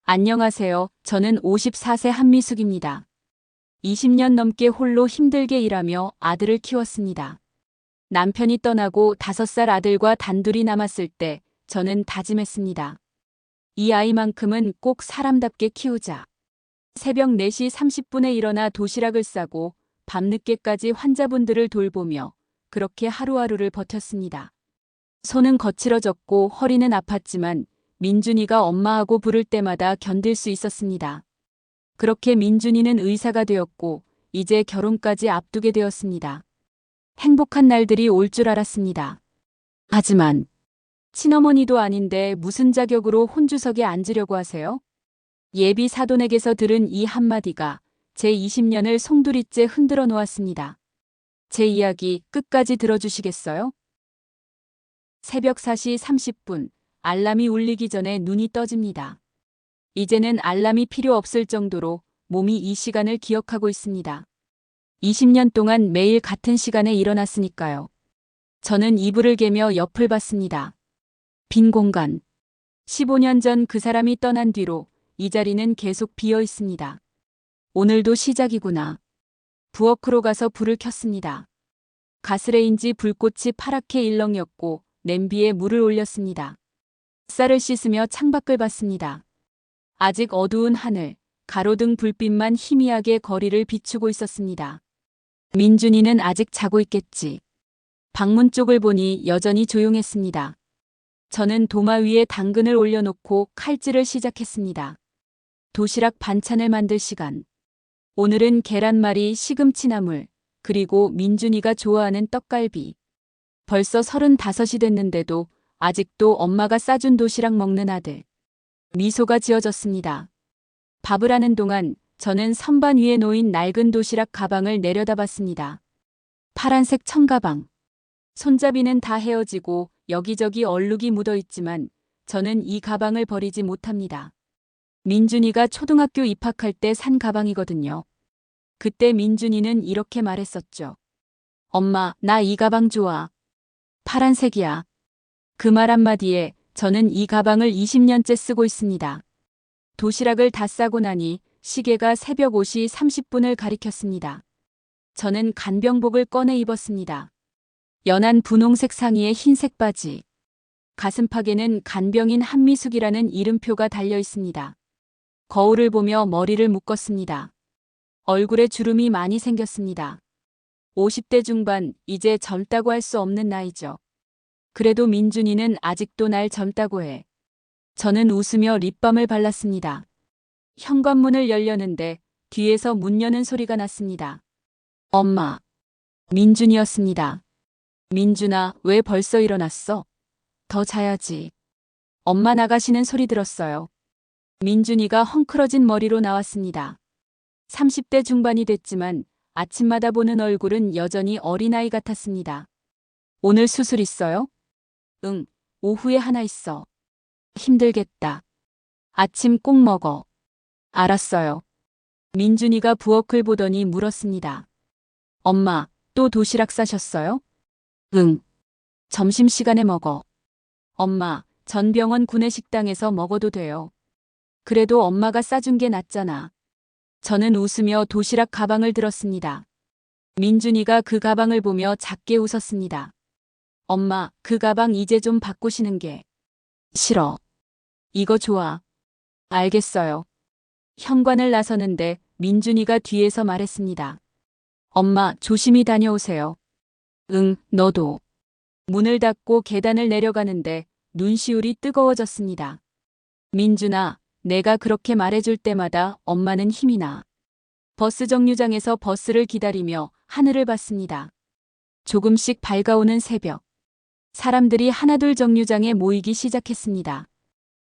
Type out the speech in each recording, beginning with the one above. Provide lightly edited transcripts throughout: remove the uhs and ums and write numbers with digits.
안녕하세요. 저는 54세 한미숙입니다. 20년 넘게 홀로 힘들게 일하며 아들을 키웠습니다. 남편이 떠나고 5살 아들과 단둘이 남았을 때 저는 다짐했습니다. 이 아이만큼은 꼭 사람답게 키우자. 새벽 4시 30분에 일어나 도시락을 싸고 밤늦게까지 환자분들을 돌보며 그렇게 하루하루를 버텼습니다. 손은 거칠어졌고 허리는 아팠지만 민준이가 엄마하고 부를 때마다 견딜 수 있었습니다. 그렇게 민준이는 의사가 되었고 이제 결혼까지 앞두게 되었습니다. 행복한 날들이 올 줄 알았습니다. 하지만 친어머니도 아닌데 무슨 자격으로 혼주석에 앉으려고 하세요? 예비 사돈에게서 들은 이 한마디가 제 20년을 송두리째 흔들어 놓았습니다. 제 이야기 끝까지 들어주시겠어요? 새벽 4시 30분 알람이 울리기 전에 눈이 떠집니다. 이제는 알람이 필요 없을 정도로 몸이 이 시간을 기억하고 있습니다. 20년 동안 매일 같은 시간에 일어났으니까요. 저는 이불을 개며 옆을 봤습니다. 빈 공간. 15년 전 그 사람이 떠난 뒤로 이 자리는 계속 비어 있습니다. 오늘도 시작이구나. 부엌으로 가서 불을 켰습니다. 가스레인지 불꽃이 파랗게 일렁였고 냄비에 물을 올렸습니다. 쌀을 씻으며 창밖을 봤습니다. 아직 어두운 하늘, 가로등 불빛만 희미하게 거리를 비추고 있었습니다. 민준이는 아직 자고 있겠지. 방문 쪽을 보니 여전히 조용했습니다. 저는 도마 위에 당근을 올려놓고 칼질을 시작했습니다. 도시락 반찬을 만들 시간. 오늘은 계란말이, 시금치나물, 그리고 민준이가 좋아하는 떡갈비. 벌써 35이 됐는데도 아직도 엄마가 싸준 도시락 먹는 아들. 미소가 지어졌습니다. 밥을 하는 동안 저는 선반 위에 놓인 낡은 도시락 가방을 내려다봤습니다. 파란색 청가방. 손잡이는 다 헤어지고 여기저기 얼룩이 묻어있지만 저는 이 가방을 버리지 못합니다. 민준이가 초등학교 입학할 때 산 가방이거든요. 그때 민준이는 이렇게 말했었죠. 엄마, 나 이 가방 좋아. 파란색이야. 그 말 한마디에 저는 이 가방을 20년째 쓰고 있습니다. 도시락을 다 싸고 나니 시계가 새벽 5시 30분을 가리켰습니다. 저는 간병복을 꺼내 입었습니다. 연한 분홍색 상의에 흰색 바지. 가슴팍에는 간병인 한미숙이라는 이름표가 달려 있습니다. 거울을 보며 머리를 묶었습니다. 얼굴에 주름이 많이 생겼습니다. 50대 중반, 이제 젊다고 할 수 없는 나이죠. 그래도 민준이는 아직도 날 젊다고 해. 저는 웃으며 립밤을 발랐습니다. 현관문을 열려는데 뒤에서 문 여는 소리가 났습니다. 엄마. 민준이었습니다. 민준아, 왜 벌써 일어났어? 더 자야지. 엄마 나가시는 소리 들었어요. 민준이가 헝클어진 머리로 나왔습니다. 30대 중반이 됐지만 아침마다 보는 얼굴은 여전히 어린아이 같았습니다. 오늘 수술 있어요? 응, 오후에 하나 있어. 힘들겠다. 아침 꼭 먹어. 알았어요. 민준이가 부엌을 보더니 물었습니다. 엄마, 또 도시락 싸셨어요? 응. 점심시간에 먹어. 엄마, 전 병원 구내식당에서 먹어도 돼요. 그래도 엄마가 싸준 게 낫잖아. 저는 웃으며 도시락 가방을 들었습니다. 민준이가 그 가방을 보며 작게 웃었습니다. 엄마, 그 가방 이제 좀 바꾸시는 게. 싫어. 이거 좋아. 알겠어요. 현관을 나서는데 민준이가 뒤에서 말했습니다. 엄마, 조심히 다녀오세요. 응, 너도. 문을 닫고 계단을 내려가는데 눈시울이 뜨거워졌습니다. 민준아, 내가 그렇게 말해줄 때마다 엄마는 힘이 나. 버스 정류장에서 버스를 기다리며 하늘을 봤습니다. 조금씩 밝아오는 새벽. 사람들이 하나둘 정류장에 모이기 시작했습니다.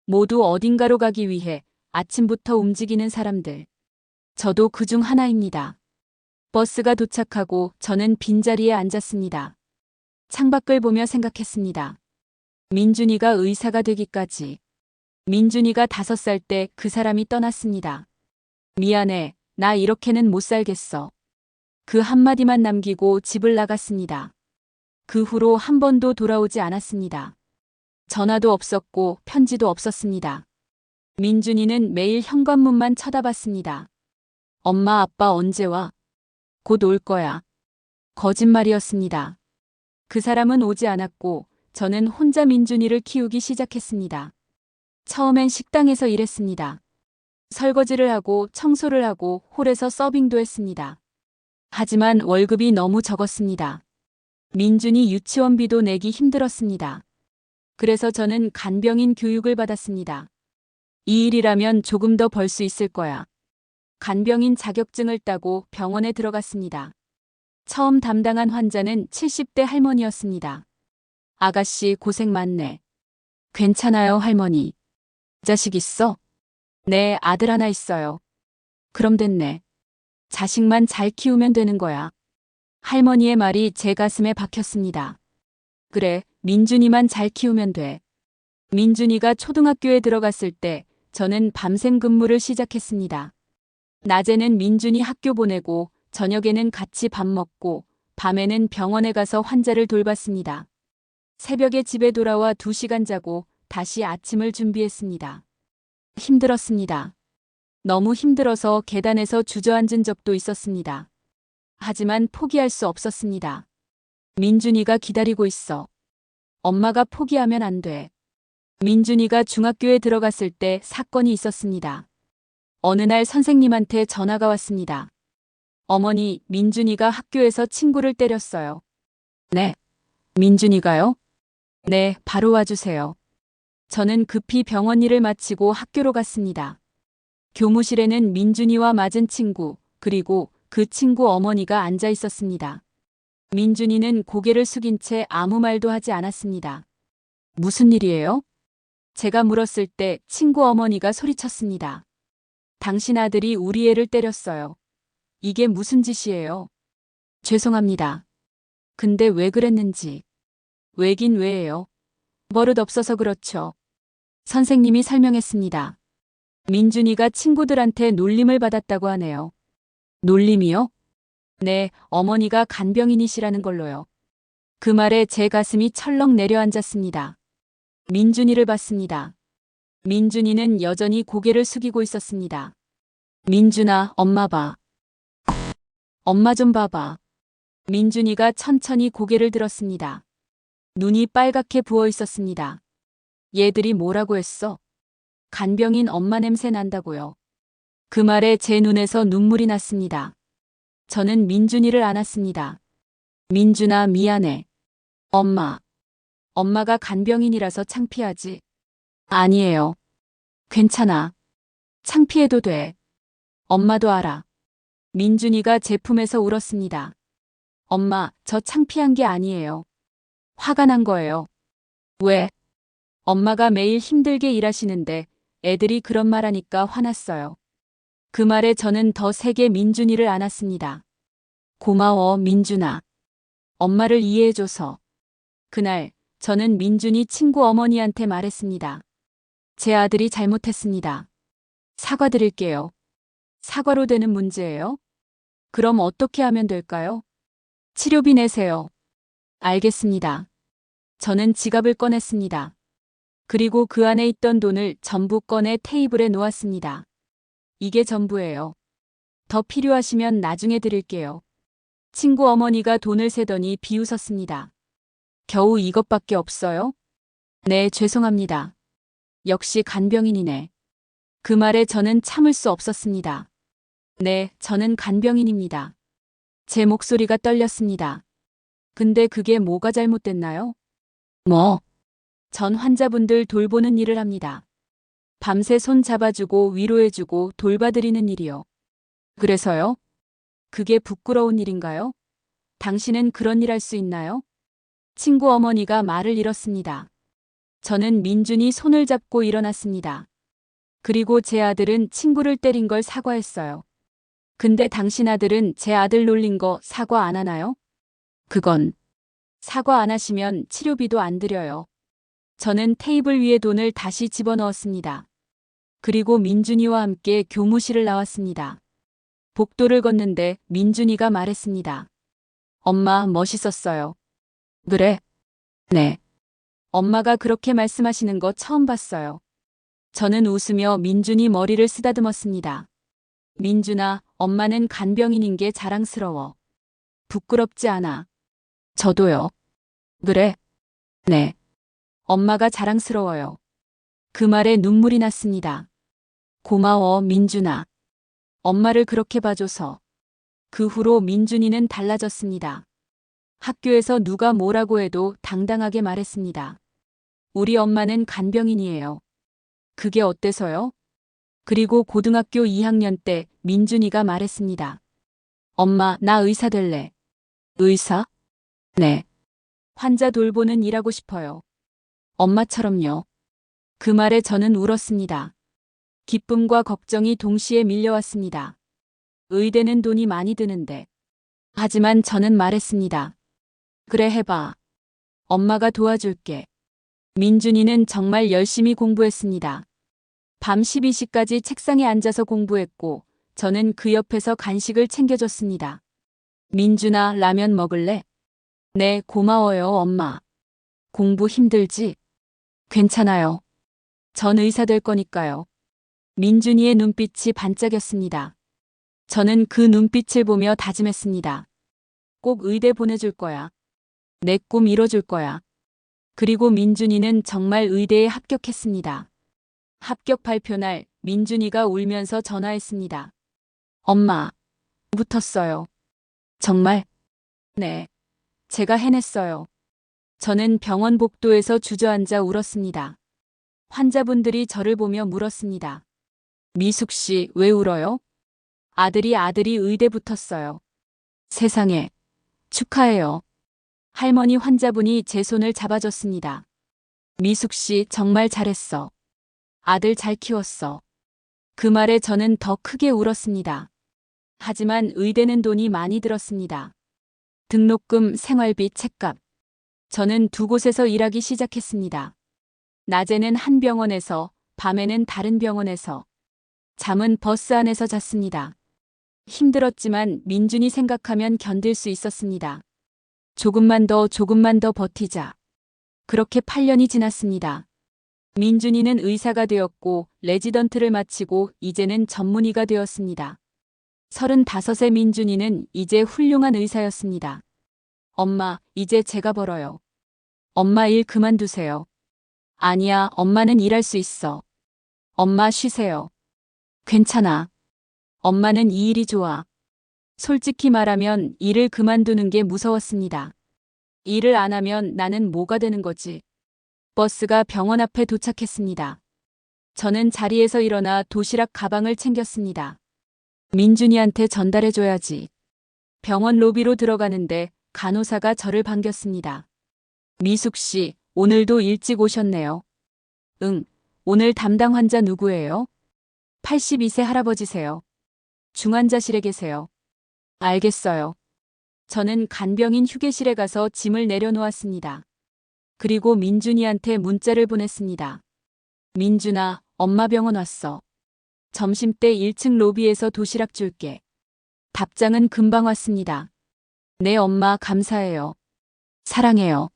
모두 어딘가로 가기 위해 아침부터 움직이는 사람들. 저도 그중 하나입니다. 버스가 도착하고 저는 빈자리에 앉았습니다. 창밖을 보며 생각했습니다. 민준이가 의사가 되기까지. 민준이가 5살 때 그 사람이 떠났습니다. 미안해, 나 이렇게는 못 살겠어. 그 한마디만 남기고 집을 나갔습니다. 그 후로 한 번도 돌아오지 않았습니다. 전화도 없었고 편지도 없었습니다. 민준이는 매일 현관문만 쳐다봤습니다. 엄마, 아빠 언제 와? 곧 올 거야. 거짓말이었습니다. 그 사람은 오지 않았고 저는 혼자 민준이를 키우기 시작했습니다. 처음엔 식당에서 일했습니다. 설거지를 하고 청소를 하고 홀에서 서빙도 했습니다. 하지만 월급이 너무 적었습니다. 민준이 유치원비도 내기 힘들었습니다. 그래서 저는 간병인 교육을 받았습니다. 이 일이라면 조금 더 벌 수 있을 거야. 간병인 자격증을 따고 병원에 들어갔습니다. 처음 담당한 환자는 70대 할머니였습니다. 아가씨 고생 많네. 괜찮아요, 할머니. 자식 있어? 네, 아들 하나 있어요. 그럼 됐네. 자식만 잘 키우면 되는 거야. 할머니의 말이 제 가슴에 박혔습니다. 그래, 민준이만 잘 키우면 돼. 민준이가 초등학교에 들어갔을 때 저는 밤샘 근무를 시작했습니다. 낮에는 민준이 학교 보내고 저녁에는 같이 밥 먹고 밤에는 병원에 가서 환자를 돌봤습니다. 새벽에 집에 돌아와 2시간 자고 다시 아침을 준비했습니다. 힘들었습니다. 너무 힘들어서 계단에서 주저앉은 적도 있었습니다. 하지만 포기할 수 없었습니다. 민준이가 기다리고 있어. 엄마가 포기하면 안 돼. 민준이가 중학교에 들어갔을 때 사건이 있었습니다. 어느 날 선생님한테 전화가 왔습니다. 어머니, 민준이가 학교에서 친구를 때렸어요. 네. 민준이가요? 네, 바로 와주세요. 저는 급히 병원 일을 마치고 학교로 갔습니다. 교무실에는 민준이와 맞은 친구, 그리고 그 친구 어머니가 앉아 있었습니다. 민준이는 고개를 숙인 채 아무 말도 하지 않았습니다. 무슨 일이에요? 제가 물었을 때 친구 어머니가 소리쳤습니다. 당신 아들이 우리 애를 때렸어요. 이게 무슨 짓이에요? 죄송합니다. 근데 왜 그랬는지. 왜긴 왜예요? 버릇 없어서 그렇죠. 선생님이 설명했습니다. 민준이가 친구들한테 놀림을 받았다고 하네요. 놀림이요? 네, 어머니가 간병인이시라는 걸로요. 그 말에 제 가슴이 철렁 내려앉았습니다. 민준이를 봤습니다. 민준이는 여전히 고개를 숙이고 있었습니다. 민준아, 엄마 봐. 엄마 좀 봐봐. 민준이가 천천히 고개를 들었습니다. 눈이 빨갛게 부어 있었습니다. 얘들이 뭐라고 했어? 간병인 엄마 냄새 난다고요. 그 말에 제 눈에서 눈물이 났습니다. 저는 민준이를 안았습니다. 민준아, 미안해. 엄마가 간병인이라서 창피하지. 아니에요. 괜찮아. 창피해도 돼. 엄마도 알아. 민준이가 제 품에서 울었습니다. 엄마, 저 창피한 게 아니에요. 화가 난 거예요. 왜? 엄마가 매일 힘들게 일하시는데 애들이 그런 말 하니까 화났어요. 그 말에 저는 더 세게 민준이를 안았습니다. 고마워, 민준아. 엄마를 이해해줘서. 그날, 저는 민준이 친구 어머니한테 말했습니다. 제 아들이 잘못했습니다. 사과드릴게요. 사과로 되는 문제예요? 그럼 어떻게 하면 될까요? 치료비 내세요. 알겠습니다. 저는 지갑을 꺼냈습니다. 그리고 그 안에 있던 돈을 전부 꺼내 테이블에 놓았습니다. 이게 전부예요. 더 필요하시면 나중에 드릴게요. 친구 어머니가 돈을 세더니 비웃었습니다. 겨우 이것밖에 없어요? 네, 죄송합니다. 역시 간병인이네. 그 말에 저는 참을 수 없었습니다. 네, 저는 간병인입니다. 제 목소리가 떨렸습니다. 근데 그게 뭐가 잘못됐나요? 뭐? 전 환자분들 돌보는 일을 합니다. 밤새 손 잡아주고 위로해주고 돌봐드리는 일이요. 그래서요? 그게 부끄러운 일인가요? 당신은 그런 일 할 수 있나요? 친구 어머니가 말을 잃었습니다. 저는 민준이 손을 잡고 일어났습니다. 그리고 제 아들은 친구를 때린 걸 사과했어요. 근데 당신 아들은 제 아들 놀린 거 사과 안 하나요? 그건 사과 안 하시면 치료비도 안 드려요. 저는 테이블 위에 돈을 다시 집어넣었습니다. 그리고 민준이와 함께 교무실을 나왔습니다. 복도를 걷는데 민준이가 말했습니다. 엄마, 멋있었어요. 그래? 네. 엄마가 그렇게 말씀하시는 거 처음 봤어요. 저는 웃으며 민준이 머리를 쓰다듬었습니다. 민준아, 엄마는 간병인인 게 자랑스러워. 부끄럽지 않아. 저도요. 그래? 네. 엄마가 자랑스러워요. 그 말에 눈물이 났습니다. 고마워, 민준아. 엄마를 그렇게 봐줘서. 그 후로 민준이는 달라졌습니다. 학교에서 누가 뭐라고 해도 당당하게 말했습니다. 우리 엄마는 간병인이에요. 그게 어때서요? 그리고 고등학교 2학년 때 민준이가 말했습니다. 엄마, 나 의사 될래. 의사? 네. 환자 돌보는 일하고 싶어요. 엄마처럼요. 그 말에 저는 울었습니다. 기쁨과 걱정이 동시에 밀려왔습니다. 의대는 돈이 많이 드는데. 하지만 저는 말했습니다. 그래, 해봐. 엄마가 도와줄게. 민준이는 정말 열심히 공부했습니다. 밤 12시까지 책상에 앉아서 공부했고, 저는 그 옆에서 간식을 챙겨줬습니다. 민준아, 라면 먹을래? 네, 고마워요, 엄마. 공부 힘들지? 괜찮아요. 전 의사 될 거니까요. 민준이의 눈빛이 반짝였습니다. 저는 그 눈빛을 보며 다짐했습니다. 꼭 의대 보내줄 거야. 내 꿈 이뤄줄 거야. 그리고 민준이는 정말 의대에 합격했습니다. 합격 발표 날 민준이가 울면서 전화했습니다. 엄마, 붙었어요. 정말? 네. 제가 해냈어요. 저는 병원 복도에서 주저앉아 울었습니다. 환자분들이 저를 보며 물었습니다. 미숙 씨, 왜 울어요? 아들이 의대 붙었어요. 세상에. 축하해요. 할머니 환자분이 제 손을 잡아줬습니다. 미숙 씨, 정말 잘했어. 아들 잘 키웠어. 그 말에 저는 더 크게 울었습니다. 하지만 의대는 돈이 많이 들었습니다. 등록금, 생활비, 책값. 저는 두 곳에서 일하기 시작했습니다. 낮에는 한 병원에서, 밤에는 다른 병원에서. 잠은 버스 안에서 잤습니다. 힘들었지만 민준이 생각하면 견딜 수 있었습니다. 조금만 더 버티자. 그렇게 8년이 지났습니다. 민준이는 의사가 되었고 레지던트를 마치고 이제는 전문의가 되었습니다. 35세 민준이는 이제 훌륭한 의사였습니다. 엄마, 이제 제가 벌어요. 엄마 일 그만두세요. 아니야, 엄마는 일할 수 있어. 엄마 쉬세요. 괜찮아. 엄마는 이 일이 좋아. 솔직히 말하면 일을 그만두는 게 무서웠습니다. 일을 안 하면 나는 뭐가 되는 거지? 버스가 병원 앞에 도착했습니다. 저는 자리에서 일어나 도시락 가방을 챙겼습니다. 민준이한테 전달해줘야지. 병원 로비로 들어가는데 간호사가 저를 반겼습니다. 미숙 씨, 오늘도 일찍 오셨네요. 응, 오늘 담당 환자 누구예요? 82세 할아버지세요. 중환자실에 계세요. 알겠어요. 저는 간병인 휴게실에 가서 짐을 내려놓았습니다. 그리고 민준이한테 문자를 보냈습니다. 민준아, 엄마 병원 왔어. 점심때 1층 로비에서 도시락 줄게. 답장은 금방 왔습니다. 네, 엄마 감사해요. 사랑해요.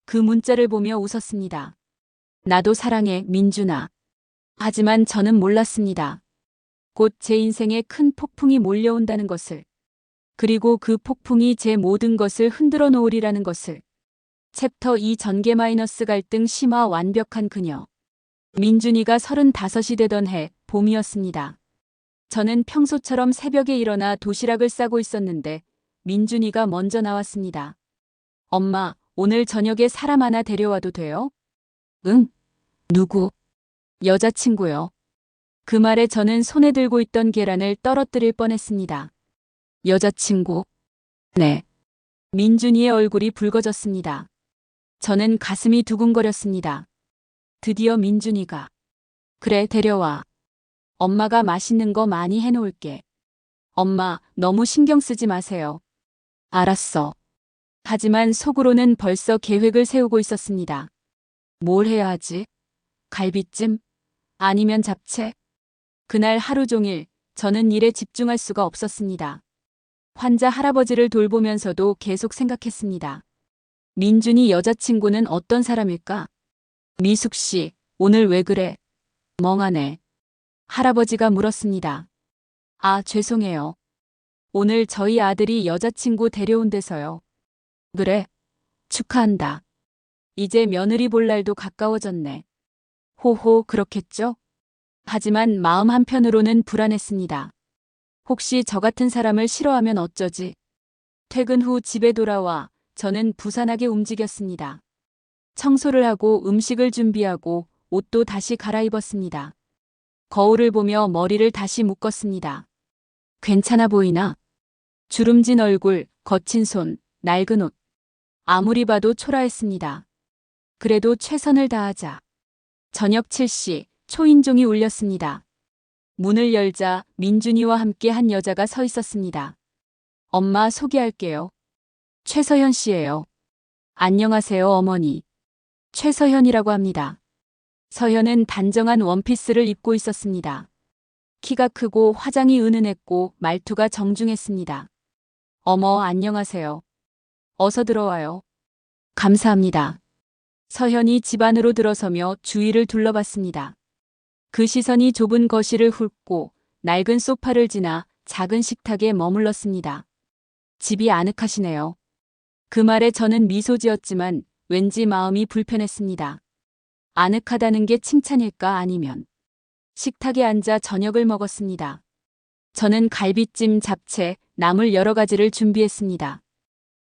그 문자를 보며 웃었습니다. 나도 사랑해, 민준아. 하지만 저는 몰랐습니다. 곧 제 인생에 큰 폭풍이 몰려온다는 것을. 그리고 그 폭풍이 제 모든 것을 흔들어 놓으리라는 것을. 챕터 2 전개 마이너스 갈등 심화 완벽한 그녀. 민준이가 35이 되던 해 봄이었습니다. 저는 평소처럼 새벽에 일어나 도시락을 싸고 있었는데 민준이가 먼저 나왔습니다. 엄마, 오늘 저녁에 사람 하나 데려와도 돼요? 응? 누구? 여자친구요. 그 말에 저는 손에 들고 있던 계란을 떨어뜨릴 뻔했습니다. 여자친구? 네. 민준이의 얼굴이 붉어졌습니다. 저는 가슴이 두근거렸습니다. 드디어 민준이가. 그래, 데려와. 엄마가 맛있는 거 많이 해놓을게. 엄마, 너무 신경 쓰지 마세요. 알았어. 하지만 속으로는 벌써 계획을 세우고 있었습니다. 뭘 해야 하지? 갈비찜? 아니면 잡채? 그날 하루 종일 저는 일에 집중할 수가 없었습니다. 환자 할아버지를 돌보면서도 계속 생각했습니다. 민준이 여자친구는 어떤 사람일까? 미숙 씨, 오늘 왜 그래? 멍하네. 할아버지가 물었습니다. 아, 죄송해요. 오늘 저희 아들이 여자친구 데려온대서요. 그래, 축하한다. 이제 며느리 볼 날도 가까워졌네. 호호, 그렇겠죠? 하지만 마음 한편으로는 불안했습니다. 혹시 저 같은 사람을 싫어하면 어쩌지? 퇴근 후 집에 돌아와 저는 부산하게 움직였습니다. 청소를 하고 음식을 준비하고 옷도 다시 갈아입었습니다. 거울을 보며 머리를 다시 묶었습니다. 괜찮아 보이나? 주름진 얼굴, 거친 손, 낡은 옷. 아무리 봐도 초라했습니다. 그래도 최선을 다하자. 저녁 7시 초인종이 울렸습니다. 문을 열자 민준이와 함께 한 여자가 서 있었습니다. 엄마 소개할게요. 최서현 씨예요. 안녕하세요, 어머니. 최서현이라고 합니다. 서현은 단정한 원피스를 입고 있었습니다. 키가 크고 화장이 은은했고 말투가 정중했습니다. 어머, 안녕하세요. 어서 들어와요. 감사합니다. 서현이 집 안으로 들어서며 주위를 둘러봤습니다. 그 시선이 좁은 거실을 훑고 낡은 소파를 지나 작은 식탁에 머물렀습니다. 집이 아늑하시네요. 그 말에 저는 미소 지었지만 왠지 마음이 불편했습니다. 아늑하다는 게 칭찬일까 아니면. 식탁에 앉아 저녁을 먹었습니다. 저는 갈비찜, 잡채, 나물 여러 가지를 준비했습니다.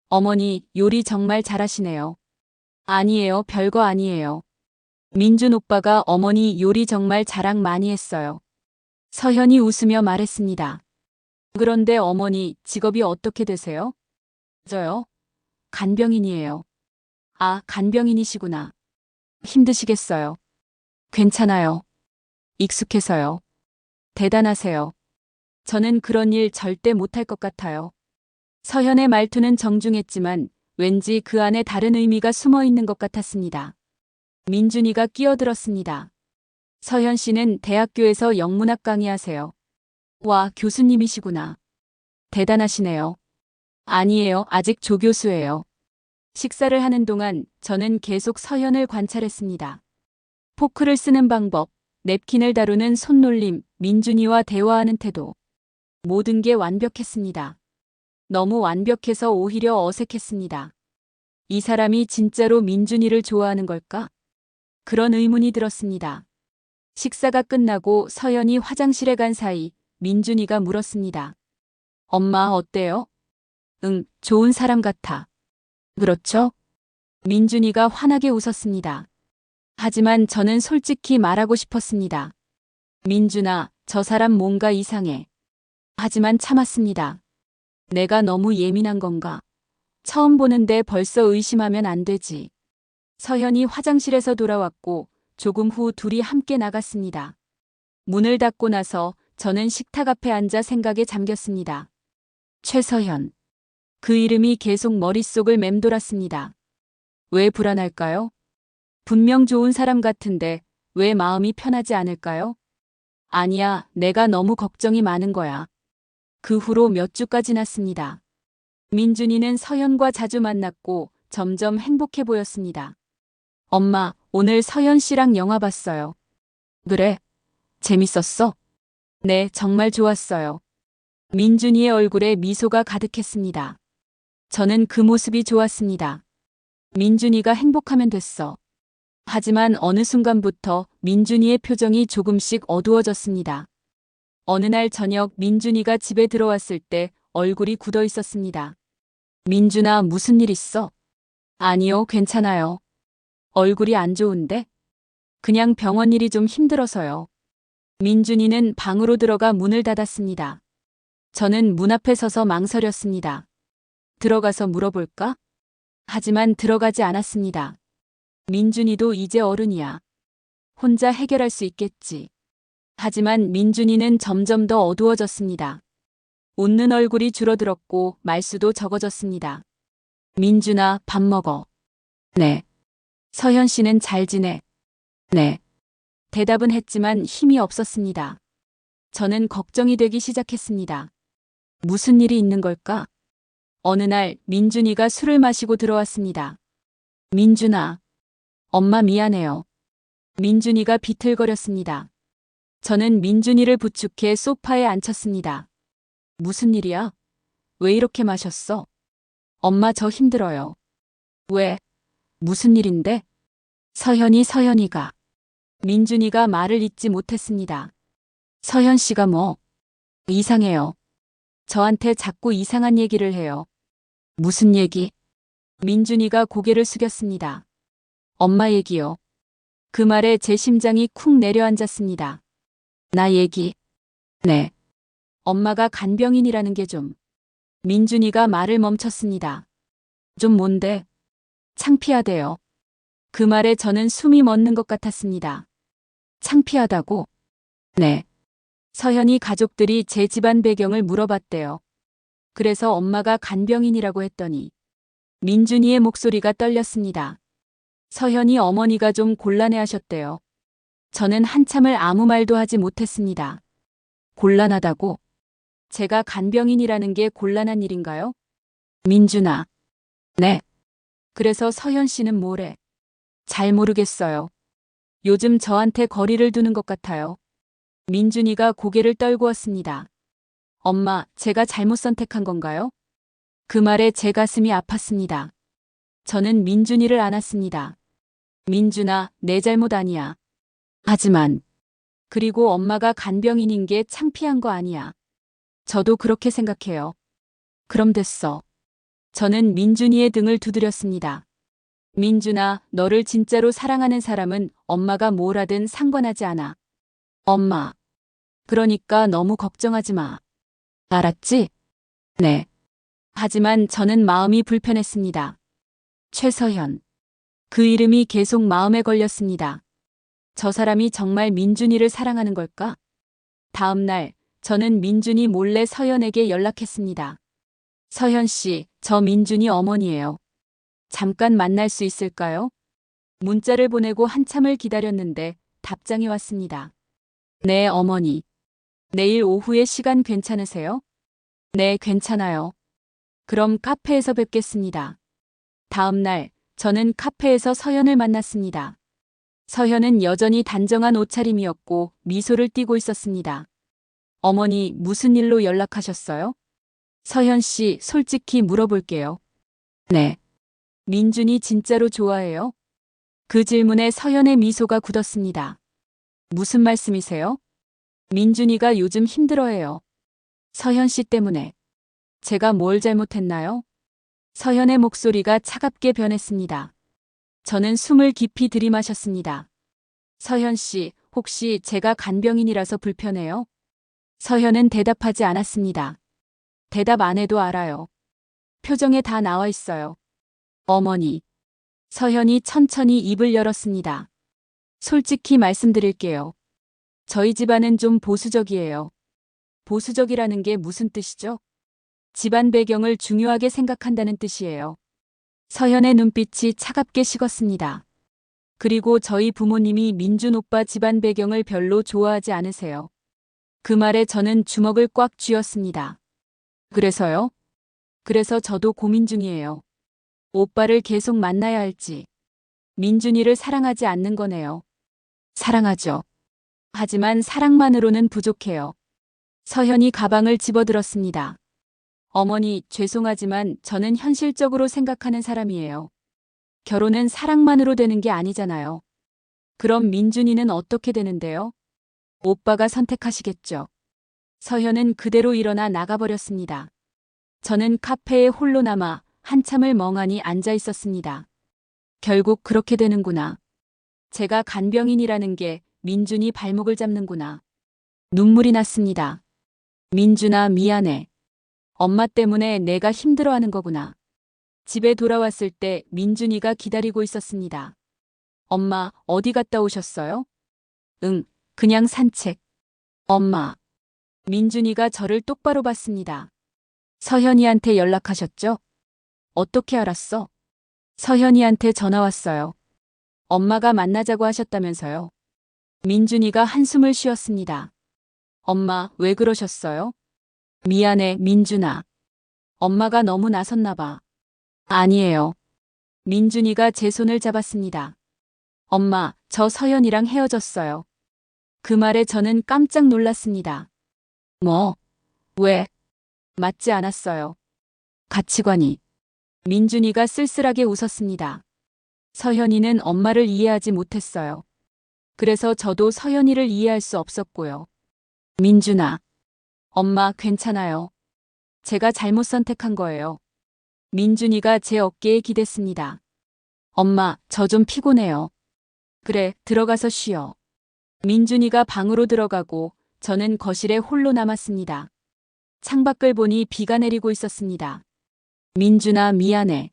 어머니, 요리 정말 잘하시네요. 아니에요, 별거 아니에요. 민준 오빠가 어머니 요리 정말 자랑 많이 했어요. 서현이 웃으며 말했습니다. 그런데 어머니 직업이 어떻게 되세요? 저요? 간병인이에요. 아, 간병인이시구나. 힘드시겠어요. 괜찮아요. 익숙해서요. 대단하세요. 저는 그런 일 절대 못할 것 같아요. 서현의 말투는 정중했지만 왠지 그 안에 다른 의미가 숨어 있는 것 같았습니다. 민준이가 끼어들었습니다. 서현 씨는 대학교에서 영문학 강의하세요. 와, 교수님이시구나. 대단하시네요. 아니에요, 아직 조교수예요. 식사를 하는 동안 저는 계속 서현을 관찰했습니다. 포크를 쓰는 방법, 냅킨을 다루는 손놀림, 민준이와 대화하는 태도. 모든 게 완벽했습니다. 너무 완벽해서 오히려 어색했습니다. 이 사람이 진짜로 민준이를 좋아하는 걸까? 그런 의문이 들었습니다. 식사가 끝나고 서연이 화장실에 간 사이 민준이가 물었습니다. 엄마 어때요? 응, 좋은 사람 같아. 그렇죠? 민준이가 환하게 웃었습니다. 하지만 저는 솔직히 말하고 싶었습니다. 민준아, 저 사람 뭔가 이상해. 하지만 참았습니다. 내가 너무 예민한 건가? 처음 보는데 벌써 의심하면 안 되지. 서현이 화장실에서 돌아왔고 조금 후 둘이 함께 나갔습니다. 문을 닫고 나서 저는 식탁 앞에 앉아 생각에 잠겼습니다. 최서현. 그 이름이 계속 머릿속을 맴돌았습니다. 왜 불안할까요? 분명 좋은 사람 같은데 왜 마음이 편하지 않을까요? 아니야, 내가 너무 걱정이 많은 거야. 그 후로 몇 주가 지났습니다. 민준이는 서현과 자주 만났고 점점 행복해 보였습니다. 엄마, 오늘 서현 씨랑 영화 봤어요. 그래? 재밌었어? 네, 정말 좋았어요. 민준이의 얼굴에 미소가 가득했습니다. 저는 그 모습이 좋았습니다. 민준이가 행복하면 됐어. 하지만 어느 순간부터 민준이의 표정이 조금씩 어두워졌습니다. 어느 날 저녁 민준이가 집에 들어왔을 때 얼굴이 굳어 있었습니다. 민준아, 무슨 일 있어? 아니요, 괜찮아요. 얼굴이 안 좋은데? 그냥 병원 일이 좀 힘들어서요. 민준이는 방으로 들어가 문을 닫았습니다. 저는 문 앞에 서서 망설였습니다. 들어가서 물어볼까? 하지만 들어가지 않았습니다. 민준이도 이제 어른이야. 혼자 해결할 수 있겠지. 하지만 민준이는 점점 더 어두워졌습니다. 웃는 얼굴이 줄어들었고 말수도 적어졌습니다. 민준아, 밥 먹어. 네. 서현 씨는 잘 지내. 네. 대답은 했지만 힘이 없었습니다. 저는 걱정이 되기 시작했습니다. 무슨 일이 있는 걸까? 어느 날 민준이가 술을 마시고 들어왔습니다. 민준아. 엄마 미안해요. 민준이가 비틀거렸습니다. 저는 민준이를 부축해 소파에 앉혔습니다. 무슨 일이야? 왜 이렇게 마셨어? 엄마 저 힘들어요. 왜? 무슨 일인데? 서현이가. 민준이가 말을 잇지 못했습니다. 서현 씨가 뭐? 이상해요. 저한테 자꾸 이상한 얘기를 해요. 무슨 얘기? 민준이가 고개를 숙였습니다. 엄마 얘기요. 그 말에 제 심장이 쿵 내려앉았습니다. 나 얘기. 네. 엄마가 간병인이라는 게 좀. 민준이가 말을 멈췄습니다. 좀 뭔데? 창피하대요. 그 말에 저는 숨이 멎는 것 같았습니다. 창피하다고? 네. 서현이 가족들이 제 집안 배경을 물어봤대요. 그래서 엄마가 간병인이라고 했더니 민준이의 목소리가 떨렸습니다. 서현이 어머니가 좀 곤란해하셨대요. 저는 한참을 아무 말도 하지 못했습니다. 곤란하다고? 제가 간병인이라는 게 곤란한 일인가요? 민준아. 네. 그래서 서현 씨는 뭐래? 잘 모르겠어요. 요즘 저한테 거리를 두는 것 같아요. 민준이가 고개를 떨구었습니다. 엄마, 제가 잘못 선택한 건가요? 그 말에 제 가슴이 아팠습니다. 저는 민준이를 안았습니다. 민준아, 내 잘못 아니야. 하지만, 그리고 엄마가 간병인인 게 창피한 거 아니야. 저도 그렇게 생각해요. 그럼 됐어. 저는 민준이의 등을 두드렸습니다. 민준아, 너를 진짜로 사랑하는 사람은 엄마가 뭘 하든 상관하지 않아. 엄마. 그러니까 너무 걱정하지 마. 알았지? 네. 하지만 저는 마음이 불편했습니다. 최서현. 그 이름이 계속 마음에 걸렸습니다. 저 사람이 정말 민준이를 사랑하는 걸까? 다음 날, 저는 민준이 몰래 서현에게 연락했습니다. 서현 씨, 저 민준이 어머니예요. 잠깐 만날 수 있을까요? 문자를 보내고 한참을 기다렸는데 답장이 왔습니다. 네, 어머니. 내일 오후에 시간 괜찮으세요? 네, 괜찮아요. 그럼 카페에서 뵙겠습니다. 다음 날, 저는 카페에서 서현을 만났습니다. 서현은 여전히 단정한 옷차림이었고 미소를 띠고 있었습니다. 어머니, 무슨 일로 연락하셨어요? 서현 씨, 솔직히 물어볼게요. 네. 민준이 진짜로 좋아해요? 그 질문에 서현의 미소가 굳었습니다. 무슨 말씀이세요? 민준이가 요즘 힘들어해요. 서현 씨 때문에. 제가 뭘 잘못했나요? 서현의 목소리가 차갑게 변했습니다. 저는 숨을 깊이 들이마셨습니다. 서현 씨, 혹시 제가 간병인이라서 불편해요? 서현은 대답하지 않았습니다. 대답 안 해도 알아요. 표정에 다 나와 있어요. 어머니. 서현이 천천히 입을 열었습니다. 솔직히 말씀드릴게요. 저희 집안은 좀 보수적이에요. 보수적이라는 게 무슨 뜻이죠? 집안 배경을 중요하게 생각한다는 뜻이에요. 서현의 눈빛이 차갑게 식었습니다. 그리고 저희 부모님이 민준 오빠 집안 배경을 별로 좋아하지 않으세요. 그 말에 저는 주먹을 꽉 쥐었습니다. 그래서요? 그래서 저도 고민 중이에요. 오빠를 계속 만나야 할지. 민준이를 사랑하지 않는 거네요. 사랑하죠. 하지만 사랑만으로는 부족해요. 서현이 가방을 집어들었습니다. 어머니, 죄송하지만 저는 현실적으로 생각하는 사람이에요. 결혼은 사랑만으로 되는 게 아니잖아요. 그럼 민준이는 어떻게 되는데요? 오빠가 선택하시겠죠. 서현은 그대로 일어나 나가버렸습니다. 저는 카페에 홀로 남아 한참을 멍하니 앉아 있었습니다. 결국 그렇게 되는구나. 제가 간병인이라는 게 민준이 발목을 잡는구나. 눈물이 났습니다. 민준아, 미안해. 엄마 때문에 내가 힘들어하는 거구나. 집에 돌아왔을 때 민준이가 기다리고 있었습니다. 엄마, 어디 갔다 오셨어요? 응, 그냥 산책. 엄마. 민준이가 저를 똑바로 봤습니다. 서현이한테 연락하셨죠? 어떻게 알았어? 서현이한테 전화 왔어요. 엄마가 만나자고 하셨다면서요. 민준이가 한숨을 쉬었습니다. 엄마, 왜 그러셨어요? 미안해, 민준아. 엄마가 너무 나섰나 봐. 아니에요. 민준이가 제 손을 잡았습니다. 엄마, 저 서연이랑 헤어졌어요. 그 말에 저는 깜짝 놀랐습니다. 뭐? 왜? 맞지 않았어요. 가치관이. 민준이가 쓸쓸하게 웃었습니다. 서현이는 엄마를 이해하지 못했어요. 그래서 저도 서현이를 이해할 수 없었고요. 민준아, 엄마 괜찮아요. 제가 잘못 선택한 거예요. 민준이가 제 어깨에 기댔습니다. 엄마, 저 좀 피곤해요. 그래, 들어가서 쉬어. 민준이가 방으로 들어가고 저는 거실에 홀로 남았습니다. 창밖을 보니 비가 내리고 있었습니다. 민준아, 미안해.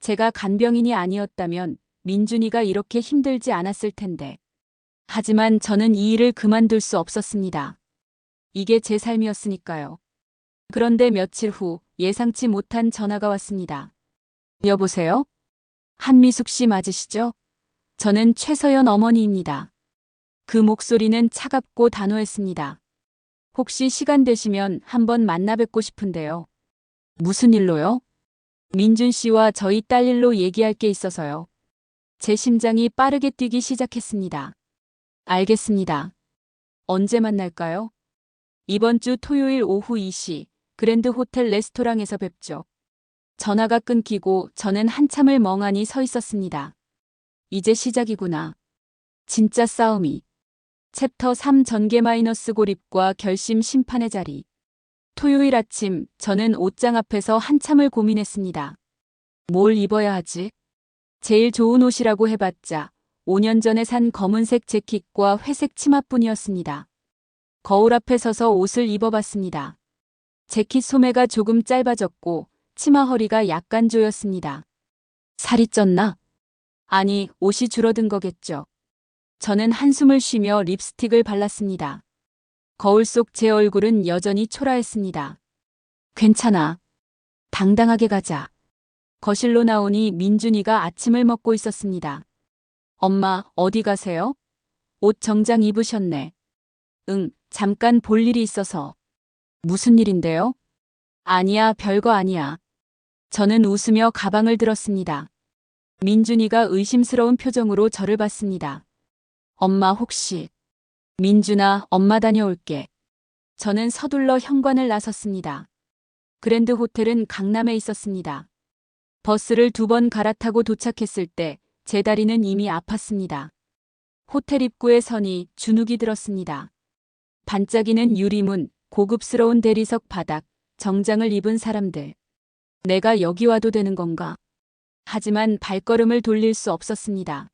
제가 간병인이 아니었다면 민준이가 이렇게 힘들지 않았을 텐데. 하지만 저는 이 일을 그만둘 수 없었습니다. 이게 제 삶이었으니까요. 그런데 며칠 후 예상치 못한 전화가 왔습니다. 여보세요? 한미숙 씨 맞으시죠? 저는 최서연 어머니입니다. 그 목소리는 차갑고 단호했습니다. 혹시 시간 되시면 한번 만나 뵙고 싶은데요. 무슨 일로요? 민준 씨와 저희 딸 일로 얘기할 게 있어서요. 제 심장이 빠르게 뛰기 시작했습니다. 알겠습니다. 언제 만날까요? 이번 주 토요일 오후 2시 그랜드 호텔 레스토랑에서 뵙죠. 전화가 끊기고 저는 한참을 멍하니 서 있었습니다. 이제 시작이구나. 진짜 싸움이. 챕터 3 전개 마이너스 고립과 결심 심판의 자리. 토요일 아침 저는 옷장 앞에서 한참을 고민했습니다. 뭘 입어야 하지? 제일 좋은 옷이라고 해봤자 5년 전에 산 검은색 재킷과 회색 치마뿐이었습니다. 거울 앞에 서서 옷을 입어봤습니다. 재킷 소매가 조금 짧아졌고 치마 허리가 약간 조였습니다. 살이 쪘나? 아니, 옷이 줄어든 거겠죠. 저는 한숨을 쉬며 립스틱을 발랐습니다. 거울 속 제 얼굴은 여전히 초라했습니다. 괜찮아. 당당하게 가자. 거실로 나오니 민준이가 아침을 먹고 있었습니다. 엄마, 어디 가세요? 옷 정장 입으셨네. 응, 잠깐 볼 일이 있어서. 무슨 일인데요? 아니야, 별거 아니야. 저는 웃으며 가방을 들었습니다. 민준이가 의심스러운 표정으로 저를 봤습니다. 엄마 혹시. 민준아, 엄마 다녀올게. 저는 서둘러 현관을 나섰습니다. 그랜드 호텔은 강남에 있었습니다. 버스를 2번 갈아타고 도착했을 때 제 다리는 이미 아팠습니다. 호텔 입구에 서니 주눅이 들었습니다. 반짝이는 유리문, 고급스러운 대리석 바닥, 정장을 입은 사람들. 내가 여기 와도 되는 건가? 하지만 발걸음을 돌릴 수 없었습니다.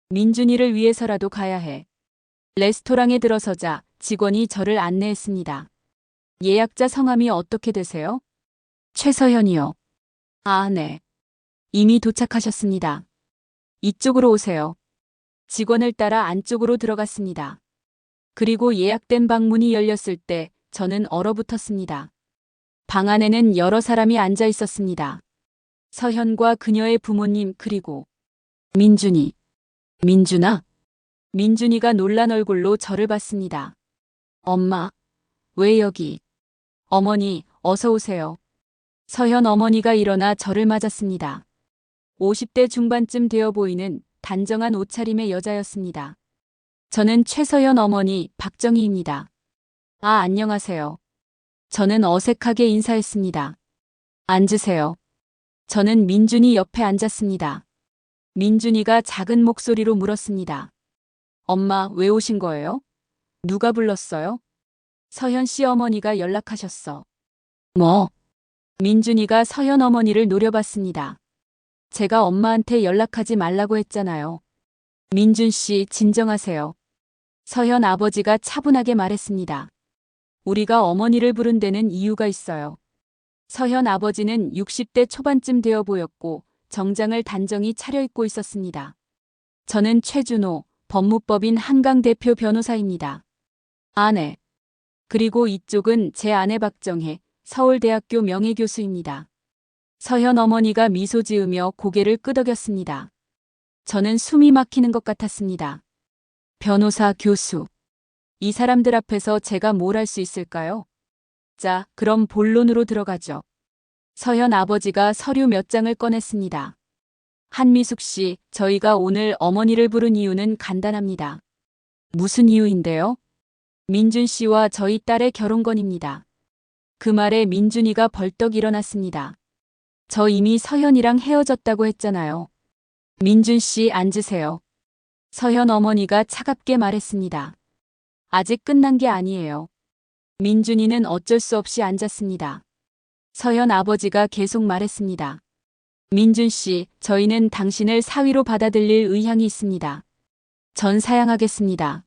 민준이를 위해서라도 가야 해. 레스토랑에 들어서자 직원이 저를 안내했습니다. 예약자 성함이 어떻게 되세요? 최서현이요. 아, 네. 이미 도착하셨습니다. 이쪽으로 오세요. 직원을 따라 안쪽으로 들어갔습니다. 그리고 예약된 방문이 열렸을 때 저는 얼어붙었습니다. 방 안에는 여러 사람이 앉아 있었습니다. 서현과 그녀의 부모님 그리고 민준이. 민준아? 민준이가 놀란 얼굴로 저를 봤습니다. 엄마, 왜 여기? 어머니, 어서 오세요. 서현 어머니가 일어나 저를 맞았습니다. 50대 중반쯤 되어 보이는 단정한 옷차림의 여자였습니다. 저는 최서연 어머니 박정희입니다. 아, 안녕하세요. 저는 어색하게 인사했습니다. 앉으세요. 저는 민준이 옆에 앉았습니다. 민준이가 작은 목소리로 물었습니다. 엄마, 왜 오신 거예요? 누가 불렀어요? 서현 씨 어머니가 연락하셨어. 뭐? 민준이가 서현 어머니를 노려봤습니다. 제가 엄마한테 연락하지 말라고 했잖아요. 민준 씨, 진정하세요. 서현 아버지가 차분하게 말했습니다. 우리가 어머니를 부른 데는 이유가 있어요. 서현 아버지는 60대 초반쯤 되어 보였고 정장을 단정히 차려입고 있었습니다. 저는 최준호, 법무법인 한강 대표 변호사입니다. 아내. 그리고 이쪽은 제 아내 박정혜, 서울대학교 명예교수입니다. 서현 어머니가 미소 지으며 고개를 끄덕였습니다. 저는 숨이 막히는 것 같았습니다. 변호사, 교수. 이 사람들 앞에서 제가 뭘 할 수 있을까요? 자, 그럼 본론으로 들어가죠. 서현 아버지가 서류 몇 장을 꺼냈습니다. 한미숙 씨, 저희가 오늘 어머니를 부른 이유는 간단합니다. 무슨 이유인데요? 민준 씨와 저희 딸의 결혼건입니다. 그 말에 민준이가 벌떡 일어났습니다. 저 이미 서현이랑 헤어졌다고 했잖아요. 민준 씨 앉으세요. 서현 어머니가 차갑게 말했습니다. 아직 끝난 게 아니에요. 민준이는 어쩔 수 없이 앉았습니다. 서현 아버지가 계속 말했습니다. 민준 씨, 저희는 당신을 사위로 받아들일 의향이 있습니다. 전 사양하겠습니다.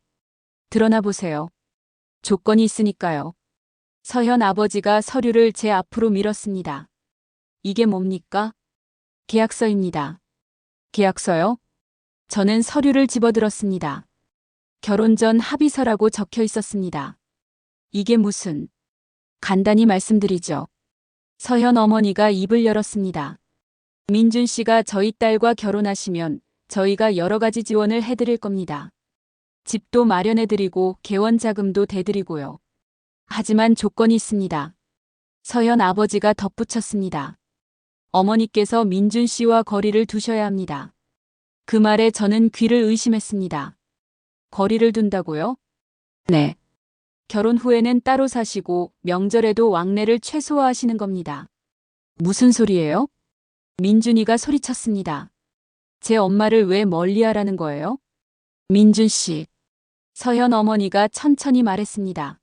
드러나 보세요. 조건이 있으니까요. 서현 아버지가 서류를 제 앞으로 밀었습니다. 이게 뭡니까? 계약서입니다. 계약서요? 저는 서류를 집어들었습니다. 결혼 전 합의서라고 적혀 있었습니다. 이게 무슨... 간단히 말씀드리죠. 서현 어머니가 입을 열었습니다. 민준 씨가 저희 딸과 결혼하시면 저희가 여러 가지 지원을 해드릴 겁니다. 집도 마련해드리고 개원 자금도 대드리고요. 하지만 조건이 있습니다. 서현 아버지가 덧붙였습니다. 어머니께서 민준 씨와 거리를 두셔야 합니다. 그 말에 저는 귀를 의심했습니다. 거리를 둔다고요? 네. 결혼 후에는 따로 사시고 명절에도 왕래를 최소화하시는 겁니다. 무슨 소리예요? 민준이가 소리쳤습니다. 제 엄마를 왜 멀리하라는 거예요? 민준 씨. 서현 어머니가 천천히 말했습니다.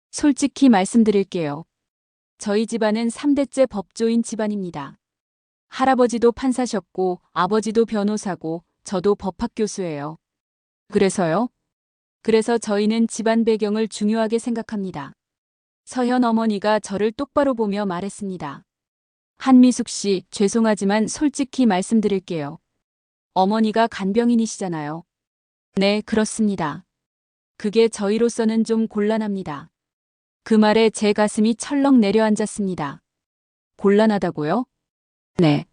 솔직히 말씀드릴게요. 저희 집안은 3대째 법조인 집안입니다. 할아버지도 판사셨고 아버지도 변호사고 저도 법학 교수예요. 그래서요? 그래서 저희는 집안 배경을 중요하게 생각합니다. 서현 어머니가 저를 똑바로 보며 말했습니다. 한미숙 씨, 죄송하지만 솔직히 말씀드릴게요. 어머니가 간병인이시잖아요. 네, 그렇습니다. 그게 저희로서는 좀 곤란합니다. 그 말에 제 가슴이 철렁 내려앉았습니다. 곤란하다고요? 네.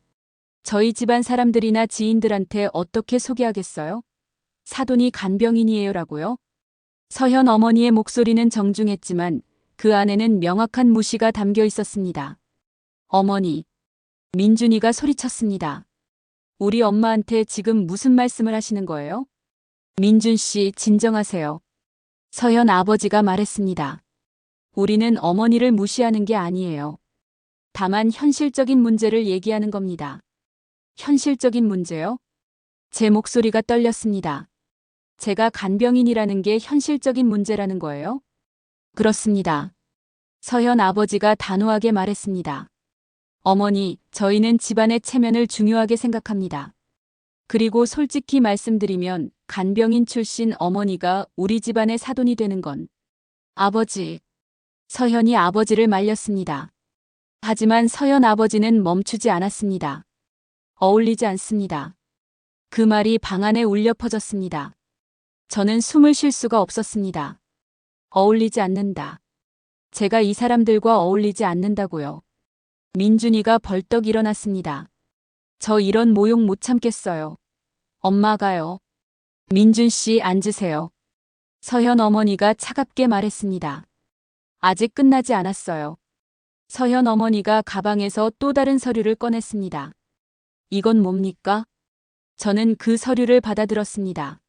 저희 집안 사람들이나 지인들한테 어떻게 소개하겠어요? 사돈이 간병인이에요라고요? 서현 어머니의 목소리는 정중했지만 그 안에는 명확한 무시가 담겨 있었습니다. 어머니. 민준이가 소리쳤습니다. 우리 엄마한테 지금 무슨 말씀을 하시는 거예요? 민준 씨, 진정하세요. 서현 아버지가 말했습니다. 우리는 어머니를 무시하는 게 아니에요. 다만 현실적인 문제를 얘기하는 겁니다. 현실적인 문제요? 제 목소리가 떨렸습니다. 제가 간병인이라는 게 현실적인 문제라는 거예요? 그렇습니다. 서현 아버지가 단호하게 말했습니다. 어머니, 저희는 집안의 체면을 중요하게 생각합니다. 그리고 솔직히 말씀드리면 간병인 출신 어머니가 우리 집안의 사돈이 되는 건 아버지. 서현이 아버지를 말렸습니다. 하지만 서현 아버지는 멈추지 않았습니다. 어울리지 않습니다. 그 말이 방 안에 울려 퍼졌습니다. 저는 숨을 쉴 수가 없었습니다. 어울리지 않는다. 제가 이 사람들과 어울리지 않는다고요. 민준이가 벌떡 일어났습니다. 저 이런 모욕 못 참겠어요. 엄마가요. 민준 씨 앉으세요. 서현 어머니가 차갑게 말했습니다. 아직 끝나지 않았어요. 서현 어머니가 가방에서 또 다른 서류를 꺼냈습니다. 이건 뭡니까? 저는 그 서류를 받아들었습니다.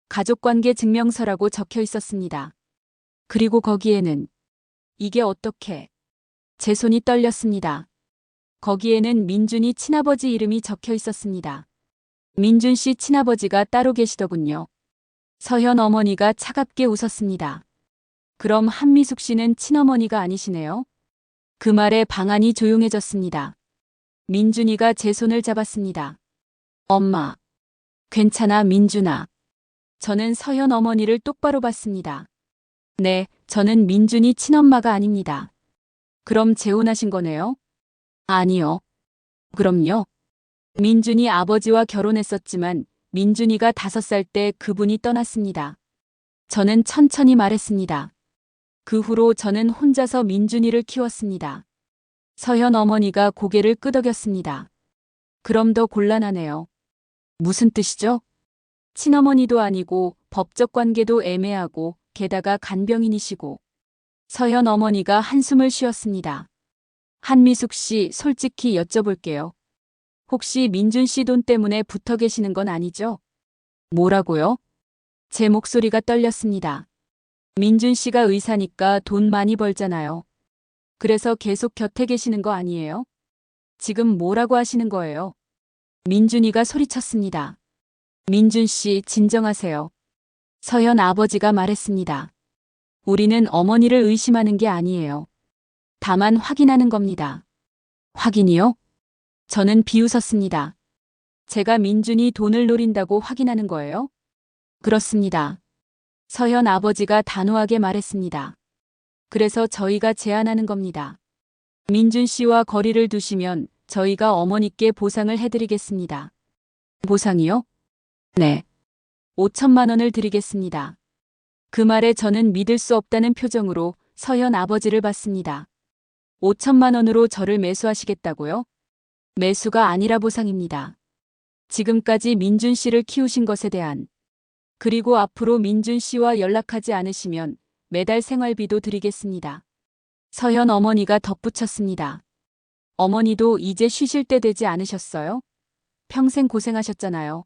가족관계 증명서라고 적혀 있었습니다. 그리고 거기에는 이게 어떻게... 제 손이 떨렸습니다. 거기에는 민준이 친아버지 이름이 적혀 있었습니다. 민준 씨 친아버지가 따로 계시더군요. 서현 어머니가 차갑게 웃었습니다. 그럼 한미숙 씨는 친어머니가 아니시네요? 그 말에 방 안이 조용해졌습니다. 민준이가 제 손을 잡았습니다. 엄마. 괜찮아, 민준아. 저는 서현 어머니를 똑바로 봤습니다. 네, 저는 민준이 친엄마가 아닙니다. 그럼 재혼하신 거네요? 아니요. 그럼요. 민준이 아버지와 결혼했었지만 민준이가 5살 때 그분이 떠났습니다. 저는 천천히 말했습니다. 그 후로 저는 혼자서 민준이를 키웠습니다. 서현 어머니가 고개를 끄덕였습니다. 그럼 더 곤란하네요. 무슨 뜻이죠? 친어머니도 아니고 법적 관계도 애매하고 게다가 간병인이시고. 서현 어머니가 한숨을 쉬었습니다. 한미숙 씨, 솔직히 여쭤볼게요. 혹시 민준 씨 돈 때문에 붙어 계시는 건 아니죠? 뭐라고요? 제 목소리가 떨렸습니다. 민준 씨가 의사니까 돈 많이 벌잖아요. 그래서 계속 곁에 계시는 거 아니에요? 지금 뭐라고 하시는 거예요? 민준이가 소리쳤습니다. 민준 씨, 진정하세요. 서현 아버지가 말했습니다. 우리는 어머니를 의심하는 게 아니에요. 다만 확인하는 겁니다. 확인이요? 저는 비웃었습니다. 제가 민준이 돈을 노린다고 확인하는 거예요? 그렇습니다. 서현 아버지가 단호하게 말했습니다. 그래서 저희가 제안하는 겁니다. 민준 씨와 거리를 두시면 저희가 어머니께 보상을 해드리겠습니다. 보상이요? 네. 5천만 원을 드리겠습니다. 그 말에 저는 믿을 수 없다는 표정으로 서현 아버지를 봤습니다. 5천만 원으로 저를 매수하시겠다고요? 매수가 아니라 보상입니다. 지금까지 민준 씨를 키우신 것에 대한, 그리고 앞으로 민준 씨와 연락하지 않으시면 매달 생활비도 드리겠습니다. 서현 어머니가 덧붙였습니다. 어머니도 이제 쉬실 때 되지 않으셨어요? 평생 고생하셨잖아요.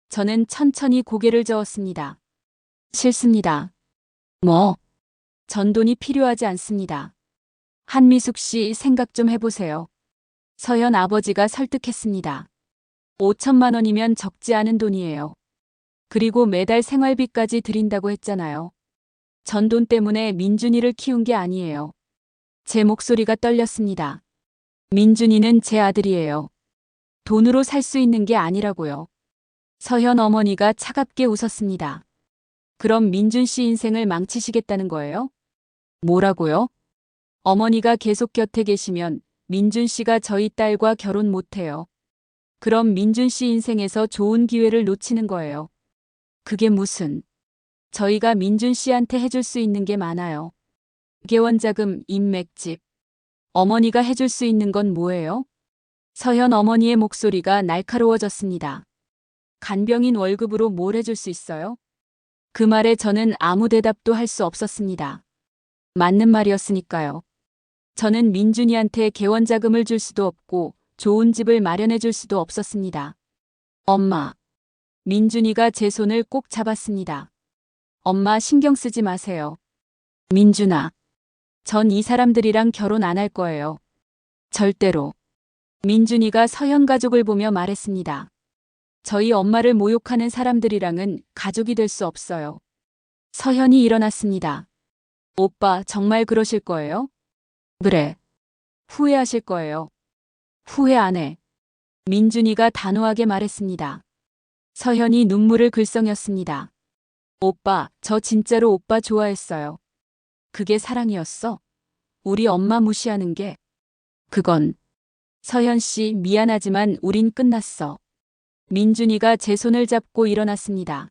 저는 천천히 고개를 저었습니다. 싫습니다. 뭐? 전 돈이 필요하지 않습니다. 한미숙 씨 생각 좀 해보세요. 서현 아버지가 설득했습니다. 5천만 원이면 적지 않은 돈이에요. 그리고 매달 생활비까지 드린다고 했잖아요. 전 돈 때문에 민준이를 키운 게 아니에요. 제 목소리가 떨렸습니다. 민준이는 제 아들이에요. 돈으로 살 수 있는 게 아니라고요. 서현 어머니가 차갑게 웃었습니다. 그럼 민준 씨 인생을 망치시겠다는 거예요? 뭐라고요? 어머니가 계속 곁에 계시면 민준 씨가 저희 딸과 결혼 못해요. 그럼 민준 씨 인생에서 좋은 기회를 놓치는 거예요. 그게 무슨... 저희가 민준 씨한테 해줄 수 있는 게 많아요. 개원자금, 인맥집. 어머니가 해줄 수 있는 건 뭐예요? 서현 어머니의 목소리가 날카로워졌습니다. 간병인 월급으로 뭘 해줄 수 있어요? 그 말에 저는 아무 대답도 할 수 없었습니다. 맞는 말이었으니까요. 저는 민준이한테 개원자금을 줄 수도 없고 좋은 집을 마련해 줄 수도 없었습니다. 엄마. 민준이가 제 손을 꼭 잡았습니다. 엄마 신경 쓰지 마세요. 민준아. 전 이 사람들이랑 결혼 안 할 거예요. 절대로. 민준이가 서현 가족을 보며 말했습니다. 저희 엄마를 모욕하는 사람들이랑은 가족이 될 수 없어요. 서현이 일어났습니다. 오빠 정말 그러실 거예요? 그래. 후회하실 거예요. 후회 안 해. 민준이가 단호하게 말했습니다. 서현이 눈물을 글썽였습니다. 오빠, 저 진짜로 오빠 좋아했어요. 그게 사랑이었어? 우리 엄마 무시하는 게. 그건. 서현 씨, 미안하지만 우린 끝났어. 민준이가 제 손을 잡고 일어났습니다.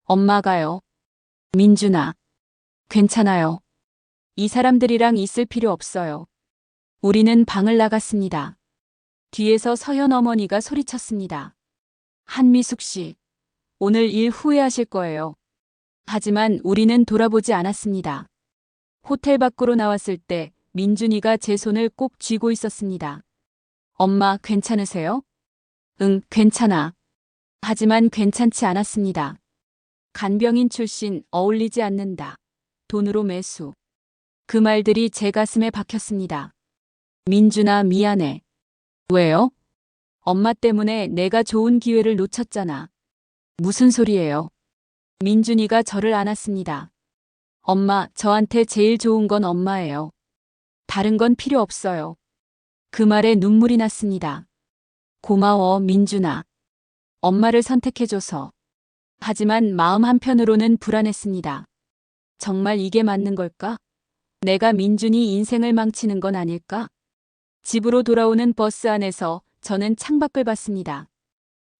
엄마가요. 민준아. 괜찮아요. 이 사람들이랑 있을 필요 없어요. 우리는 방을 나갔습니다. 뒤에서 서현 어머니가 소리쳤습니다. 한미숙 씨. 오늘 일 후회하실 거예요. 하지만 우리는 돌아보지 않았습니다. 호텔 밖으로 나왔을 때 민준이가 제 손을 꼭 쥐고 있었습니다. 엄마, 괜찮으세요? 응, 괜찮아. 하지만 괜찮지 않았습니다. 간병인 출신, 어울리지 않는다. 돈으로 매수. 그 말들이 제 가슴에 박혔습니다. 민준아, 미안해. 왜요? 엄마 때문에 내가 좋은 기회를 놓쳤잖아. 무슨 소리예요? 민준이가 저를 안았습니다. 엄마, 저한테 제일 좋은 건 엄마예요. 다른 건 필요 없어요. 그 말에 눈물이 났습니다. 고마워, 민준아. 엄마를 선택해줘서. 하지만 마음 한편으로는 불안했습니다. 정말 이게 맞는 걸까? 내가 민준이 인생을 망치는 건 아닐까? 집으로 돌아오는 버스 안에서 저는 창밖을 봤습니다.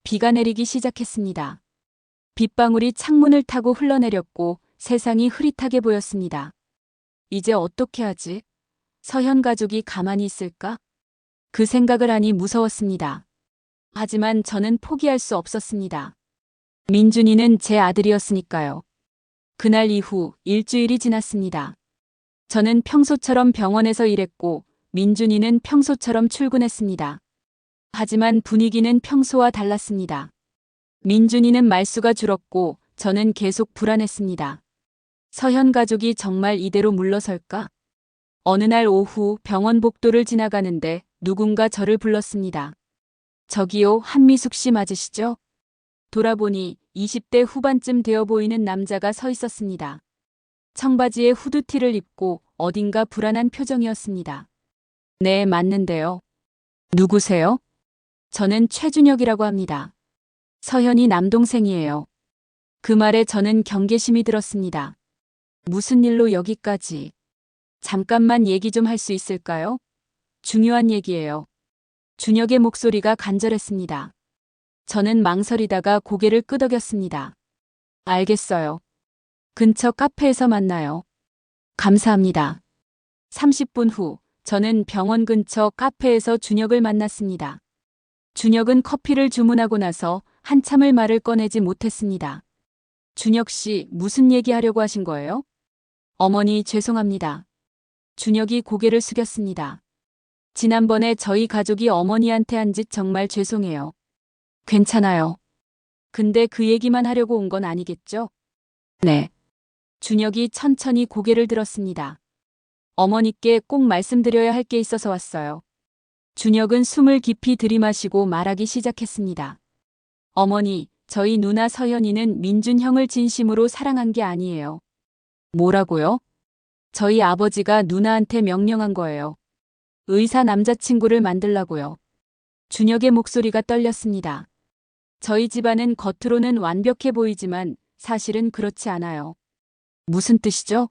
비가 내리기 시작했습니다. 빗방울이 창문을 타고 흘러내렸고 세상이 흐릿하게 보였습니다. 이제 어떻게 하지? 서현 가족이 가만히 있을까? 그 생각을 하니 무서웠습니다. 하지만 저는 포기할 수 없었습니다. 민준이는 제 아들이었으니까요. 그날 이후 일주일이 지났습니다. 저는 평소처럼 병원에서 일했고 민준이는 평소처럼 출근했습니다. 하지만 분위기는 평소와 달랐습니다. 민준이는 말수가 줄었고 저는 계속 불안했습니다. 서현 가족이 정말 이대로 물러설까? 어느 날 오후 병원 복도를 지나가는데 누군가 저를 불렀습니다. 저기요, 한미숙 씨 맞으시죠? 돌아보니 20대 후반쯤 되어 보이는 남자가 서 있었습니다. 청바지에 후드티를 입고 어딘가 불안한 표정이었습니다. 네, 맞는데요. 누구세요? 저는 최준혁이라고 합니다. 서현이 남동생이에요. 그 말에 저는 경계심이 들었습니다. 무슨 일로 여기까지? 잠깐만 얘기 좀 할 수 있을까요? 중요한 얘기예요. 준혁의 목소리가 간절했습니다. 저는 망설이다가 고개를 끄덕였습니다. 알겠어요. 근처 카페에서 만나요. 감사합니다. 30분 후, 저는 병원 근처 카페에서 준혁을 만났습니다. 준혁은 커피를 주문하고 나서 한참을 말을 꺼내지 못했습니다. 준혁 씨, 무슨 얘기하려고 하신 거예요? 어머니, 죄송합니다. 준혁이 고개를 숙였습니다. 지난번에 저희 가족이 어머니한테 한 짓 정말 죄송해요. 괜찮아요. 근데 그 얘기만 하려고 온 건 아니겠죠? 네. 준혁이 천천히 고개를 들었습니다. 어머니께 꼭 말씀드려야 할 게 있어서 왔어요. 준혁은 숨을 깊이 들이마시고 말하기 시작했습니다. 어머니, 저희 누나 서현이는 민준 형을 진심으로 사랑한 게 아니에요. 뭐라고요? 저희 아버지가 누나한테 명령한 거예요. 의사 남자친구를 만들라고요. 준혁의 목소리가 떨렸습니다. 저희 집안은 겉으로는 완벽해 보이지만 사실은 그렇지 않아요. 무슨 뜻이죠?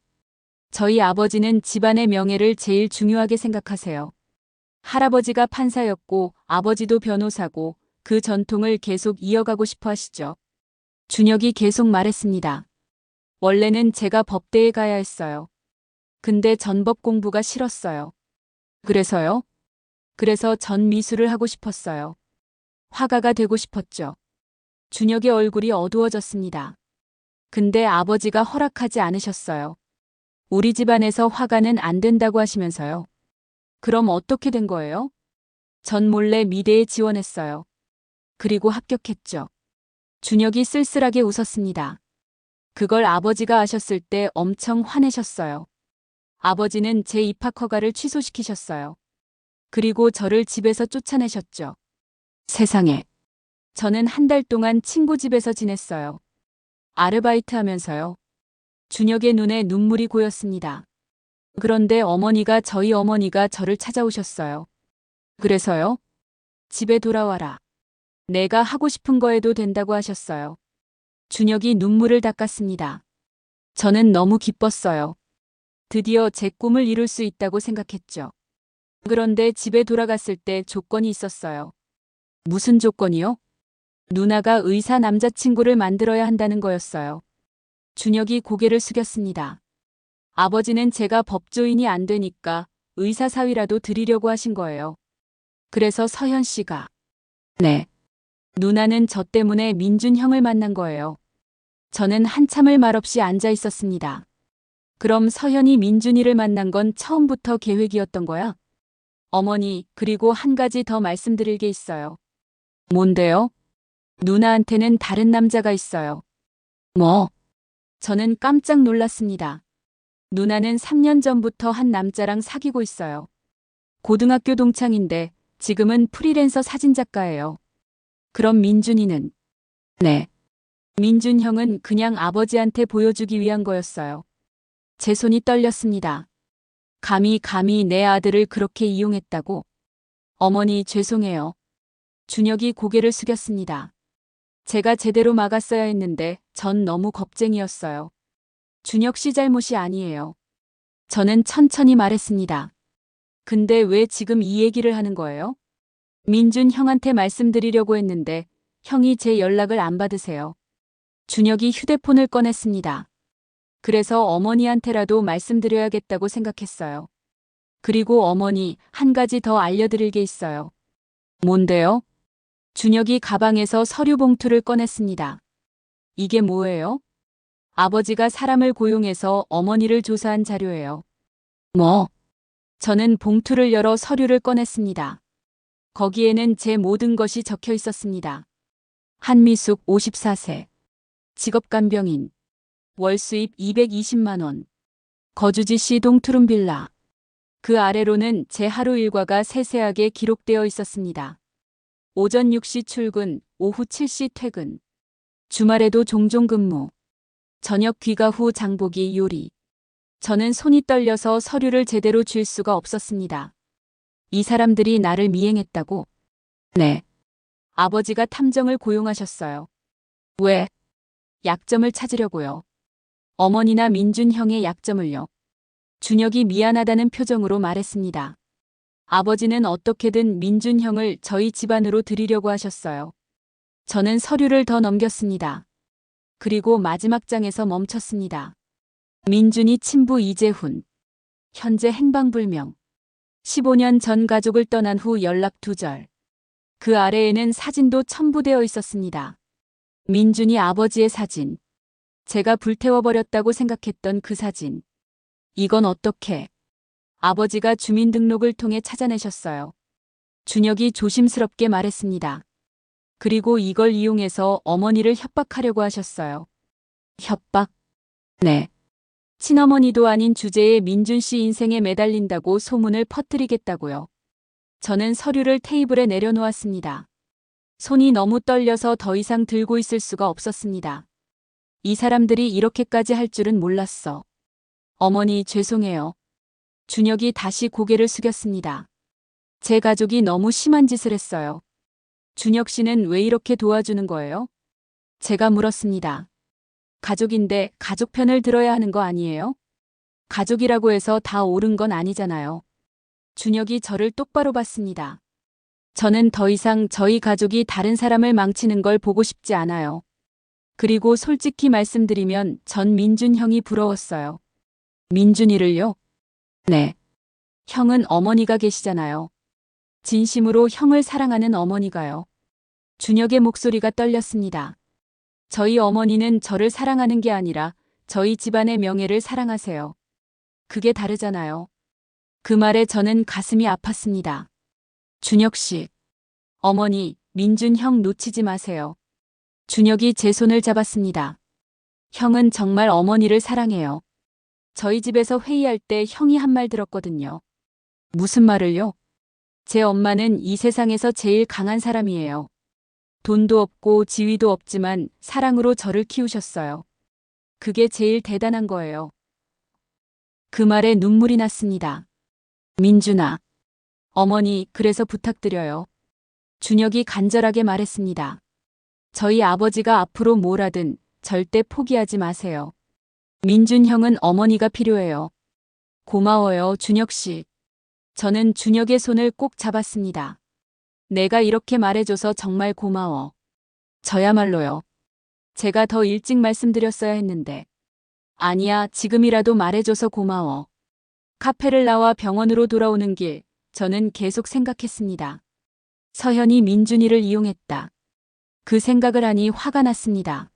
저희 아버지는 집안의 명예를 제일 중요하게 생각하세요. 할아버지가 판사였고 아버지도 변호사고 그 전통을 계속 이어가고 싶어 하시죠. 준혁이 계속 말했습니다. 원래는 제가 법대에 가야 했어요. 근데 전법 공부가 싫었어요. 그래서요? 그래서 전 미술을 하고 싶었어요. 화가가 되고 싶었죠. 준혁의 얼굴이 어두워졌습니다. 근데 아버지가 허락하지 않으셨어요. 우리 집안에서 화가는 안 된다고 하시면서요. 그럼 어떻게 된 거예요? 전 몰래 미대에 지원했어요. 그리고 합격했죠. 준혁이 쓸쓸하게 웃었습니다. 그걸 아버지가 아셨을 때 엄청 화내셨어요. 아버지는 제 입학 허가를 취소시키셨어요. 그리고 저를 집에서 쫓아내셨죠. 세상에. 저는 한 달 동안 친구 집에서 지냈어요. 아르바이트 하면서요. 준혁의 눈에 눈물이 고였습니다. 그런데 저희 어머니가 저를 찾아오셨어요. 그래서요? 집에 돌아와라. 내가 하고 싶은 거 해도 된다고 하셨어요. 준혁이 눈물을 닦았습니다. 저는 너무 기뻤어요. 드디어 제 꿈을 이룰 수 있다고 생각했죠. 그런데 집에 돌아갔을 때 조건이 있었어요. 무슨 조건이요? 누나가 의사 남자친구를 만들어야 한다는 거였어요. 준혁이 고개를 숙였습니다. 아버지는 제가 법조인이 안 되니까 의사 사위라도 드리려고 하신 거예요. 그래서 서현 씨가. 네. 누나는 저 때문에 민준 형을 만난 거예요. 저는 한참을 말없이 앉아 있었습니다. 그럼 서현이 민준이를 만난 건 처음부터 계획이었던 거야? 어머니, 그리고 한 가지 더 말씀드릴 게 있어요. 뭔데요? 누나한테는 다른 남자가 있어요. 뭐? 저는 깜짝 놀랐습니다. 누나는 3년 전부터 한 남자랑 사귀고 있어요. 고등학교 동창인데 지금은 프리랜서 사진작가예요. 그럼 민준이는? 네. 민준 형은 그냥 아버지한테 보여주기 위한 거였어요. 제 손이 떨렸습니다. 감히 내 아들을 그렇게 이용했다고? 어머니, 죄송해요. 준혁이 고개를 숙였습니다. 제가 제대로 막았어야 했는데 전 너무 겁쟁이였어요. 준혁 씨 잘못이 아니에요. 저는 천천히 말했습니다. 근데 왜 지금 이 얘기를 하는 거예요? 민준 형한테 말씀드리려고 했는데 형이 제 연락을 안 받으세요. 준혁이 휴대폰을 꺼냈습니다. 그래서 어머니한테라도 말씀드려야겠다고 생각했어요. 그리고 어머니, 한 가지 더 알려드릴 게 있어요. 뭔데요? 준혁이 가방에서 서류 봉투를 꺼냈습니다. 이게 뭐예요? 아버지가 사람을 고용해서 어머니를 조사한 자료예요. 뭐? 저는 봉투를 열어 서류를 꺼냈습니다. 거기에는 제 모든 것이 적혀 있었습니다. 한미숙 54세. 직업 간병인. 월 수입 220만 원. 거주지 C동 투룸빌라. 그 아래로는 제 하루 일과가 세세하게 기록되어 있었습니다. 오전 6시 출근, 오후 7시 퇴근. 주말에도 종종 근무. 저녁 귀가 후 장보기 요리. 저는 손이 떨려서 서류를 제대로 쥘 수가 없었습니다. 이 사람들이 나를 미행했다고? 네. 아버지가 탐정을 고용하셨어요. 왜? 약점을 찾으려고요. 어머니나 민준 형의 약점을요. 준혁이 미안하다는 표정으로 말했습니다. 아버지는 어떻게든 민준 형을 저희 집안으로 들이려고 하셨어요. 저는 서류를 더 넘겼습니다. 그리고 마지막 장에서 멈췄습니다. 민준이 친부 이재훈. 현재 행방불명. 15년 전 가족을 떠난 후 연락 두절. 그 아래에는 사진도 첨부되어 있었습니다. 민준이 아버지의 사진. 제가 불태워버렸다고 생각했던 그 사진. 이건 어떻게? 아버지가 주민등록을 통해 찾아내셨어요. 준혁이 조심스럽게 말했습니다. 그리고 이걸 이용해서 어머니를 협박하려고 하셨어요. 협박? 네. 친어머니도 아닌 주제에 민준 씨 인생에 매달린다고 소문을 퍼뜨리겠다고요. 저는 서류를 테이블에 내려놓았습니다. 손이 너무 떨려서 더 이상 들고 있을 수가 없었습니다. 이 사람들이 이렇게까지 할 줄은 몰랐어. 어머니 죄송해요. 준혁이 다시 고개를 숙였습니다. 제 가족이 너무 심한 짓을 했어요. 준혁 씨는 왜 이렇게 도와주는 거예요? 제가 물었습니다. 가족인데 가족 편을 들어야 하는 거 아니에요? 가족이라고 해서 다 옳은 건 아니잖아요. 준혁이 저를 똑바로 봤습니다. 저는 더 이상 저희 가족이 다른 사람을 망치는 걸 보고 싶지 않아요. 그리고 솔직히 말씀드리면 전 민준 형이 부러웠어요. 민준이를요? 네. 형은 어머니가 계시잖아요. 진심으로 형을 사랑하는 어머니가요. 준혁의 목소리가 떨렸습니다. 저희 어머니는 저를 사랑하는 게 아니라 저희 집안의 명예를 사랑하세요. 그게 다르잖아요. 그 말에 저는 가슴이 아팠습니다. 준혁 씨. 어머니, 민준 형 놓치지 마세요. 준혁이 제 손을 잡았습니다. 형은 정말 어머니를 사랑해요. 저희 집에서 회의할 때 형이 한 말 들었거든요. 무슨 말을요? 제 엄마는 이 세상에서 제일 강한 사람이에요. 돈도 없고 지위도 없지만 사랑으로 저를 키우셨어요. 그게 제일 대단한 거예요. 그 말에 눈물이 났습니다. 민준아. 어머니, 그래서 부탁드려요. 준혁이 간절하게 말했습니다. 저희 아버지가 앞으로 뭘 하든 절대 포기하지 마세요. 민준 형은 어머니가 필요해요. 고마워요, 준혁 씨. 저는 준혁의 손을 꼭 잡았습니다. 내가 이렇게 말해줘서 정말 고마워. 저야말로요. 제가 더 일찍 말씀드렸어야 했는데. 아니야, 지금이라도 말해줘서 고마워. 카페를 나와 병원으로 돌아오는 길, 저는 계속 생각했습니다. 서현이 민준이를 이용했다. 그 생각을 하니 화가 났습니다.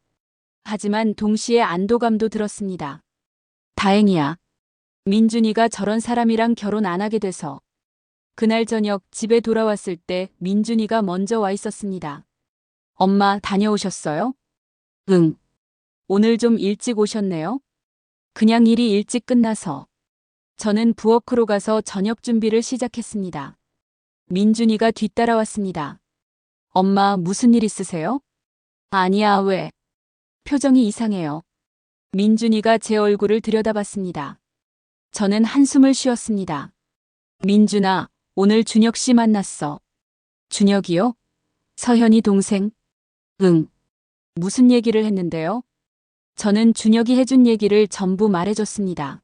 하지만 동시에 안도감도 들었습니다. 다행이야. 민준이가 저런 사람이랑 결혼 안 하게 돼서. 그날 저녁 집에 돌아왔을 때 민준이가 먼저 와 있었습니다. 엄마, 다녀오셨어요? 응. 오늘 좀 일찍 오셨네요? 그냥 일이 일찍 끝나서. 저는 부엌으로 가서 저녁 준비를 시작했습니다. 민준이가 뒤따라왔습니다. 엄마, 무슨 일 있으세요? 아니야, 왜? 표정이 이상해요. 민준이가 제 얼굴을 들여다봤습니다. 저는 한숨을 쉬었습니다. 민준아, 오늘 준혁 씨 만났어. 준혁이요? 서현이 동생? 응. 무슨 얘기를 했는데요? 저는 준혁이 해준 얘기를 전부 말해줬습니다.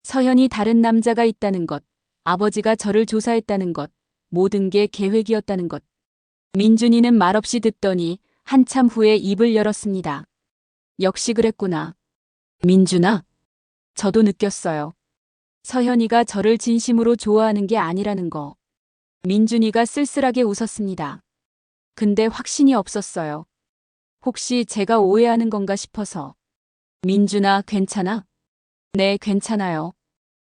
서현이 다른 남자가 있다는 것, 아버지가 저를 조사했다는 것, 모든 게 계획이었다는 것. 민준이는 말없이 듣더니 한참 후에 입을 열었습니다. 역시 그랬구나. 민준아? 저도 느꼈어요. 서현이가 저를 진심으로 좋아하는 게 아니라는 거. 민준이가 쓸쓸하게 웃었습니다. 근데 확신이 없었어요. 혹시 제가 오해하는 건가 싶어서. 민준아, 괜찮아? 네, 괜찮아요.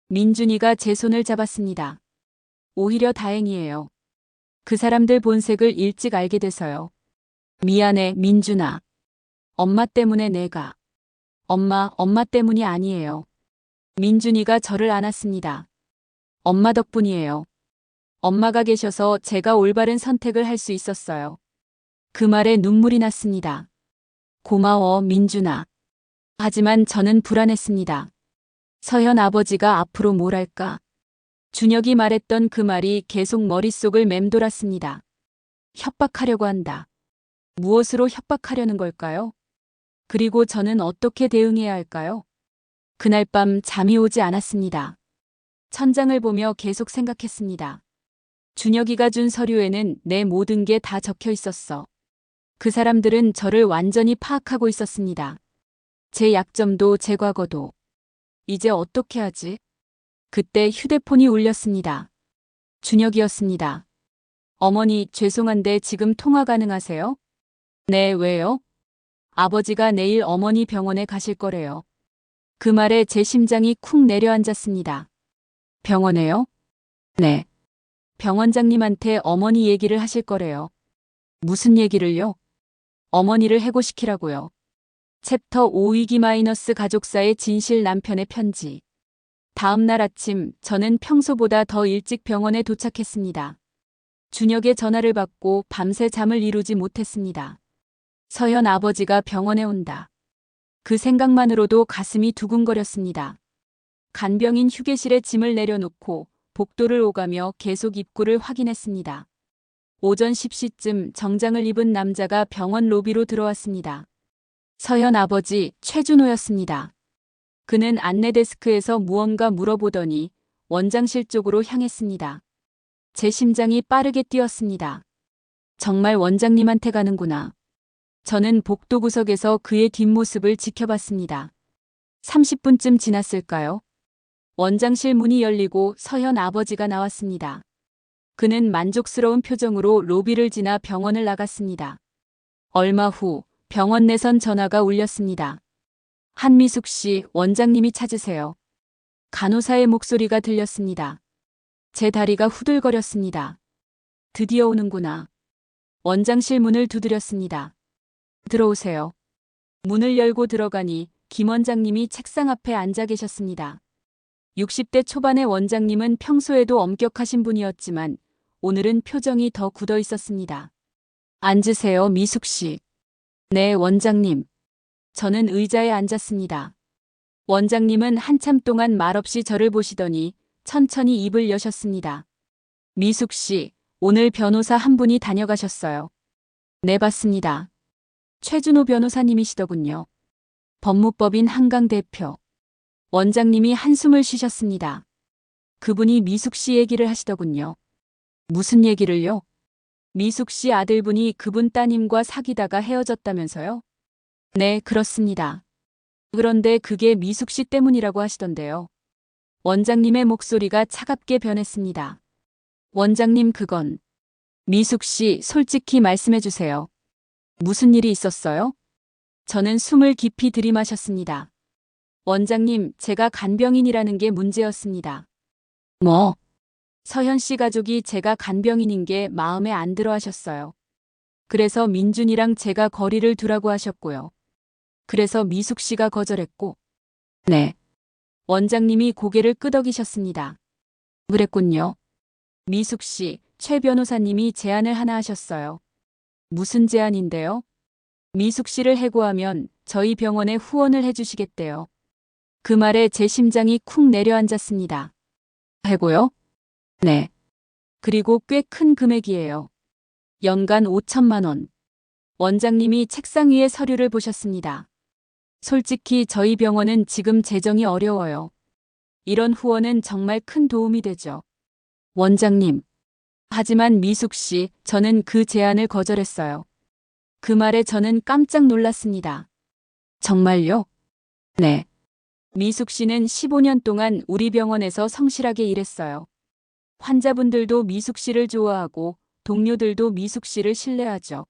민준이가 제 손을 잡았습니다. 오히려 다행이에요. 그 사람들 본색을 일찍 알게 돼서요. 미안해, 민준아. 엄마 때문에 내가. 엄마 때문이 아니에요. 민준이가 저를 안았습니다. 엄마 덕분이에요. 엄마가 계셔서 제가 올바른 선택을 할 수 있었어요. 그 말에 눈물이 났습니다. 고마워, 민준아. 하지만 저는 불안했습니다. 서현 아버지가 앞으로 뭘 할까? 준혁이 말했던 그 말이 계속 머릿속을 맴돌았습니다. 협박하려고 한다. 무엇으로 협박하려는 걸까요? 그리고 저는 어떻게 대응해야 할까요? 그날 밤 잠이 오지 않았습니다. 천장을 보며 계속 생각했습니다. 준혁이가 준 서류에는 내 모든 게 다 적혀 있었어. 그 사람들은 저를 완전히 파악하고 있었습니다. 제 약점도 제 과거도. 이제 어떻게 하지? 그때 휴대폰이 울렸습니다. 준혁이었습니다. 어머니, 죄송한데 지금 통화 가능하세요? 네, 왜요? 아버지가 내일 어머니 병원에 가실 거래요. 그 말에 제 심장이 쿵 내려앉았습니다. 병원에요? 네. 병원장님한테 어머니 얘기를 하실 거래요. 무슨 얘기를요? 어머니를 해고시키라고요. 챕터 5 위기 마이너스 가족사의 진실 남편의 편지. 다음 날 아침 저는 평소보다 더 일찍 병원에 도착했습니다. 준혁의 전화를 받고 밤새 잠을 이루지 못했습니다. 서현 아버지가 병원에 온다. 그 생각만으로도 가슴이 두근거렸습니다. 간병인 휴게실에 짐을 내려놓고 복도를 오가며 계속 입구를 확인했습니다. 오전 10시쯤 정장을 입은 남자가 병원 로비로 들어왔습니다. 서현 아버지 최준호였습니다. 그는 안내 데스크에서 무언가 물어보더니 원장실 쪽으로 향했습니다. 제 심장이 빠르게 뛰었습니다. 정말 원장님한테 가는구나. 저는 복도 구석에서 그의 뒷모습을 지켜봤습니다. 30분쯤 지났을까요? 원장실 문이 열리고 서현 아버지가 나왔습니다. 그는 만족스러운 표정으로 로비를 지나 병원을 나갔습니다. 얼마 후 병원 내선 전화가 울렸습니다. 한미숙 씨, 원장님이 찾으세요. 간호사의 목소리가 들렸습니다. 제 다리가 후들거렸습니다. 드디어 오는구나. 원장실 문을 두드렸습니다. 들어오세요. 문을 열고 들어가니 김 원장님이 책상 앞에 앉아 계셨습니다. 60대 초반의 원장님은 평소에도 엄격하신 분이었지만 오늘은 표정이 더 굳어 있었습니다. 앉으세요, 미숙 씨. 네, 원장님. 저는 의자에 앉았습니다. 원장님은 한참 동안 말없이 저를 보시더니 천천히 입을 여셨습니다. 미숙 씨, 오늘 변호사 한 분이 다녀가셨어요. 네, 봤습니다. 최준호 변호사님이시더군요. 법무법인 한강 대표. 원장님이 한숨을 쉬셨습니다. 그분이 미숙 씨 얘기를 하시더군요. 무슨 얘기를요? 미숙 씨 아들분이 그분 따님과 사귀다가 헤어졌다면서요? 네, 그렇습니다. 그런데 그게 미숙 씨 때문이라고 하시던데요. 원장님의 목소리가 차갑게 변했습니다. 원장님, 그건. 미숙 씨, 솔직히 말씀해 주세요. 무슨 일이 있었어요? 저는 숨을 깊이 들이마셨습니다. 원장님, 제가 간병인이라는 게 문제였습니다. 뭐? 서현 씨 가족이 제가 간병인인 게 마음에 안 들어 하셨어요. 그래서 민준이랑 제가 거리를 두라고 하셨고요. 그래서 미숙 씨가 거절했고. 네. 원장님이 고개를 끄덕이셨습니다. 그랬군요. 미숙 씨, 최 변호사님이 제안을 하나 하셨어요. 무슨 제안인데요? 미숙 씨를 해고하면 저희 병원에 후원을 해주시겠대요. 그 말에 제 심장이 쿵 내려앉았습니다. 해고요? 네. 그리고 꽤 큰 금액이에요. 연간 5천만 원. 원장님이 책상 위의 서류를 보셨습니다. 솔직히 저희 병원은 지금 재정이 어려워요. 이런 후원은 정말 큰 도움이 되죠. 원장님. 하지만 미숙 씨, 저는 그 제안을 거절했어요. 그 말에 저는 깜짝 놀랐습니다. 정말요? 네. 미숙 씨는 15년 동안 우리 병원에서 성실하게 일했어요. 환자분들도 미숙 씨를 좋아하고 동료들도 미숙 씨를 신뢰하죠.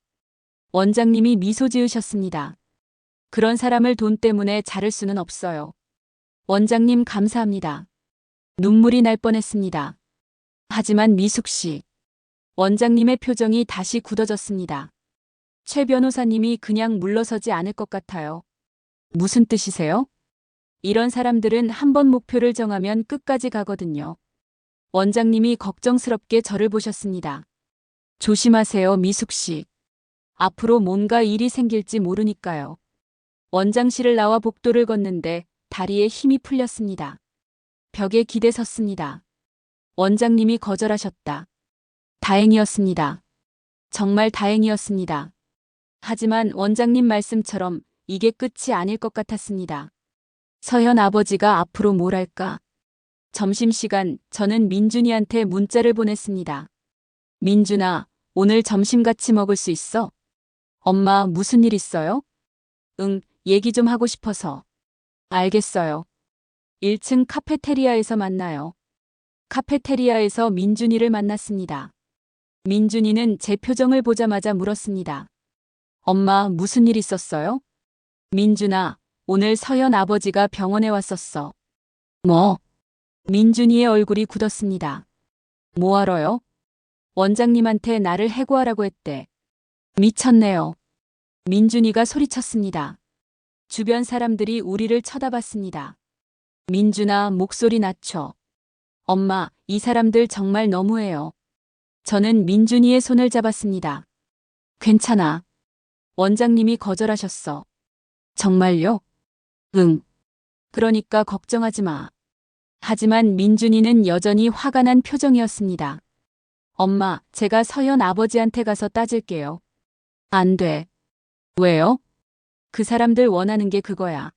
원장님이 미소 지으셨습니다. 그런 사람을 돈 때문에 자를 수는 없어요. 원장님 감사합니다. 눈물이 날 뻔했습니다. 하지만 미숙 씨. 원장님의 표정이 다시 굳어졌습니다. 최 변호사님이 그냥 물러서지 않을 것 같아요. 무슨 뜻이세요? 이런 사람들은 한 번 목표를 정하면 끝까지 가거든요. 원장님이 걱정스럽게 저를 보셨습니다. 조심하세요, 미숙 씨. 앞으로 뭔가 일이 생길지 모르니까요. 원장실을 나와 복도를 걷는데 다리에 힘이 풀렸습니다. 벽에 기대 섰습니다. 원장님이 거절하셨다. 다행이었습니다. 정말 다행이었습니다. 하지만 원장님 말씀처럼 이게 끝이 아닐 것 같았습니다. 서현 아버지가 앞으로 뭘 할까? 점심시간 저는 민준이한테 문자를 보냈습니다. 민준아, 오늘 점심 같이 먹을 수 있어? 엄마, 무슨 일 있어요? 응, 얘기 좀 하고 싶어서. 알겠어요. 1층 카페테리아에서 만나요. 카페테리아에서 민준이를 만났습니다. 민준이는 제 표정을 보자마자 물었습니다. 엄마, 무슨 일 있었어요? 민준아, 오늘 서현 아버지가 병원에 왔었어. 뭐? 민준이의 얼굴이 굳었습니다. 뭐하러요? 원장님한테 나를 해고하라고 했대. 미쳤네요. 민준이가 소리쳤습니다. 주변 사람들이 우리를 쳐다봤습니다. 민준아, 목소리 낮춰. 엄마, 이 사람들 정말 너무해요. 저는 민준이의 손을 잡았습니다. 괜찮아. 원장님이 거절하셨어. 정말요? 응. 그러니까 걱정하지 마. 하지만 민준이는 여전히 화가 난 표정이었습니다. 엄마, 제가 서현 아버지한테 가서 따질게요. 안 돼. 왜요? 그 사람들 원하는 게 그거야.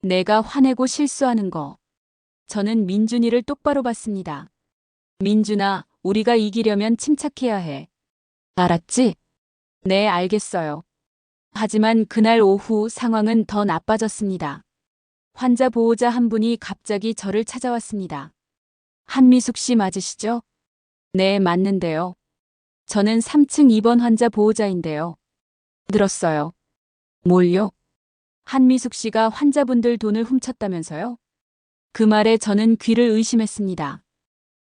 내가 화내고 실수하는 거. 저는 민준이를 똑바로 봤습니다. 민준아, 우리가 이기려면 침착해야 해. 알았지? 네, 알겠어요. 하지만 그날 오후 상황은 더 나빠졌습니다. 환자 보호자 한 분이 갑자기 저를 찾아왔습니다. 한미숙 씨 맞으시죠? 네, 맞는데요. 저는 3층 입원 환자 보호자인데요. 들었어요. 뭘요? 한미숙 씨가 환자분들 돈을 훔쳤다면서요? 그 말에 저는 귀를 의심했습니다.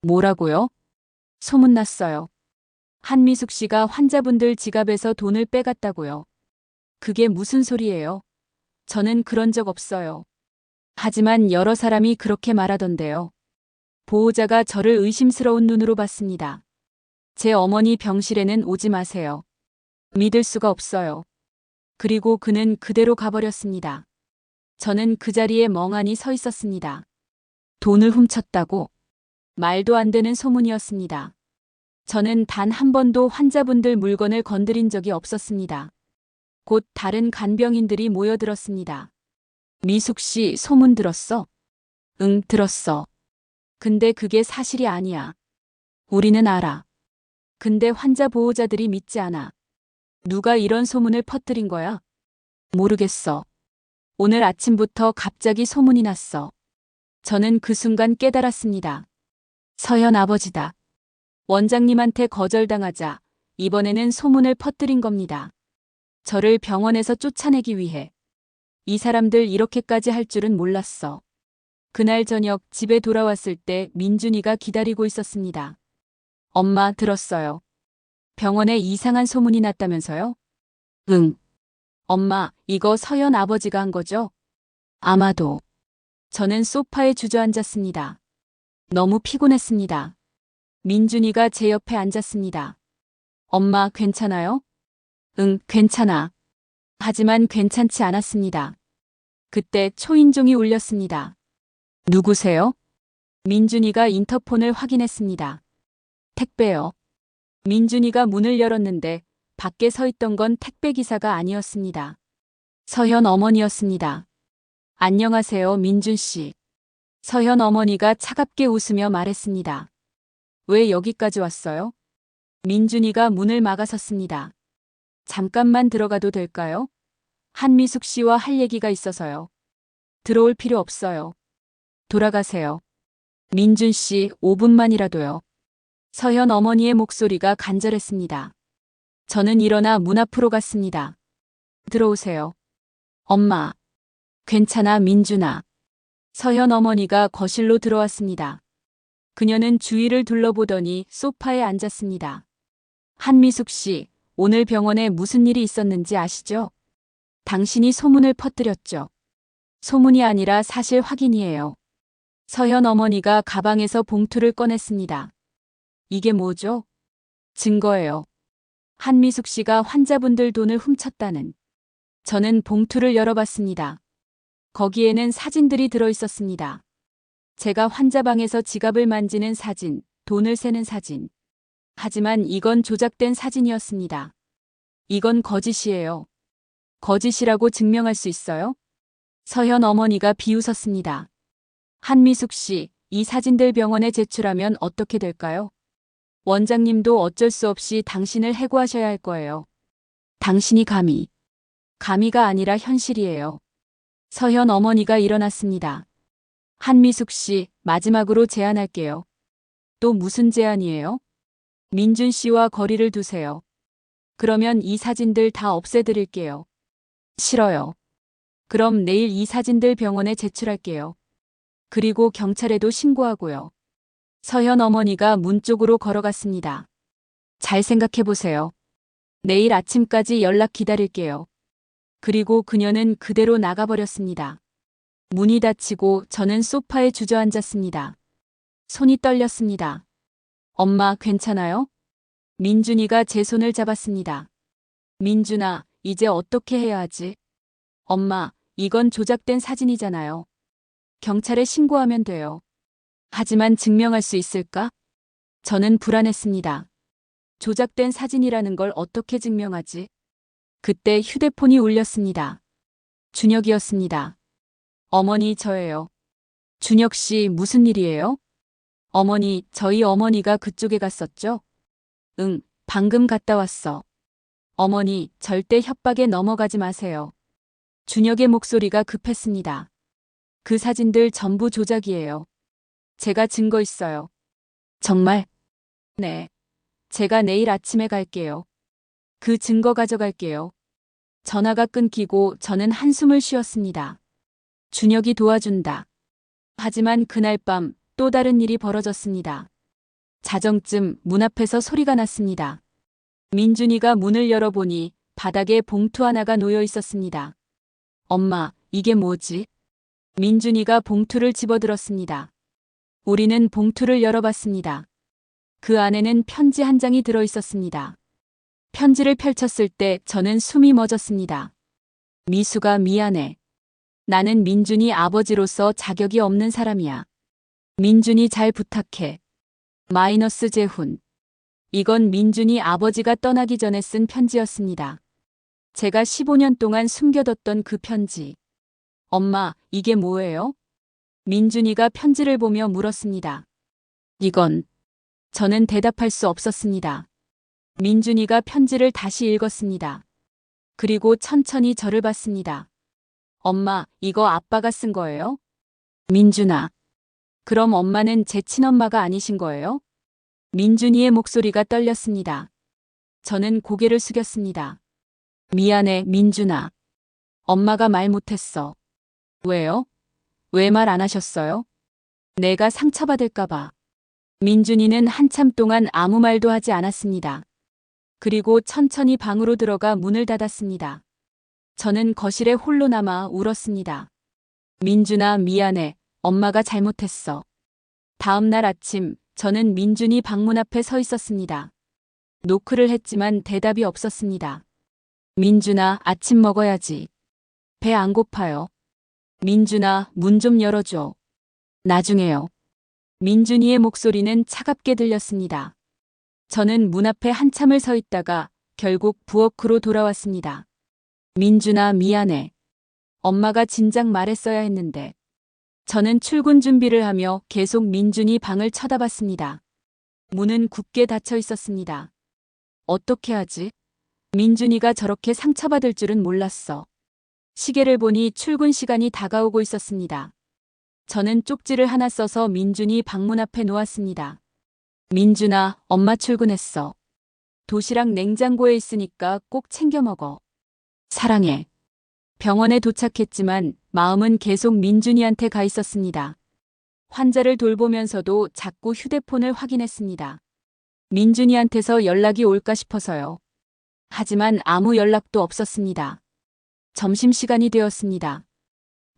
뭐라고요? 소문났어요. 한미숙 씨가 환자분들 지갑에서 돈을 빼갔다고요. 그게 무슨 소리예요? 저는 그런 적 없어요. 하지만 여러 사람이 그렇게 말하던데요. 보호자가 저를 의심스러운 눈으로 봤습니다. 제 어머니 병실에는 오지 마세요. 믿을 수가 없어요. 그리고 그는 그대로 가버렸습니다. 저는 그 자리에 멍하니 서 있었습니다. 돈을 훔쳤다고? 말도 안 되는 소문이었습니다. 저는 단 한 번도 환자분들 물건을 건드린 적이 없었습니다. 곧 다른 간병인들이 모여들었습니다. 미숙 씨, 소문 들었어? 응, 들었어. 근데 그게 사실이 아니야. 우리는 알아. 근데 환자 보호자들이 믿지 않아. 누가 이런 소문을 퍼뜨린 거야? 모르겠어. 오늘 아침부터 갑자기 소문이 났어. 저는 그 순간 깨달았습니다. 서현 아버지다. 원장님한테 거절당하자 이번에는 소문을 퍼뜨린 겁니다. 저를 병원에서 쫓아내기 위해. 이 사람들 이렇게까지 할 줄은 몰랐어. 그날 저녁 집에 돌아왔을 때 민준이가 기다리고 있었습니다. 엄마, 들었어요. 병원에 이상한 소문이 났다면서요? 응. 엄마, 이거 서현 아버지가 한 거죠? 아마도. 저는 소파에 주저앉았습니다. 너무 피곤했습니다. 민준이가 제 옆에 앉았습니다. 엄마, 괜찮아요? 응, 괜찮아. 하지만 괜찮지 않았습니다. 그때 초인종이 울렸습니다. 누구세요? 민준이가 인터폰을 확인했습니다. 택배요. 민준이가 문을 열었는데 밖에 서 있던 건 택배기사가 아니었습니다. 서현 어머니였습니다. 안녕하세요, 민준 씨. 서현 어머니가 차갑게 웃으며 말했습니다. 왜 여기까지 왔어요? 민준이가 문을 막아섰습니다. 잠깐만 들어가도 될까요? 한미숙 씨와 할 얘기가 있어서요. 들어올 필요 없어요. 돌아가세요. 민준 씨, 5분만이라도요. 서현 어머니의 목소리가 간절했습니다. 저는 일어나 문 앞으로 갔습니다. 들어오세요. 엄마. 괜찮아, 민준아. 서현 어머니가 거실로 들어왔습니다. 그녀는 주위를 둘러보더니 소파에 앉았습니다. 한미숙 씨, 오늘 병원에 무슨 일이 있었는지 아시죠? 당신이 소문을 퍼뜨렸죠. 소문이 아니라 사실 확인이에요. 서현 어머니가 가방에서 봉투를 꺼냈습니다. 이게 뭐죠? 증거예요. 한미숙 씨가 환자분들 돈을 훔쳤다는. 저는 봉투를 열어봤습니다. 거기에는 사진들이 들어 있었습니다. 제가 환자방에서 지갑을 만지는 사진, 돈을 세는 사진. 하지만 이건 조작된 사진이었습니다. 이건 거짓이에요. 거짓이라고 증명할 수 있어요? 서현 어머니가 비웃었습니다. 한미숙 씨, 이 사진들 병원에 제출하면 어떻게 될까요? 원장님도 어쩔 수 없이 당신을 해고하셔야 할 거예요. 당신이 감히가 아니라 현실이에요. 서현 어머니가 일어났습니다. 한미숙 씨, 마지막으로 제안할게요. 또 무슨 제안이에요? 민준 씨와 거리를 두세요. 그러면 이 사진들 다 없애드릴게요. 싫어요. 그럼 내일 이 사진들 병원에 제출할게요. 그리고 경찰에도 신고하고요. 서현 어머니가 문 쪽으로 걸어갔습니다. 잘 생각해보세요. 내일 아침까지 연락 기다릴게요. 그리고 그녀는 그대로 나가버렸습니다. 문이 닫히고 저는 소파에 주저앉았습니다. 손이 떨렸습니다. 엄마, 괜찮아요? 민준이가 제 손을 잡았습니다. 민준아, 이제 어떻게 해야 하지? 엄마, 이건 조작된 사진이잖아요. 경찰에 신고하면 돼요. 하지만 증명할 수 있을까? 저는 불안했습니다. 조작된 사진이라는 걸 어떻게 증명하지? 그때 휴대폰이 울렸습니다. 준혁이었습니다. 어머니, 저예요. 준혁 씨, 무슨 일이에요? 어머니, 저희 어머니가 그쪽에 갔었죠? 응, 방금 갔다 왔어. 어머니, 절대 협박에 넘어가지 마세요. 준혁의 목소리가 급했습니다. 그 사진들 전부 조작이에요. 제가 증거 있어요. 정말? 네. 제가 내일 아침에 갈게요. 그 증거 가져갈게요. 전화가 끊기고 저는 한숨을 쉬었습니다. 준혁이 도와준다. 하지만 그날 밤 또 다른 일이 벌어졌습니다. 자정쯤 문 앞에서 소리가 났습니다. 민준이가 문을 열어보니 바닥에 봉투 하나가 놓여 있었습니다. 엄마, 이게 뭐지? 민준이가 봉투를 집어들었습니다. 우리는 봉투를 열어봤습니다. 그 안에는 편지 한 장이 들어 있었습니다. 편지를 펼쳤을 때 저는 숨이 멎었습니다. 미수가 미안해. 나는 민준이 아버지로서 자격이 없는 사람이야. 민준이 잘 부탁해. 마이너스 재훈. 이건 민준이 아버지가 떠나기 전에 쓴 편지였습니다. 제가 15년 동안 숨겨뒀던 그 편지. 엄마, 이게 뭐예요? 민준이가 편지를 보며 물었습니다. 이건. 저는 대답할 수 없었습니다. 민준이가 편지를 다시 읽었습니다. 그리고 천천히 저를 봤습니다. 엄마, 이거 아빠가 쓴 거예요? 민준아. 그럼 엄마는 제 친엄마가 아니신 거예요? 민준이의 목소리가 떨렸습니다. 저는 고개를 숙였습니다. 미안해, 민준아. 엄마가 말 못했어. 왜요? 왜 말 안 하셨어요? 내가 상처받을까봐. 민준이는 한참 동안 아무 말도 하지 않았습니다. 그리고 천천히 방으로 들어가 문을 닫았습니다. 저는 거실에 홀로 남아 울었습니다. 민준아, 미안해. 엄마가 잘못했어. 다음 날 아침, 저는 민준이 방문 앞에 서 있었습니다. 노크를 했지만 대답이 없었습니다. 민준아, 아침 먹어야지. 배 안 고파요. 민준아, 문 좀 열어줘. 나중에요. 민준이의 목소리는 차갑게 들렸습니다. 저는 문 앞에 한참을 서 있다가 결국 부엌으로 돌아왔습니다. 민준아, 미안해. 엄마가 진작 말했어야 했는데. 저는 출근 준비를 하며 계속 민준이 방을 쳐다봤습니다. 문은 굳게 닫혀 있었습니다. 어떻게 하지? 민준이가 저렇게 상처받을 줄은 몰랐어. 시계를 보니 출근 시간이 다가오고 있었습니다. 저는 쪽지를 하나 써서 민준이 방문 앞에 놓았습니다. 민준아, 엄마 출근했어. 도시락 냉장고에 있으니까 꼭 챙겨 먹어. 사랑해. 병원에 도착했지만 마음은 계속 민준이한테 가 있었습니다. 환자를 돌보면서도 자꾸 휴대폰을 확인했습니다. 민준이한테서 연락이 올까 싶어서요. 하지만 아무 연락도 없었습니다. 점심시간이 되었습니다.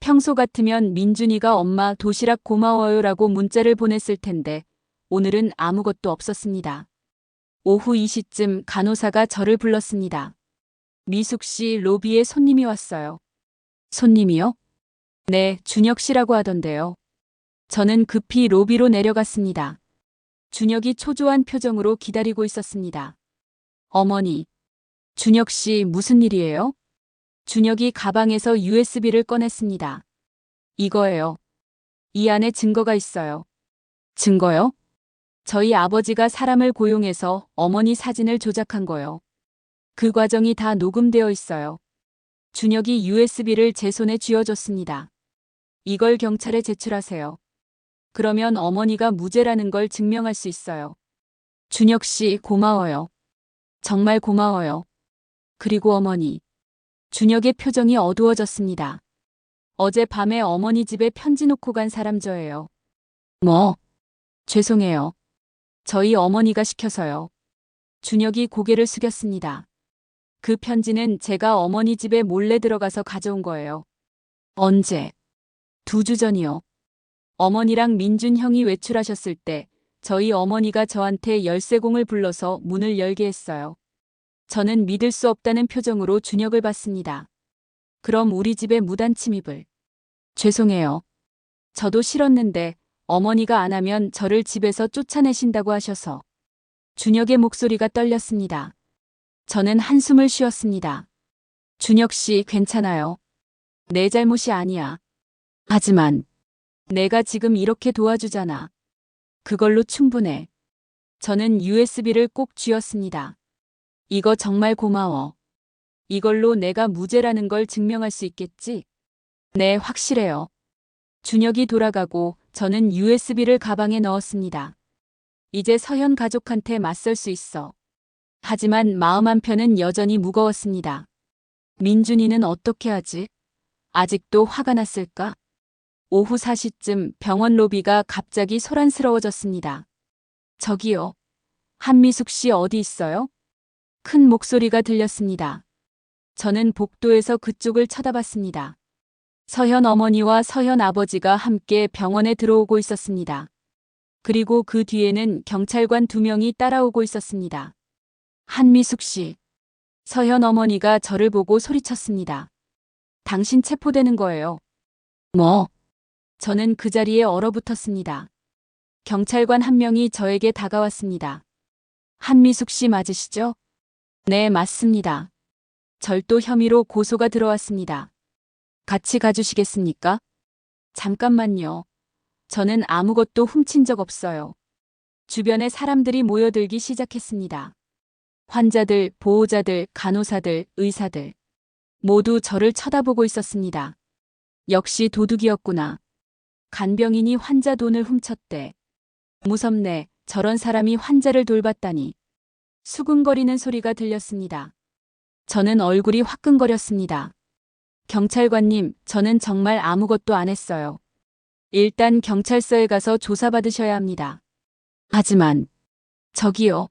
평소 같으면 민준이가 엄마 도시락 고마워요라고 문자를 보냈을 텐데 오늘은 아무것도 없었습니다. 오후 2시쯤 간호사가 저를 불렀습니다. 미숙 씨, 로비에 손님이 왔어요. 손님이요? 네, 준혁 씨라고 하던데요. 저는 급히 로비로 내려갔습니다. 준혁이 초조한 표정으로 기다리고 있었습니다. 어머니, 준혁 씨 무슨 일이에요? 준혁이 가방에서 USB를 꺼냈습니다. 이거예요. 이 안에 증거가 있어요. 증거요? 저희 아버지가 사람을 고용해서 어머니 사진을 조작한 거요. 그 과정이 다 녹음되어 있어요. 준혁이 USB를 제 손에 쥐어줬습니다. 이걸 경찰에 제출하세요. 그러면 어머니가 무죄라는 걸 증명할 수 있어요. 준혁 씨, 고마워요. 정말 고마워요. 그리고 어머니. 준혁의 표정이 어두워졌습니다. 어젯밤에 어머니 집에 편지 놓고 간 사람 저예요. 뭐? 죄송해요. 저희 어머니가 시켜서요. 준혁이 고개를 숙였습니다. 그 편지는 제가 어머니 집에 몰래 들어가서 가져온 거예요. 언제? 2주 전이요. 어머니랑 민준 형이 외출하셨을 때 저희 어머니가 저한테 열쇠공을 불러서 문을 열게 했어요. 저는 믿을 수 없다는 표정으로 준혁을 봤습니다. 그럼 우리 집에 무단 침입을. 죄송해요. 저도 싫었는데 어머니가 안 하면 저를 집에서 쫓아내신다고 하셔서. 준혁의 목소리가 떨렸습니다. 저는 한숨을 쉬었습니다. 준혁 씨, 괜찮아요. 내 잘못이 아니야. 하지만 내가 지금 이렇게 도와주잖아. 그걸로 충분해. 저는 USB를 꼭 쥐었습니다. 이거 정말 고마워. 이걸로 내가 무죄라는 걸 증명할 수 있겠지? 네, 확실해요. 준혁이 돌아가고 저는 USB를 가방에 넣었습니다. 이제 서현 가족한테 맞설 수 있어. 하지만 마음 한편은 여전히 무거웠습니다. 민준이는 어떻게 하지? 아직도 화가 났을까? 오후 4시쯤 병원 로비가 갑자기 소란스러워졌습니다. 저기요. 한미숙 씨 어디 있어요? 큰 목소리가 들렸습니다. 저는 복도에서 그쪽을 쳐다봤습니다. 서현 어머니와 서현 아버지가 함께 병원에 들어오고 있었습니다. 그리고 그 뒤에는 경찰관 2명이 따라오고 있었습니다. 한미숙 씨. 서현 어머니가 저를 보고 소리쳤습니다. 당신 체포되는 거예요. 뭐? 저는 그 자리에 얼어붙었습니다. 경찰관 1명이 저에게 다가왔습니다. 한미숙 씨 맞으시죠? 네, 맞습니다. 절도 혐의로 고소가 들어왔습니다. 같이 가주시겠습니까? 잠깐만요. 저는 아무것도 훔친 적 없어요. 주변에 사람들이 모여들기 시작했습니다. 환자들, 보호자들, 간호사들, 의사들. 모두 저를 쳐다보고 있었습니다. 역시 도둑이었구나. 간병인이 환자 돈을 훔쳤대. 무섭네. 저런 사람이 환자를 돌봤다니. 수근거리는 소리가 들렸습니다. 저는 얼굴이 화끈거렸습니다. 경찰관님, 저는 정말 아무것도 안 했어요. 일단 경찰서에 가서 조사받으셔야 합니다. 하지만, 저기요.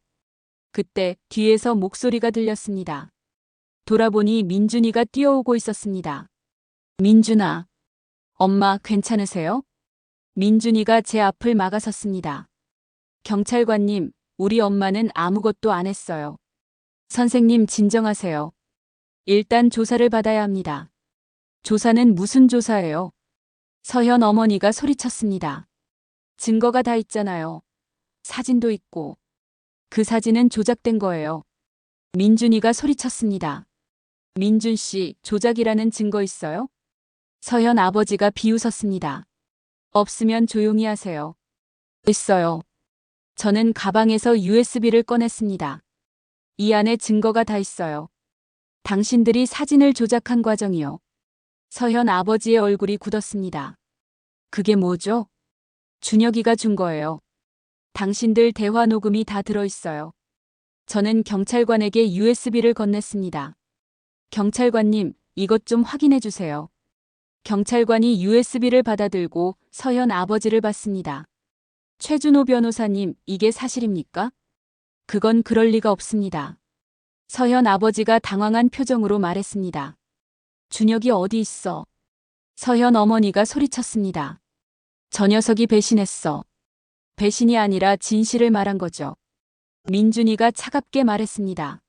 그때 뒤에서 목소리가 들렸습니다. 돌아보니 민준이가 뛰어오고 있었습니다. 민준아. 엄마, 괜찮으세요? 민준이가 제 앞을 막아섰습니다. 경찰관님, 우리 엄마는 아무것도 안 했어요. 선생님, 진정하세요. 일단 조사를 받아야 합니다. 조사는 무슨 조사예요? 서현 어머니가 소리쳤습니다. 증거가 다 있잖아요. 사진도 있고. 그 사진은 조작된 거예요. 민준이가 소리쳤습니다. 민준 씨, 조작이라는 증거 있어요? 서현 아버지가 비웃었습니다. 없으면 조용히 하세요. 있어요. 저는 가방에서 USB를 꺼냈습니다. 이 안에 증거가 다 있어요. 당신들이 사진을 조작한 과정이요. 서현 아버지의 얼굴이 굳었습니다. 그게 뭐죠? 준혁이가 준 거예요. 당신들 대화 녹음이 다 들어있어요. 저는 경찰관에게 USB를 건넸습니다. 경찰관님, 이것 좀 확인해 주세요. 경찰관이 USB를 받아들고 서현 아버지를 봤습니다. 최준호 변호사님, 이게 사실입니까? 그건 그럴 리가 없습니다. 서현 아버지가 당황한 표정으로 말했습니다. 준혁이 어디 있어? 서현 어머니가 소리쳤습니다. 저 녀석이 배신했어. 배신이 아니라 진실을 말한 거죠. 민준이가 차갑게 말했습니다.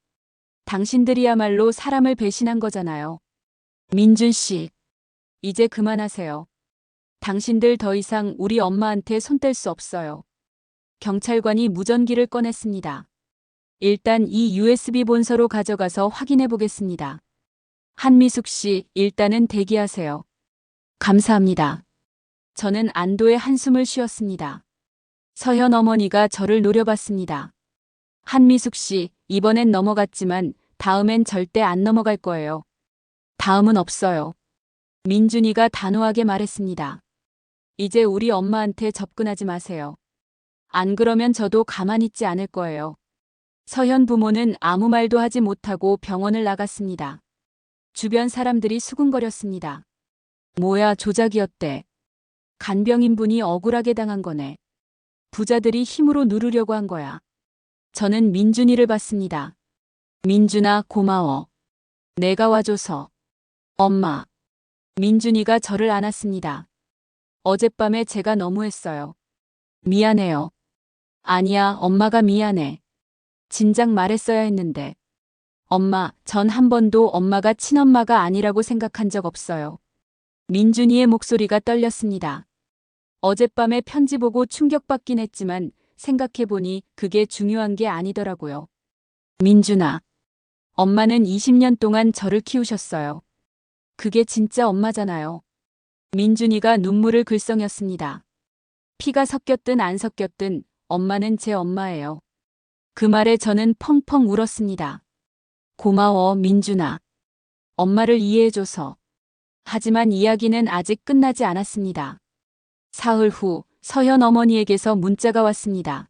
당신들이야말로 사람을 배신한 거잖아요. 민준 씨, 이제 그만하세요. 당신들 더 이상 우리 엄마한테 손 뗄 수 없어요. 경찰관이 무전기를 꺼냈습니다. 일단 이 USB 본서로 가져가서 확인해 보겠습니다. 한미숙 씨, 일단은 대기하세요. 감사합니다. 저는 안도의 한숨을 쉬었습니다. 서현 어머니가 저를 노려봤습니다. 한미숙 씨, 이번엔 넘어갔지만 다음엔 절대 안 넘어갈 거예요. 다음은 없어요. 민준이가 단호하게 말했습니다. 이제 우리 엄마한테 접근하지 마세요. 안 그러면 저도 가만히 있지 않을 거예요. 서현 부모는 아무 말도 하지 못하고 병원을 나갔습니다. 주변 사람들이 수군거렸습니다. 뭐야, 조작이었대. 간병인분이 억울하게 당한 거네. 부자들이 힘으로 누르려고 한 거야. 저는 민준이를 봤습니다. 민준아, 고마워. 내가 와줘서. 엄마. 민준이가 저를 안았습니다. 어젯밤에 제가 너무했어요. 미안해요. 아니야, 엄마가 미안해. 진작 말했어야 했는데. 엄마, 전 한 번도 엄마가 친엄마가 아니라고 생각한 적 없어요. 민준이의 목소리가 떨렸습니다. 어젯밤에 편지 보고 충격받긴 했지만 생각해보니 그게 중요한 게 아니더라고요. 민준아, 엄마는 20년 동안 저를 키우셨어요. 그게 진짜 엄마잖아요. 민준이가 눈물을 글썽였습니다. 피가 섞였든 안 섞였든 엄마는 제 엄마예요. 그 말에 저는 펑펑 울었습니다. 고마워, 민준아. 엄마를 이해해줘서. 하지만 이야기는 아직 끝나지 않았습니다. 사흘 후 서현 어머니에게서 문자가 왔습니다.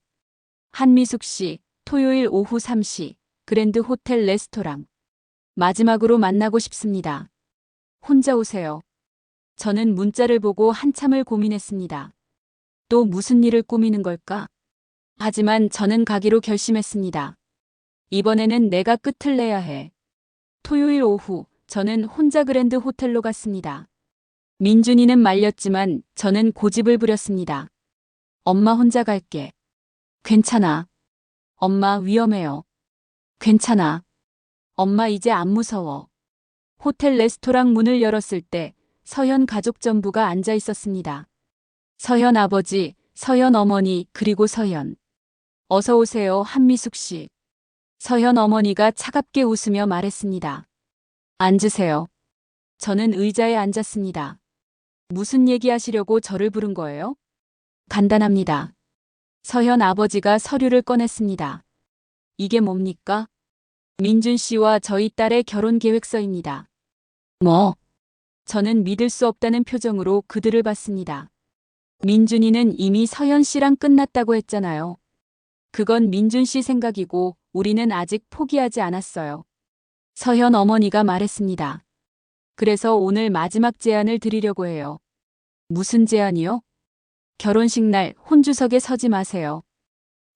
한미숙 씨, 토요일 오후 3시, 그랜드 호텔 레스토랑. 마지막으로 만나고 싶습니다. 혼자 오세요. 저는 문자를 보고 한참을 고민했습니다. 또 무슨 일을 꾸미는 걸까? 하지만 저는 가기로 결심했습니다. 이번에는 내가 끝을 내야 해. 토요일 오후 저는 혼자 그랜드 호텔로 갔습니다. 민준이는 말렸지만 저는 고집을 부렸습니다. 엄마 혼자 갈게. 괜찮아. 엄마 위험해요. 괜찮아. 엄마 이제 안 무서워. 호텔 레스토랑 문을 열었을 때 서현 가족 전부가 앉아 있었습니다. 서현 아버지, 서현 어머니, 그리고 서현. 어서 오세요, 한미숙 씨. 서현 어머니가 차갑게 웃으며 말했습니다. 앉으세요. 저는 의자에 앉았습니다. 무슨 얘기하시려고 저를 부른 거예요? 간단합니다. 서현 아버지가 서류를 꺼냈습니다. 이게 뭡니까? 민준 씨와 저희 딸의 결혼 계획서입니다. 뭐? 저는 믿을 수 없다는 표정으로 그들을 봤습니다. 민준이는 이미 서현 씨랑 끝났다고 했잖아요. 그건 민준 씨 생각이고 우리는 아직 포기하지 않았어요. 서현 어머니가 말했습니다. 그래서 오늘 마지막 제안을 드리려고 해요. 무슨 제안이요? 결혼식 날 혼주석에 서지 마세요.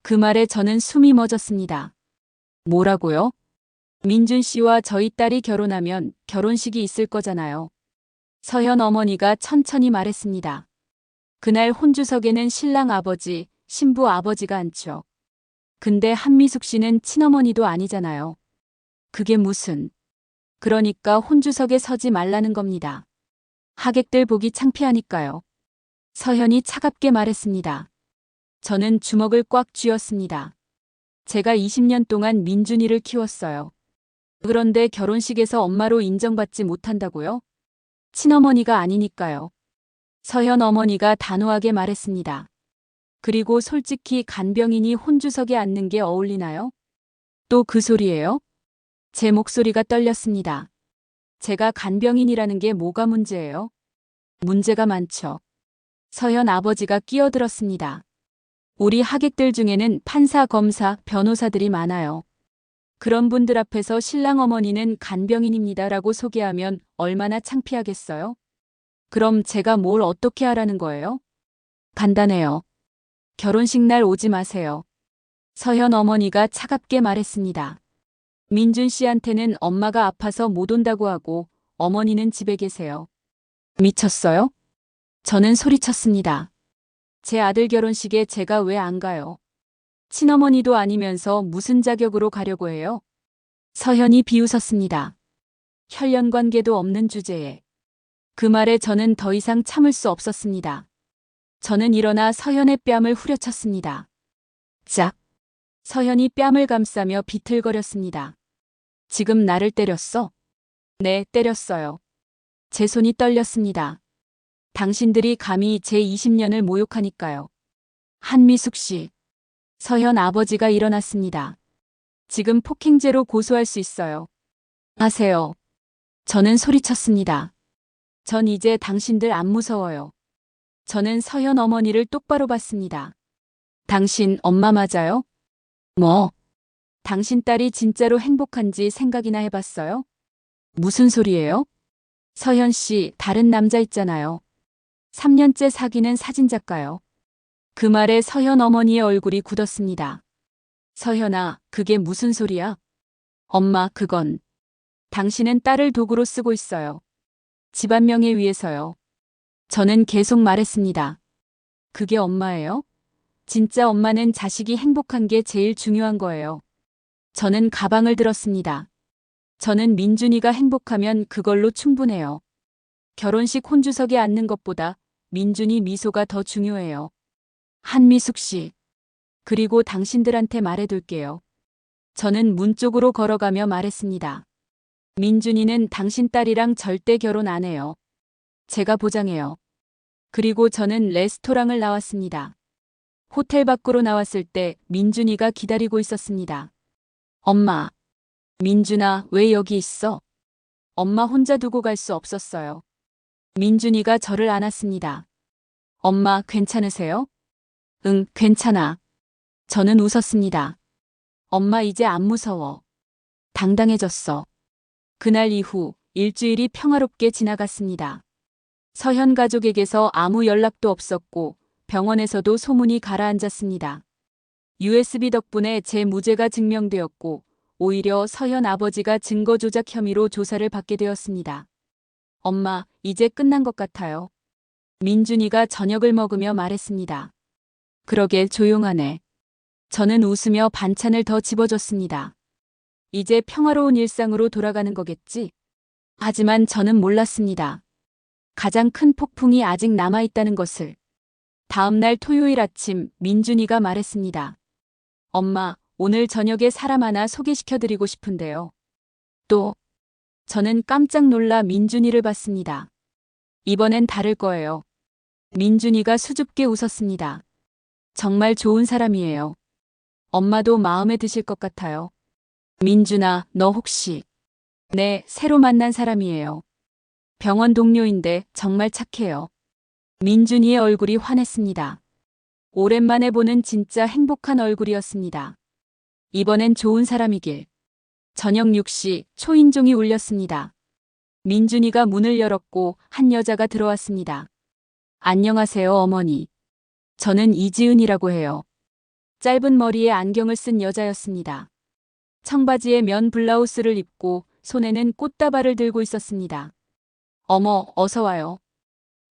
그 말에 저는 숨이 멎었습니다. 뭐라고요? 민준 씨와 저희 딸이 결혼하면 결혼식이 있을 거잖아요. 서현 어머니가 천천히 말했습니다. 그날 혼주석에는 신랑 아버지, 신부 아버지가 앉죠. 근데 한미숙 씨는 친어머니도 아니잖아요. 그게 무슨... 그러니까 혼주석에 서지 말라는 겁니다. 하객들 보기 창피하니까요. 서현이 차갑게 말했습니다. 저는 주먹을 꽉 쥐었습니다. 제가 20년 동안 민준이를 키웠어요. 그런데 결혼식에서 엄마로 인정받지 못한다고요? 친어머니가 아니니까요. 서현 어머니가 단호하게 말했습니다. 그리고 솔직히 간병인이 혼주석에 앉는 게 어울리나요? 또 그 소리예요? 제 목소리가 떨렸습니다. 제가 간병인이라는 게 뭐가 문제예요? 문제가 많죠. 서현 아버지가 끼어들었습니다. 우리 하객들 중에는 판사, 검사, 변호사들이 많아요. 그런 분들 앞에서 신랑 어머니는 간병인입니다라고 소개하면 얼마나 창피하겠어요? 그럼 제가 뭘 어떻게 하라는 거예요? 간단해요. 결혼식 날 오지 마세요. 서현 어머니가 차갑게 말했습니다. 민준 씨한테는 엄마가 아파서 못 온다고 하고 어머니는 집에 계세요. 미쳤어요? 저는 소리쳤습니다. 제 아들 결혼식에 제가 왜 안 가요? 친어머니도 아니면서 무슨 자격으로 가려고 해요? 서현이 비웃었습니다. 혈연 관계도 없는 주제에. 그 말에 저는 더 이상 참을 수 없었습니다. 저는 일어나 서현의 뺨을 후려쳤습니다. 짝! 서현이 뺨을 감싸며 비틀거렸습니다. 지금 나를 때렸어? 네, 때렸어요. 제 손이 떨렸습니다. 당신들이 감히 제 20년을 모욕하니까요. 한미숙 씨. 서현 아버지가 일어났습니다. 지금 폭행죄로 고소할 수 있어요. 하세요. 저는 소리쳤습니다. 전 이제 당신들 안 무서워요. 저는 서현 어머니를 똑바로 봤습니다. 당신 엄마 맞아요? 뭐? 당신 딸이 진짜로 행복한지 생각이나 해봤어요? 무슨 소리예요? 서현 씨, 다른 남자 있잖아요. 3년째 사귀는 사진작가요. 그 말에 서현 어머니의 얼굴이 굳었습니다. 서현아, 그게 무슨 소리야? 엄마, 그건. 당신은 딸을 도구로 쓰고 있어요. 집안 명예 위해서요. 저는 계속 말했습니다. 그게 엄마예요? 진짜 엄마는 자식이 행복한 게 제일 중요한 거예요. 저는 가방을 들었습니다. 저는 민준이가 행복하면 그걸로 충분해요. 결혼식 혼주석에 앉는 것보다 민준이 미소가 더 중요해요. 한미숙 씨. 그리고 당신들한테 말해둘게요. 저는 문 쪽으로 걸어가며 말했습니다. 민준이는 당신 딸이랑 절대 결혼 안 해요. 제가 보장해요. 그리고 저는 레스토랑을 나왔습니다. 호텔 밖으로 나왔을 때 민준이가 기다리고 있었습니다. 엄마. 민준아, 왜 여기 있어? 엄마 혼자 두고 갈 수 없었어요. 민준이가 저를 안았습니다. 엄마, 괜찮으세요? 응, 괜찮아. 저는 웃었습니다. 엄마 이제 안 무서워. 당당해졌어. 그날 이후 일주일이 평화롭게 지나갔습니다. 서현 가족에게서 아무 연락도 없었고 병원에서도 소문이 가라앉았습니다. USB 덕분에 제 무죄가 증명되었고 오히려 서현 아버지가 증거 조작 혐의로 조사를 받게 되었습니다. 엄마, 이제 끝난 것 같아요. 민준이가 저녁을 먹으며 말했습니다. 그러게 조용하네. 저는 웃으며 반찬을 더 집어줬습니다. 이제 평화로운 일상으로 돌아가는 거겠지? 하지만 저는 몰랐습니다. 가장 큰 폭풍이 아직 남아있다는 것을. 다음 날 토요일 아침 민준이가 말했습니다. 엄마, 오늘 저녁에 사람 하나 소개시켜드리고 싶은데요. 또, 저는 깜짝 놀라 민준이를 봤습니다. 이번엔 다를 거예요. 민준이가 수줍게 웃었습니다. 정말 좋은 사람이에요. 엄마도 마음에 드실 것 같아요. 민준아, 너 혹시? 네, 새로 만난 사람이에요. 병원 동료인데 정말 착해요. 민준이의 얼굴이 환했습니다. 오랜만에 보는 진짜 행복한 얼굴이었습니다. 이번엔 좋은 사람이길. 저녁 6시 초인종이 울렸습니다. 민준이가 문을 열었고 한 여자가 들어왔습니다. 안녕하세요, 어머니. 저는 이지은이라고 해요. 짧은 머리에 안경을 쓴 여자였습니다. 청바지에 면 블라우스를 입고 손에는 꽃다발을 들고 있었습니다. 어머, 어서 와요.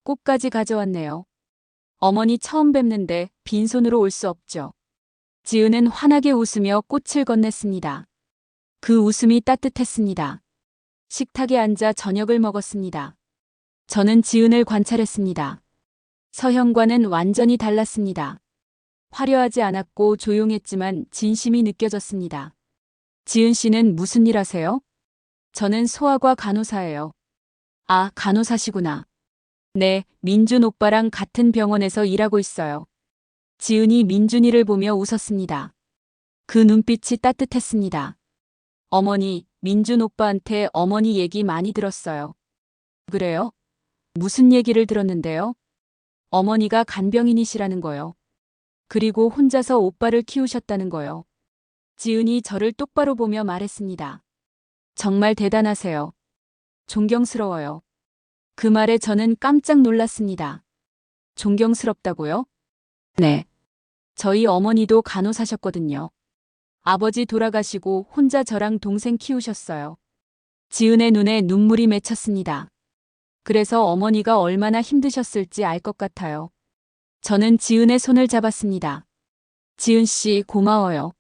꽃까지 가져왔네요. 어머니 처음 뵙는데 빈손으로 올 수 없죠. 지은은 환하게 웃으며 꽃을 건넸습니다. 그 웃음이 따뜻했습니다. 식탁에 앉아 저녁을 먹었습니다. 저는 지은을 관찰했습니다. 서현과는 완전히 달랐습니다. 화려하지 않았고 조용했지만 진심이 느껴졌습니다. 지은 씨는 무슨 일 하세요? 저는 소아과 간호사예요. 아, 간호사시구나. 네, 민준 오빠랑 같은 병원에서 일하고 있어요. 지은이 민준이를 보며 웃었습니다. 그 눈빛이 따뜻했습니다. 어머니, 민준 오빠한테 어머니 얘기 많이 들었어요. 그래요? 무슨 얘기를 들었는데요? 어머니가 간병인이시라는 거요. 그리고 혼자서 오빠를 키우셨다는 거요. 지은이 저를 똑바로 보며 말했습니다. 정말 대단하세요. 존경스러워요. 그 말에 저는 깜짝 놀랐습니다. 존경스럽다고요? 네. 저희 어머니도 간호사셨거든요. 아버지 돌아가시고 혼자 저랑 동생 키우셨어요. 지은의 눈에 눈물이 맺혔습니다. 그래서 어머니가 얼마나 힘드셨을지 알 것 같아요. 저는 지은의 손을 잡았습니다. 지은 씨 고마워요.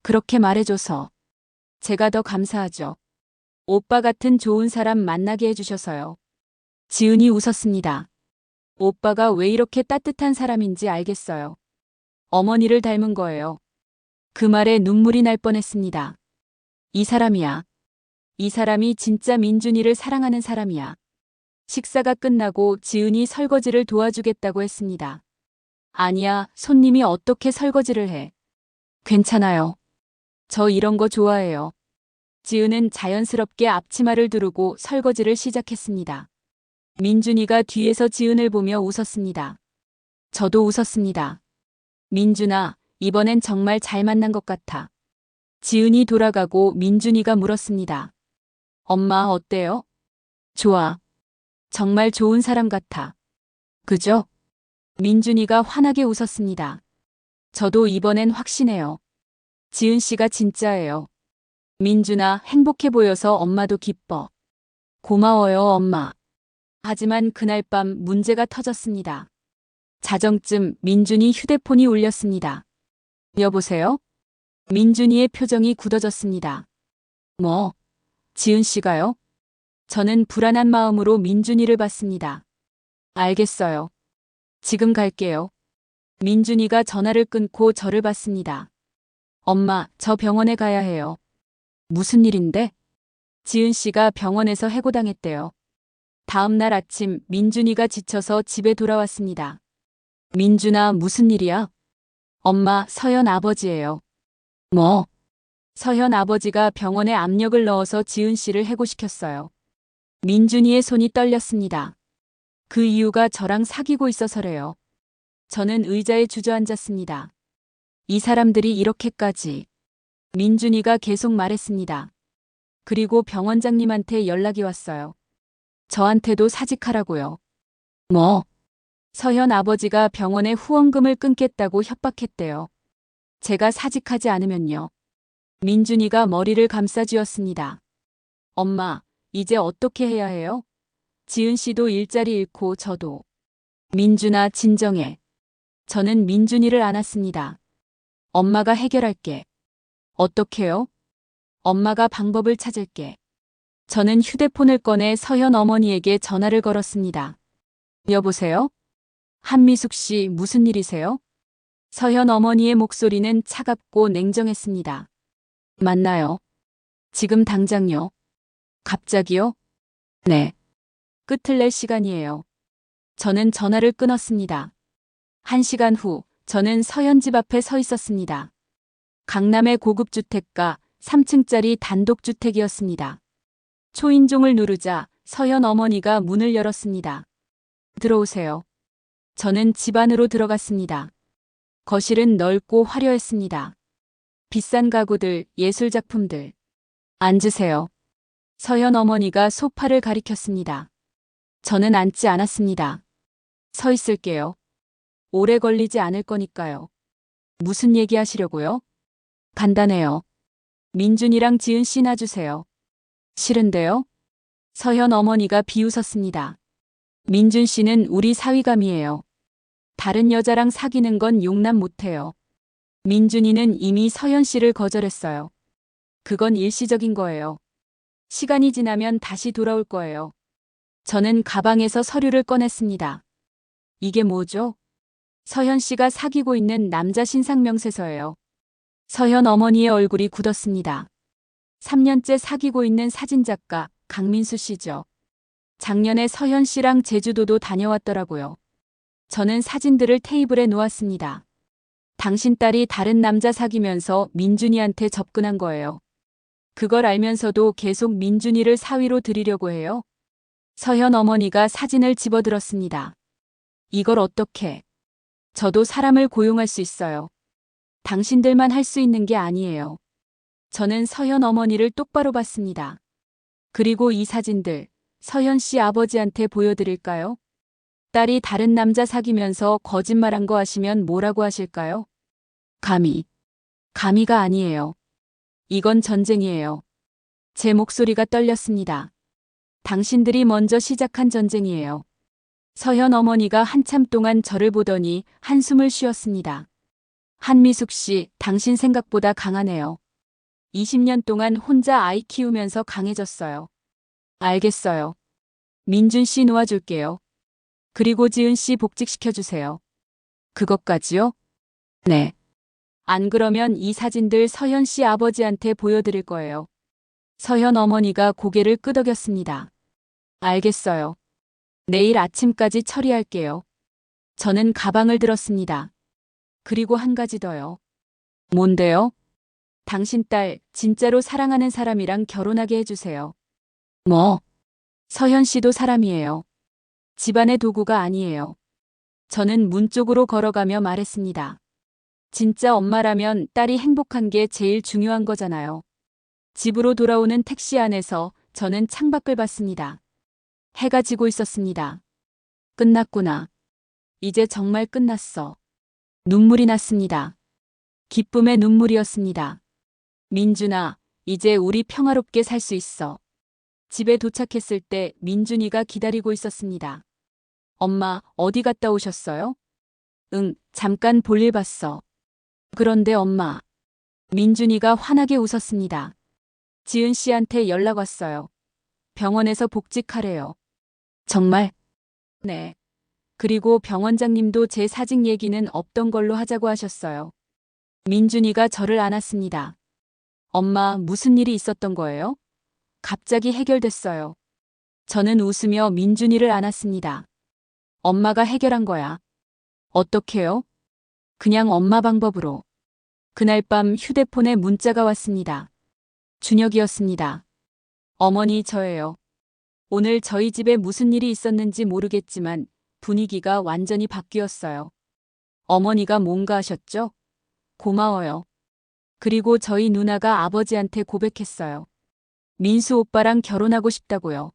그렇게 말해줘서. 제가 더 감사하죠. 오빠 같은 좋은 사람 만나게 해주셔서요. 지은이 웃었습니다. 오빠가 왜 이렇게 따뜻한 사람인지 알겠어요. 어머니를 닮은 거예요. 그 말에 눈물이 날 뻔했습니다. 이 사람이야. 이 사람이 진짜 민준이를 사랑하는 사람이야. 식사가 끝나고 지은이 설거지를 도와주겠다고 했습니다. 아니야, 손님이 어떻게 설거지를 해. 괜찮아요. 저 이런 거 좋아해요. 지은은 자연스럽게 앞치마를 두르고 설거지를 시작했습니다. 민준이가 뒤에서 지은을 보며 웃었습니다. 저도 웃었습니다. 민준아, 이번엔 정말 잘 만난 것 같아. 지은이 돌아가고 민준이가 물었습니다. 엄마 어때요? 좋아. 정말 좋은 사람 같아. 그죠? 민준이가 환하게 웃었습니다. 저도 이번엔 확신해요. 지은 씨가 진짜예요. 민준아, 행복해 보여서 엄마도 기뻐. 고마워요, 엄마. 하지만 그날 밤 문제가 터졌습니다. 자정쯤 민준이 휴대폰이 울렸습니다. 여보세요? 민준이의 표정이 굳어졌습니다. 뭐? 지은 씨가요? 저는 불안한 마음으로 민준이를 봤습니다. 알겠어요. 지금 갈게요. 민준이가 전화를 끊고 저를 봤습니다. 엄마, 저 병원에 가야 해요. 무슨 일인데? 지은 씨가 병원에서 해고당했대요. 다음 날 아침 민준이가 지쳐서 집에 돌아왔습니다. 민준아, 무슨 일이야? 엄마, 서현 아버지예요. 뭐? 서현 아버지가 병원에 압력을 넣어서 지은 씨를 해고시켰어요. 민준이의 손이 떨렸습니다. 그 이유가 저랑 사귀고 있어서래요. 저는 의자에 주저앉았습니다. 이 사람들이 이렇게까지. 민준이가 계속 말했습니다. 그리고 병원장님한테 연락이 왔어요. 저한테도 사직하라고요. 뭐? 서현 아버지가 병원에 후원금을 끊겠다고 협박했대요. 제가 사직하지 않으면요. 민준이가 머리를 감싸쥐었습니다. 엄마, 이제 어떻게 해야 해요? 지은 씨도 일자리 잃고 저도. 민준아, 진정해. 저는 민준이를 안았습니다. 엄마가 해결할게. 어떻게요? 엄마가 방법을 찾을게. 저는 휴대폰을 꺼내 서현 어머니에게 전화를 걸었습니다. 여보세요? 한미숙 씨, 무슨 일이세요? 서현 어머니의 목소리는 차갑고 냉정했습니다. 맞나요? 지금 당장요. 갑자기요? 네. 끝을 낼 시간이에요. 저는 전화를 끊었습니다. 1시간 후, 저는 서현 집 앞에 서 있었습니다. 강남의 고급 주택가 3층짜리 단독주택이었습니다. 초인종을 누르자 서현 어머니가 문을 열었습니다. 들어오세요. 저는 집 안으로 들어갔습니다. 거실은 넓고 화려했습니다. 비싼 가구들, 예술작품들. 앉으세요. 서현 어머니가 소파를 가리켰습니다. 저는 앉지 않았습니다. 서 있을게요. 오래 걸리지 않을 거니까요. 무슨 얘기 하시려고요? 간단해요. 민준이랑 지은 씨 놔주세요. 싫은데요? 서현 어머니가 비웃었습니다. 민준 씨는 우리 사위감이에요. 다른 여자랑 사귀는 건 용납 못해요. 민준이는 이미 서현 씨를 거절했어요. 그건 일시적인 거예요. 시간이 지나면 다시 돌아올 거예요. 저는 가방에서 서류를 꺼냈습니다. 이게 뭐죠? 서현 씨가 사귀고 있는 남자 신상명세서예요. 서현 어머니의 얼굴이 굳었습니다. 3년째 사귀고 있는 사진작가 강민수 씨죠. 작년에 서현 씨랑 제주도도 다녀왔더라고요. 저는 사진들을 테이블에 놓았습니다. 당신 딸이 다른 남자 사귀면서 민준이한테 접근한 거예요. 그걸 알면서도 계속 민준이를 사위로 들이려고 해요. 서현 어머니가 사진을 집어들었습니다. 이걸 어떻게? 저도 사람을 고용할 수 있어요. 당신들만 할 수 있는 게 아니에요. 저는 서현 어머니를 똑바로 봤습니다. 그리고 이 사진들, 서현 씨 아버지한테 보여드릴까요? 딸이 다른 남자 사귀면서 거짓말한 거 아시면 뭐라고 하실까요? 감히. 감히가 아니에요. 이건 전쟁이에요. 제 목소리가 떨렸습니다. 당신들이 먼저 시작한 전쟁이에요. 서현 어머니가 한참 동안 저를 보더니 한숨을 쉬었습니다. 한미숙 씨, 당신 생각보다 강하네요. 20년 동안 혼자 아이 키우면서 강해졌어요. 알겠어요. 민준 씨 놓아줄게요. 그리고 지은 씨 복직시켜주세요. 그것까지요? 네. 안 그러면 이 사진들 서현 씨 아버지한테 보여드릴 거예요. 서현 어머니가 고개를 끄덕였습니다. 알겠어요. 내일 아침까지 처리할게요. 저는 가방을 들었습니다. 그리고 한 가지 더요. 뭔데요? 당신 딸 진짜로 사랑하는 사람이랑 결혼하게 해주세요. 뭐? 서현 씨도 사람이에요. 집안의 도구가 아니에요. 저는 문 쪽으로 걸어가며 말했습니다. 진짜 엄마라면 딸이 행복한 게 제일 중요한 거잖아요. 집으로 돌아오는 택시 안에서 저는 창밖을 봤습니다. 해가 지고 있었습니다. 끝났구나. 이제 정말 끝났어. 눈물이 났습니다. 기쁨의 눈물이었습니다. 민준아, 이제 우리 평화롭게 살 수 있어. 집에 도착했을 때 민준이가 기다리고 있었습니다. 엄마, 어디 갔다 오셨어요? 응, 잠깐 볼일 봤어. 그런데 엄마. 민준이가 환하게 웃었습니다. 지은 씨한테 연락 왔어요. 병원에서 복직하래요. 정말? 네. 그리고 병원장님도 제 사직 얘기는 없던 걸로 하자고 하셨어요. 민준이가 저를 안았습니다. 엄마, 무슨 일이 있었던 거예요? 갑자기 해결됐어요. 저는 웃으며 민준이를 안았습니다. 엄마가 해결한 거야. 어떻게요? 그냥 엄마 방법으로. 그날 밤 휴대폰에 문자가 왔습니다. 준혁이었습니다. 어머니, 저예요. 오늘 저희 집에 무슨 일이 있었는지 모르겠지만 분위기가 완전히 바뀌었어요. 어머니가 뭔가 하셨죠? 고마워요. 그리고 저희 누나가 아버지한테 고백했어요. 민수 오빠랑 결혼하고 싶다고요.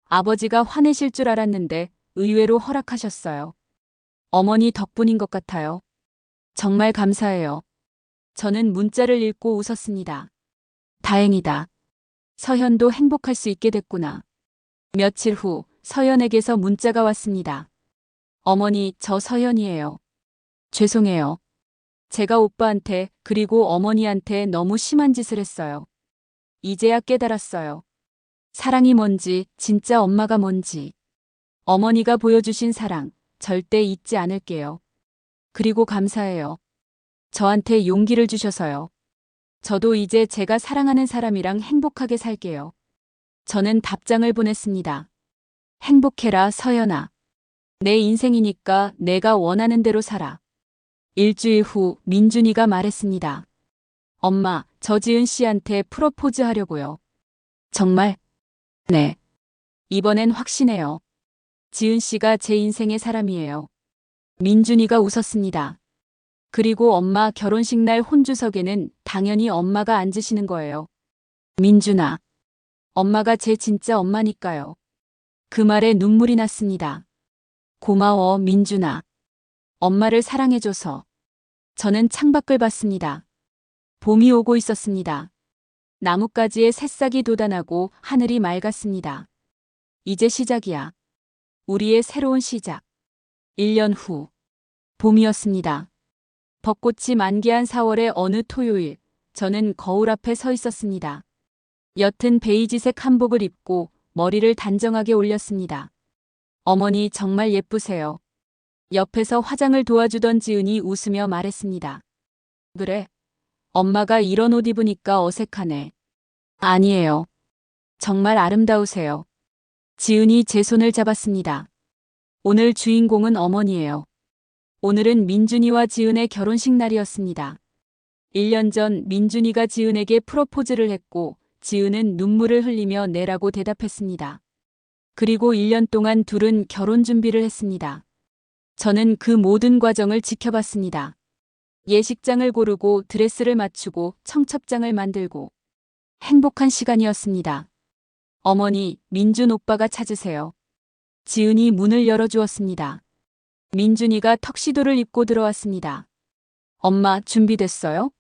아버지가 화내실 줄 알았는데 의외로 허락하셨어요. 어머니 덕분인 것 같아요. 정말 감사해요. 저는 문자를 읽고 웃었습니다. 다행이다. 서현도 행복할 수 있게 됐구나. 며칠 후 서현에게서 문자가 왔습니다. 어머니, 저 서현이에요. 죄송해요. 제가 오빠한테 그리고 어머니한테 너무 심한 짓을 했어요. 이제야 깨달았어요. 사랑이 뭔지, 진짜 엄마가 뭔지. 어머니가 보여주신 사랑, 절대 잊지 않을게요. 그리고 감사해요. 저한테 용기를 주셔서요. 저도 이제 제가 사랑하는 사람이랑 행복하게 살게요. 저는 답장을 보냈습니다. 행복해라, 서연아. 내 인생이니까 내가 원하는 대로 살아. 일주일 후 민준이가 말했습니다. 엄마, 저 지은 씨한테 프로포즈 하려고요. 정말? 네. 이번엔 확신해요. 지은 씨가 제 인생의 사람이에요. 민준이가 웃었습니다. 그리고 엄마 결혼식 날 혼주석에는 당연히 엄마가 앉으시는 거예요. 민준아. 엄마가 제 진짜 엄마니까요. 그 말에 눈물이 났습니다. 고마워, 민준아. 엄마를 사랑해줘서. 저는 창밖을 봤습니다. 봄이 오고 있었습니다. 나뭇가지에 새싹이 돋아나고 하늘이 맑았습니다. 이제 시작이야. 우리의 새로운 시작. 1년 후. 봄이었습니다. 벚꽃이 만개한 4월의 어느 토요일, 저는 거울 앞에 서 있었습니다. 옅은 베이지색 한복을 입고 머리를 단정하게 올렸습니다. 어머니 정말 예쁘세요. 옆에서 화장을 도와주던 지은이 웃으며 말했습니다. 그래. 엄마가 이런 옷 입으니까 어색하네. 아니에요. 정말 아름다우세요. 지은이 제 손을 잡았습니다. 오늘 주인공은 어머니예요. 오늘은 민준이와 지은의 결혼식 날이었습니다. 1년 전 민준이가 지은에게 프로포즈를 했고 지은은 눈물을 흘리며 네라고 대답했습니다. 그리고 1년 동안 둘은 결혼 준비를 했습니다. 저는 그 모든 과정을 지켜봤습니다. 예식장을 고르고 드레스를 맞추고 청첩장을 만들고 행복한 시간이었습니다. 어머니, 민준 오빠가 찾으세요. 지은이 문을 열어주었습니다. 민준이가 턱시도를 입고 들어왔습니다. 엄마, 준비됐어요?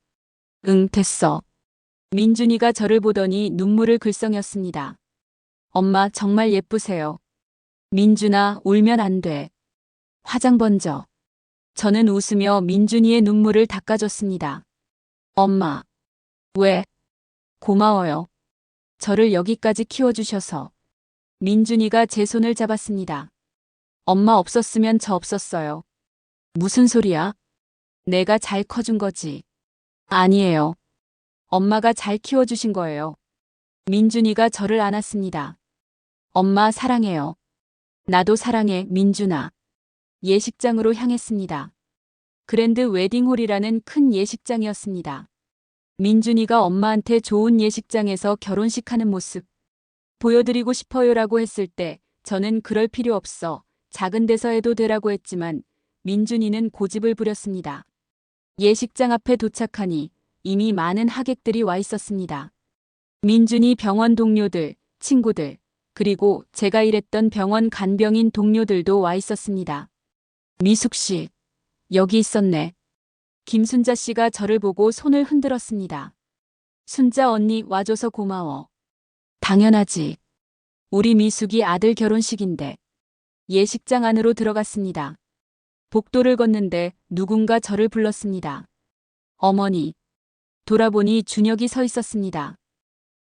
응, 됐어. 민준이가 저를 보더니 눈물을 글썽였습니다. 엄마 정말 예쁘세요. 민준아, 울면 안 돼. 화장 번져. 저는 웃으며 민준이의 눈물을 닦아줬습니다. 엄마, 왜? 고마워요. 저를 여기까지 키워주셔서. 민준이가 제 손을 잡았습니다. 엄마 없었으면 저 없었어요. 무슨 소리야? 내가 잘 커준 거지. 아니에요. 엄마가 잘 키워주신 거예요. 민준이가 저를 안았습니다. 엄마 사랑해요. 나도 사랑해, 민준아. 예식장으로 향했습니다. 그랜드 웨딩홀이라는 큰 예식장이었습니다. 민준이가 엄마한테 좋은 예식장에서 결혼식 하는 모습 보여드리고 싶어요라고 했을 때 저는 그럴 필요 없어. 작은 데서 해도 되라고 했지만 민준이는 고집을 부렸습니다. 예식장 앞에 도착하니 이미 많은 하객들이 와 있었습니다. 민준이 병원 동료들, 친구들, 그리고 제가 일했던 병원 간병인 동료들도 와 있었습니다. 미숙 씨, 여기 있었네. 김순자 씨가 저를 보고 손을 흔들었습니다. 순자 언니 와줘서 고마워. 당연하지. 우리 미숙이 아들 결혼식인데. 예식장 안으로 들어갔습니다. 복도를 걷는데 누군가 저를 불렀습니다. 어머니. 돌아보니 준혁이 서 있었습니다.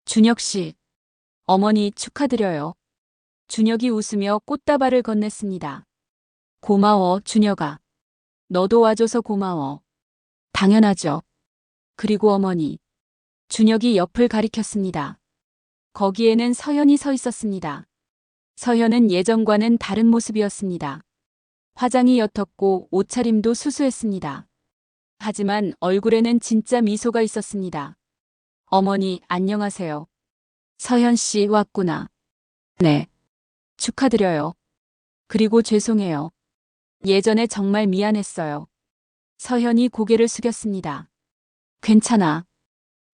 준혁 씨. 어머니 축하드려요. 준혁이 웃으며 꽃다발을 건넸습니다. 고마워, 준혁아. 너도 와줘서 고마워. 당연하죠. 그리고 어머니. 준혁이 옆을 가리켰습니다. 거기에는 서연이 서 있었습니다. 서연은 예전과는 다른 모습이었습니다. 화장이 옅었고 옷차림도 수수했습니다. 하지만 얼굴에는 진짜 미소가 있었습니다. 어머니, 안녕하세요. 서연 씨 왔구나. 네. 축하드려요. 그리고 죄송해요. 예전에 정말 미안했어요. 서현이 고개를 숙였습니다. 괜찮아.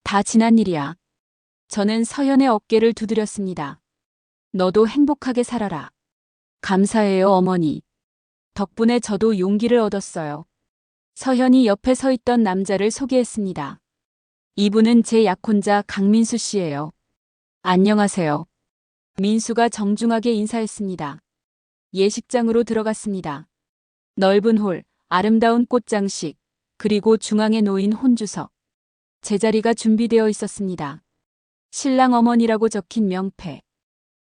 다 지난 일이야. 저는 서현의 어깨를 두드렸습니다. 너도 행복하게 살아라. 감사해요, 어머니. 덕분에 저도 용기를 얻었어요. 서현이 옆에 서 있던 남자를 소개했습니다. 이분은 제 약혼자 강민수 씨예요. 안녕하세요. 민수가 정중하게 인사했습니다. 예식장으로 들어갔습니다. 넓은 홀, 아름다운 꽃장식, 그리고 중앙에 놓인 혼주석. 제자리가 준비되어 있었습니다. 신랑 어머니라고 적힌 명패.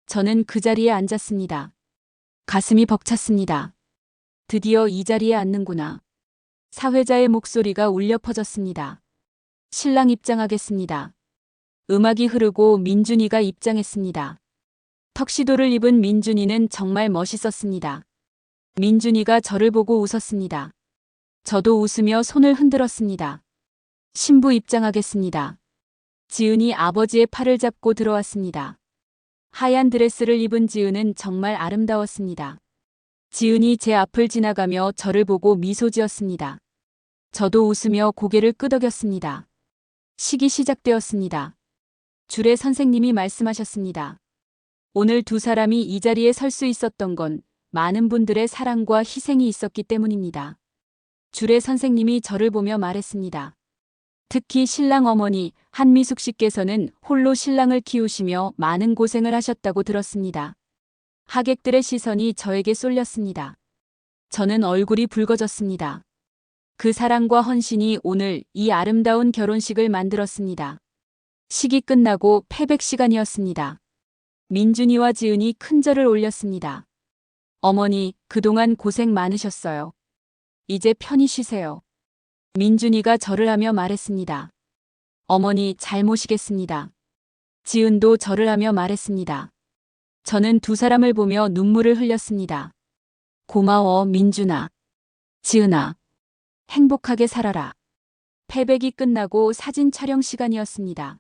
저는 그 자리에 앉았습니다. 가슴이 벅찼습니다. 드디어 이 자리에 앉는구나. 사회자의 목소리가 울려 퍼졌습니다. 신랑 입장하겠습니다. 음악이 흐르고 민준이가 입장했습니다. 턱시도를 입은 민준이는 정말 멋있었습니다. 민준이가 저를 보고 웃었습니다. 저도 웃으며 손을 흔들었습니다. 신부 입장하겠습니다. 지은이 아버지의 팔을 잡고 들어왔습니다. 하얀 드레스를 입은 지은은 정말 아름다웠습니다. 지은이 제 앞을 지나가며 저를 보고 미소 지었습니다. 저도 웃으며 고개를 끄덕였습니다. 식이 시작되었습니다. 주례 선생님이 말씀하셨습니다. 오늘 두 사람이 이 자리에 설 수 있었던 건 많은 분들의 사랑과 희생이 있었기 때문입니다. 주례 선생님이 저를 보며 말했습니다. 특히 신랑 어머니 한미숙 씨께서는 홀로 신랑을 키우시며 많은 고생을 하셨다고 들었습니다. 하객들의 시선이 저에게 쏠렸습니다. 저는 얼굴이 붉어졌습니다. 그 사랑과 헌신이 오늘 이 아름다운 결혼식을 만들었습니다. 식이 끝나고 패백 시간이었습니다. 민준이와 지은이 큰 절을 올렸습니다. 어머니, 그동안 고생 많으셨어요. 이제 편히 쉬세요. 민준이가 절을 하며 말했습니다. 어머니, 잘 모시겠습니다. 지은도 절을 하며 말했습니다. 저는 두 사람을 보며 눈물을 흘렸습니다. 고마워, 민준아. 지은아. 행복하게 살아라. 패백이 끝나고 사진 촬영 시간이었습니다.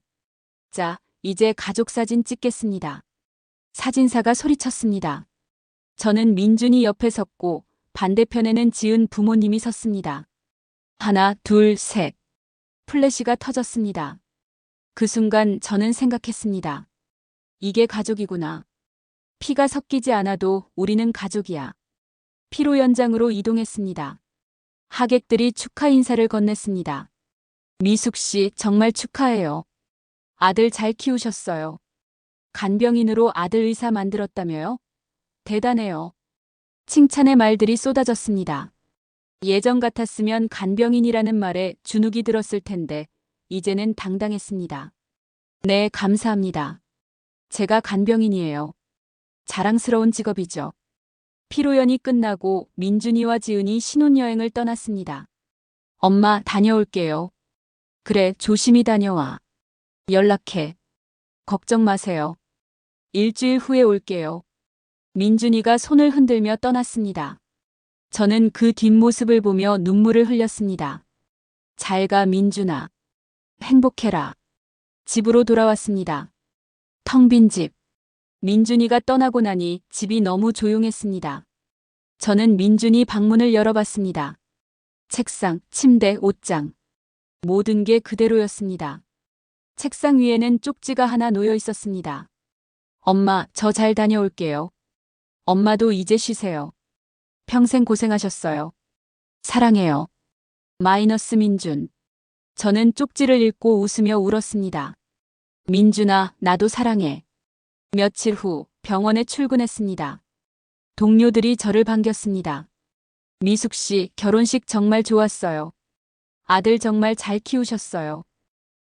자, 이제 가족 사진 찍겠습니다. 사진사가 소리쳤습니다. 저는 민준이 옆에 섰고 반대편에는 지은 부모님이 섰습니다. 하나, 둘, 셋. 플래시가 터졌습니다. 그 순간 저는 생각했습니다. 이게 가족이구나. 피가 섞이지 않아도 우리는 가족이야. 피로 연장으로 이동했습니다. 하객들이 축하 인사를 건넸습니다. 미숙 씨, 정말 축하해요. 아들 잘 키우셨어요. 간병인으로 아들 의사 만들었다며요? 대단해요. 칭찬의 말들이 쏟아졌습니다. 예전 같았으면 간병인이라는 말에 주눅이 들었을 텐데, 이제는 당당했습니다. 네, 감사합니다. 제가 간병인이에요. 자랑스러운 직업이죠. 피로연이 끝나고 민준이와 지은이 신혼여행을 떠났습니다. 엄마, 다녀올게요. 그래, 조심히 다녀와. 연락해. 걱정 마세요. 일주일 후에 올게요. 민준이가 손을 흔들며 떠났습니다. 저는 그 뒷모습을 보며 눈물을 흘렸습니다. 잘 가, 민준아. 행복해라. 집으로 돌아왔습니다. 텅 빈 집. 민준이가 떠나고 나니 집이 너무 조용했습니다. 저는 민준이 방문을 열어봤습니다. 책상, 침대, 옷장. 모든 게 그대로였습니다. 책상 위에는 쪽지가 하나 놓여 있었습니다. 엄마, 저 잘 다녀올게요. 엄마도 이제 쉬세요. 평생 고생하셨어요. 사랑해요. 마이너스 민준. 저는 쪽지를 읽고 웃으며 울었습니다. 민준아, 나도 사랑해. 며칠 후 병원에 출근했습니다. 동료들이 저를 반겼습니다. 미숙 씨, 결혼식 정말 좋았어요. 아들 정말 잘 키우셨어요.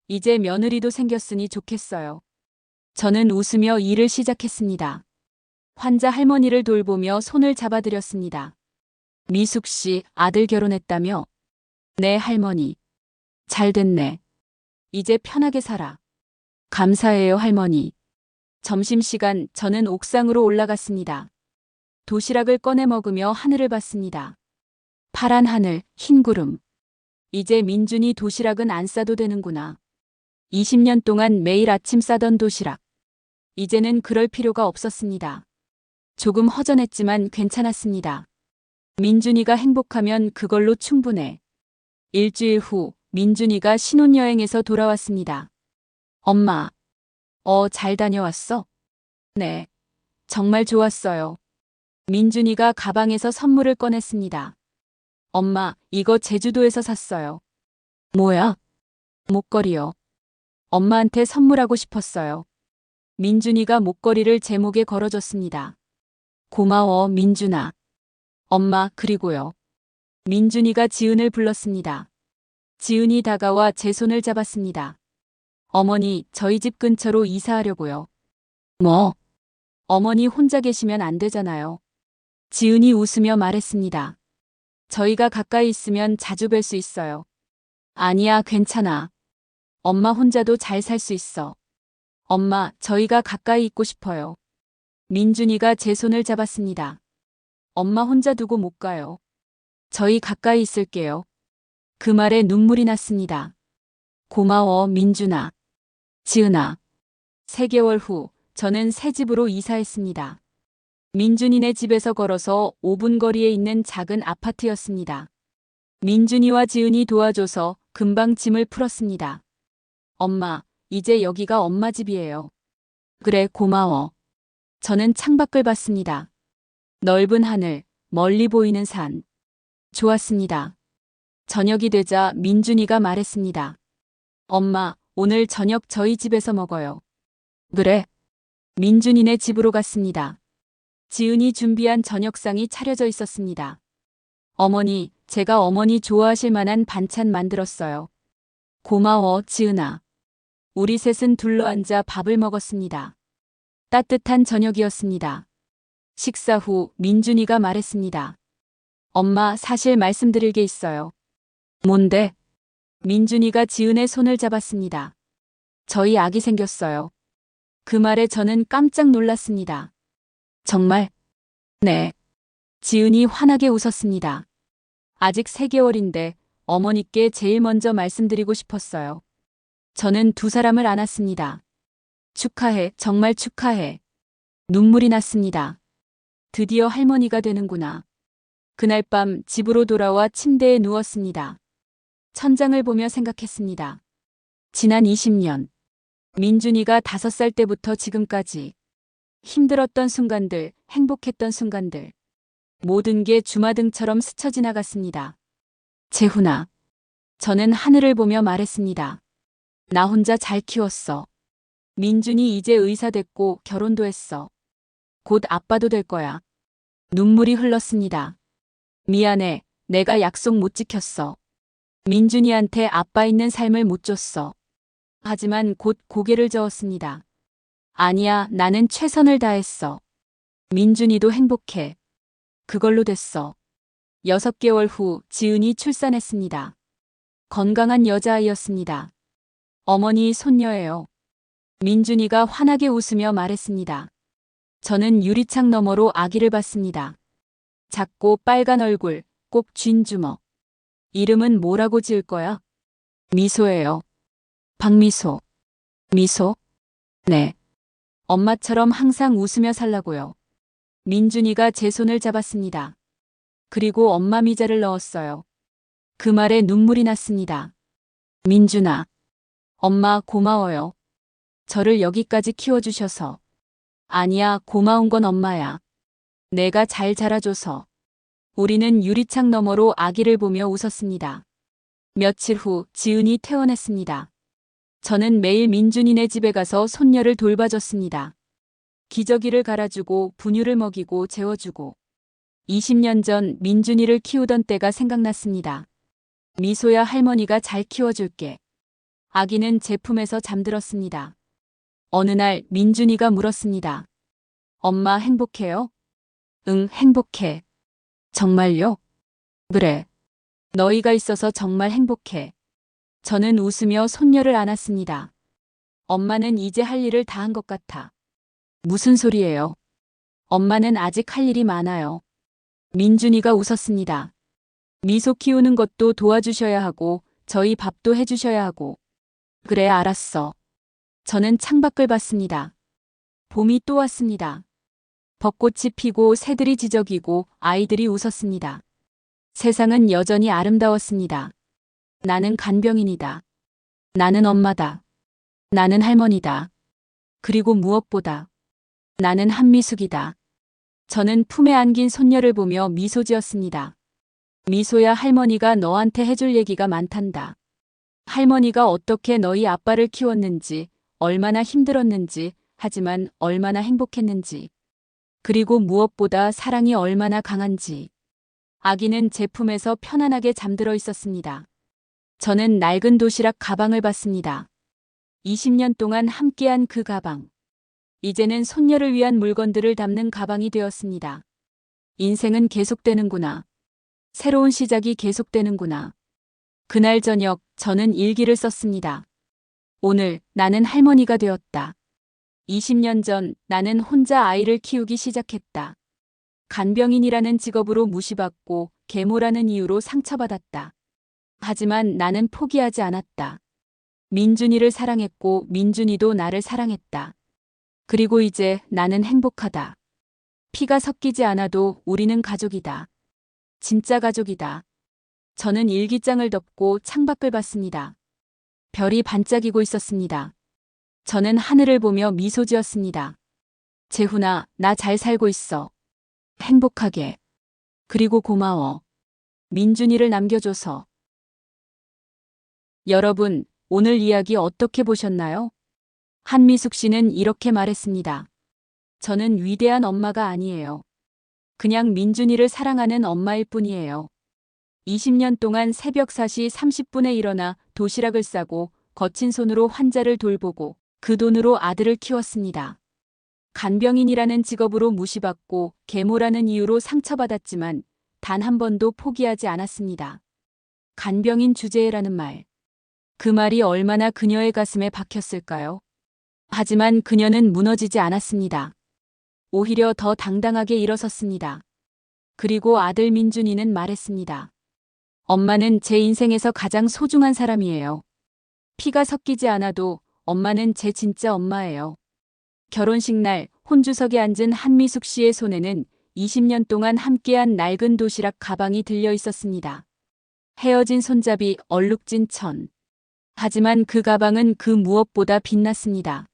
이제 며느리도 생겼으니 좋겠어요. 저는 웃으며 일을 시작했습니다. 환자 할머니를 돌보며 손을 잡아드렸습니다. 미숙 씨, 아들 결혼했다며? 네, 할머니. 잘 됐네. 이제 편하게 살아. 감사해요, 할머니. 점심시간 저는 옥상으로 올라갔습니다. 도시락을 꺼내 먹으며 하늘을 봤습니다. 파란 하늘, 흰 구름. 이제 민준이 도시락은 안 싸도 되는구나. 20년 동안 매일 아침 싸던 도시락. 이제는 그럴 필요가 없었습니다. 조금 허전했지만 괜찮았습니다. 민준이가 행복하면 그걸로 충분해. 일주일 후 민준이가 신혼여행에서 돌아왔습니다. 엄마, 잘 다녀왔어? 네, 정말 좋았어요. 민준이가 가방에서 선물을 꺼냈습니다. 엄마, 이거 제주도에서 샀어요. 뭐야? 목걸이요. 엄마한테 선물하고 싶었어요. 민준이가 목걸이를 제 목에 걸어줬습니다. 고마워, 민준아. 엄마, 그리고요. 민준이가 지은을 불렀습니다. 지은이 다가와 제 손을 잡았습니다. 어머니, 저희 집 근처로 이사하려고요. 뭐? 어머니 혼자 계시면 안 되잖아요. 지은이 웃으며 말했습니다. 저희가 가까이 있으면 자주 뵐 수 있어요. 아니야, 괜찮아. 엄마 혼자도 잘 살 수 있어. 엄마, 저희가 가까이 있고 싶어요. 민준이가 제 손을 잡았습니다. 엄마 혼자 두고 못 가요. 저희 가까이 있을게요. 그 말에 눈물이 났습니다. 고마워, 민준아. 지은아. 3개월 후 저는 새 집으로 이사했습니다. 민준이네 집에서 걸어서 5분 거리에 있는 작은 아파트였습니다. 민준이와 지은이 도와줘서 금방 짐을 풀었습니다. 엄마, 이제 여기가 엄마 집이에요. 그래, 고마워. 저는 창밖을 봤습니다. 넓은 하늘, 멀리 보이는 산. 좋았습니다. 저녁이 되자 민준이가 말했습니다. 엄마, 오늘 저녁 저희 집에서 먹어요. 그래. 민준이네 집으로 갔습니다. 지은이 준비한 저녁상이 차려져 있었습니다. 어머니, 제가 어머니 좋아하실 만한 반찬 만들었어요. 고마워, 지은아. 우리 셋은 둘러앉아 밥을 먹었습니다. 따뜻한 저녁이었습니다. 식사 후 민준이가 말했습니다. 엄마, 사실 말씀드릴 게 있어요. 뭔데? 민준이가 지은의 손을 잡았습니다. 저희 아기 생겼어요. 그 말에 저는 깜짝 놀랐습니다. 정말? 네. 지은이 환하게 웃었습니다. 아직 3개월인데 어머니께 제일 먼저 말씀드리고 싶었어요. 저는 두 사람을 안았습니다. 축하해, 정말 축하해. 눈물이 났습니다. 드디어 할머니가 되는구나. 그날 밤 집으로 돌아와 침대에 누웠습니다. 천장을 보며 생각했습니다. 지난 20년. 민준이가 5살 때부터 지금까지. 힘들었던 순간들, 행복했던 순간들. 모든 게 주마등처럼 스쳐 지나갔습니다. 재훈아. 저는 하늘을 보며 말했습니다. 나 혼자 잘 키웠어. 민준이 이제 의사 됐고 결혼도 했어. 곧 아빠도 될 거야. 눈물이 흘렀습니다. 미안해. 내가 약속 못 지켰어. 민준이한테 아빠 있는 삶을 못 줬어. 하지만 곧 고개를 저었습니다. 아니야, 나는 최선을 다했어. 민준이도 행복해. 그걸로 됐어. 6개월 후 지은이 출산했습니다. 건강한 여자아이였습니다. 어머니 손녀예요. 민준이가 환하게 웃으며 말했습니다. 저는 유리창 너머로 아기를 봤습니다. 작고 빨간 얼굴, 꼭 쥔 주먹. 이름은 뭐라고 지을 거야? 미소예요. 박미소. 미소? 네. 엄마처럼 항상 웃으며 살라고요. 민준이가 제 손을 잡았습니다. 그리고 엄마 미자를 넣었어요. 그 말에 눈물이 났습니다. 민준아. 엄마 고마워요. 저를 여기까지 키워주셔서. 아니야, 고마운 건 엄마야. 내가 잘 자라줘서. 우리는 유리창 너머로 아기를 보며 웃었습니다. 며칠 후 지은이 퇴원했습니다. 저는 매일 민준이네 집에 가서 손녀를 돌봐줬습니다. 기저귀를 갈아주고 분유를 먹이고 재워주고. 20년 전 민준이를 키우던 때가 생각났습니다. 미소야, 할머니가 잘 키워줄게. 아기는 제 품에서 잠들었습니다. 어느 날 민준이가 물었습니다. 엄마 행복해요? 응, 행복해. 정말요? 그래. 너희가 있어서 정말 행복해. 저는 웃으며 손녀를 안았습니다. 엄마는 이제 할 일을 다 한 것 같아. 무슨 소리예요? 엄마는 아직 할 일이 많아요. 민준이가 웃었습니다. 미소 키우는 것도 도와주셔야 하고 저희 밥도 해주셔야 하고. 그래, 알았어. 저는 창밖을 봤습니다. 봄이 또 왔습니다. 벚꽃이 피고 새들이 지저귀고 아이들이 웃었습니다. 세상은 여전히 아름다웠습니다. 나는 간병인이다. 나는 엄마다. 나는 할머니다. 그리고 무엇보다 나는 한미숙이다. 저는 품에 안긴 손녀를 보며 미소 지었습니다. 미소야, 할머니가 너한테 해줄 얘기가 많단다. 할머니가 어떻게 너희 아빠를 키웠는지, 얼마나 힘들었는지, 하지만 얼마나 행복했는지. 그리고 무엇보다 사랑이 얼마나 강한지. 아기는 제 품에서 편안하게 잠들어 있었습니다. 저는 낡은 도시락 가방을 봤습니다. 20년 동안 함께한 그 가방. 이제는 손녀를 위한 물건들을 담는 가방이 되었습니다. 인생은 계속되는구나. 새로운 시작이 계속되는구나. 그날 저녁 저는 일기를 썼습니다. 오늘 나는 할머니가 되었다. 20년 전 나는 혼자 아이를 키우기 시작했다. 간병인이라는 직업으로 무시받고 계모라는 이유로 상처받았다. 하지만 나는 포기하지 않았다. 민준이를 사랑했고 민준이도 나를 사랑했다. 그리고 이제 나는 행복하다. 피가 섞이지 않아도 우리는 가족이다. 진짜 가족이다. 저는 일기장을 덮고 창밖을 봤습니다. 별이 반짝이고 있었습니다. 저는 하늘을 보며 미소 지었습니다. 재훈아, 나 잘 살고 있어. 행복하게. 그리고 고마워. 민준이를 남겨줘서. 여러분, 오늘 이야기 어떻게 보셨나요? 한미숙 씨는 이렇게 말했습니다. 저는 위대한 엄마가 아니에요. 그냥 민준이를 사랑하는 엄마일 뿐이에요. 20년 동안 새벽 4시 30분에 일어나 도시락을 싸고 거친 손으로 환자를 돌보고 그 돈으로 아들을 키웠습니다. 간병인이라는 직업으로 무시받고 계모라는 이유로 상처받았지만 단 한 번도 포기하지 않았습니다. 간병인 주제라는 말. 그 말이 얼마나 그녀의 가슴에 박혔을까요? 하지만 그녀는 무너지지 않았습니다. 오히려 더 당당하게 일어섰습니다. 그리고 아들 민준이는 말했습니다. 엄마는 제 인생에서 가장 소중한 사람이에요. 피가 섞이지 않아도 엄마는 제 진짜 엄마예요. 결혼식 날 혼주석에 앉은 한미숙 씨의 손에는 20년 동안 함께한 낡은 도시락 가방이 들려 있었습니다. 헤어진 손잡이, 얼룩진 천. 하지만 그 가방은 그 무엇보다 빛났습니다.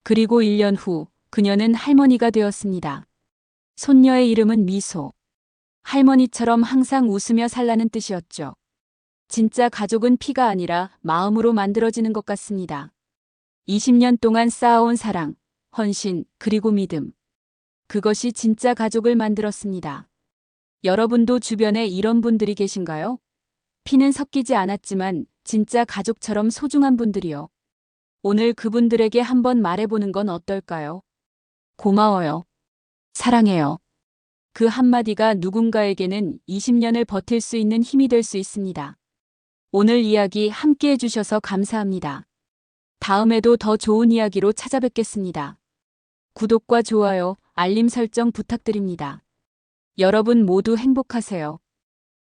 그리고 1년 후 그녀는 할머니가 되었습니다. 손녀의 이름은 미소. 할머니처럼 항상 웃으며 살라는 뜻이었죠. 진짜 가족은 피가 아니라 마음으로 만들어지는 것 같습니다. 20년 동안 쌓아온 사랑, 헌신, 그리고 믿음. 그것이 진짜 가족을 만들었습니다. 여러분도 주변에 이런 분들이 계신가요? 피는 섞이지 않았지만 진짜 가족처럼 소중한 분들이요. 오늘 그분들에게 한번 말해보는 건 어떨까요? 고마워요. 사랑해요. 그 한마디가 누군가에게는 20년을 버틸 수 있는 힘이 될 수 있습니다. 오늘 이야기 함께 해주셔서 감사합니다. 다음에도 더 좋은 이야기로 찾아뵙겠습니다. 구독과 좋아요, 알림 설정 부탁드립니다. 여러분 모두 행복하세요.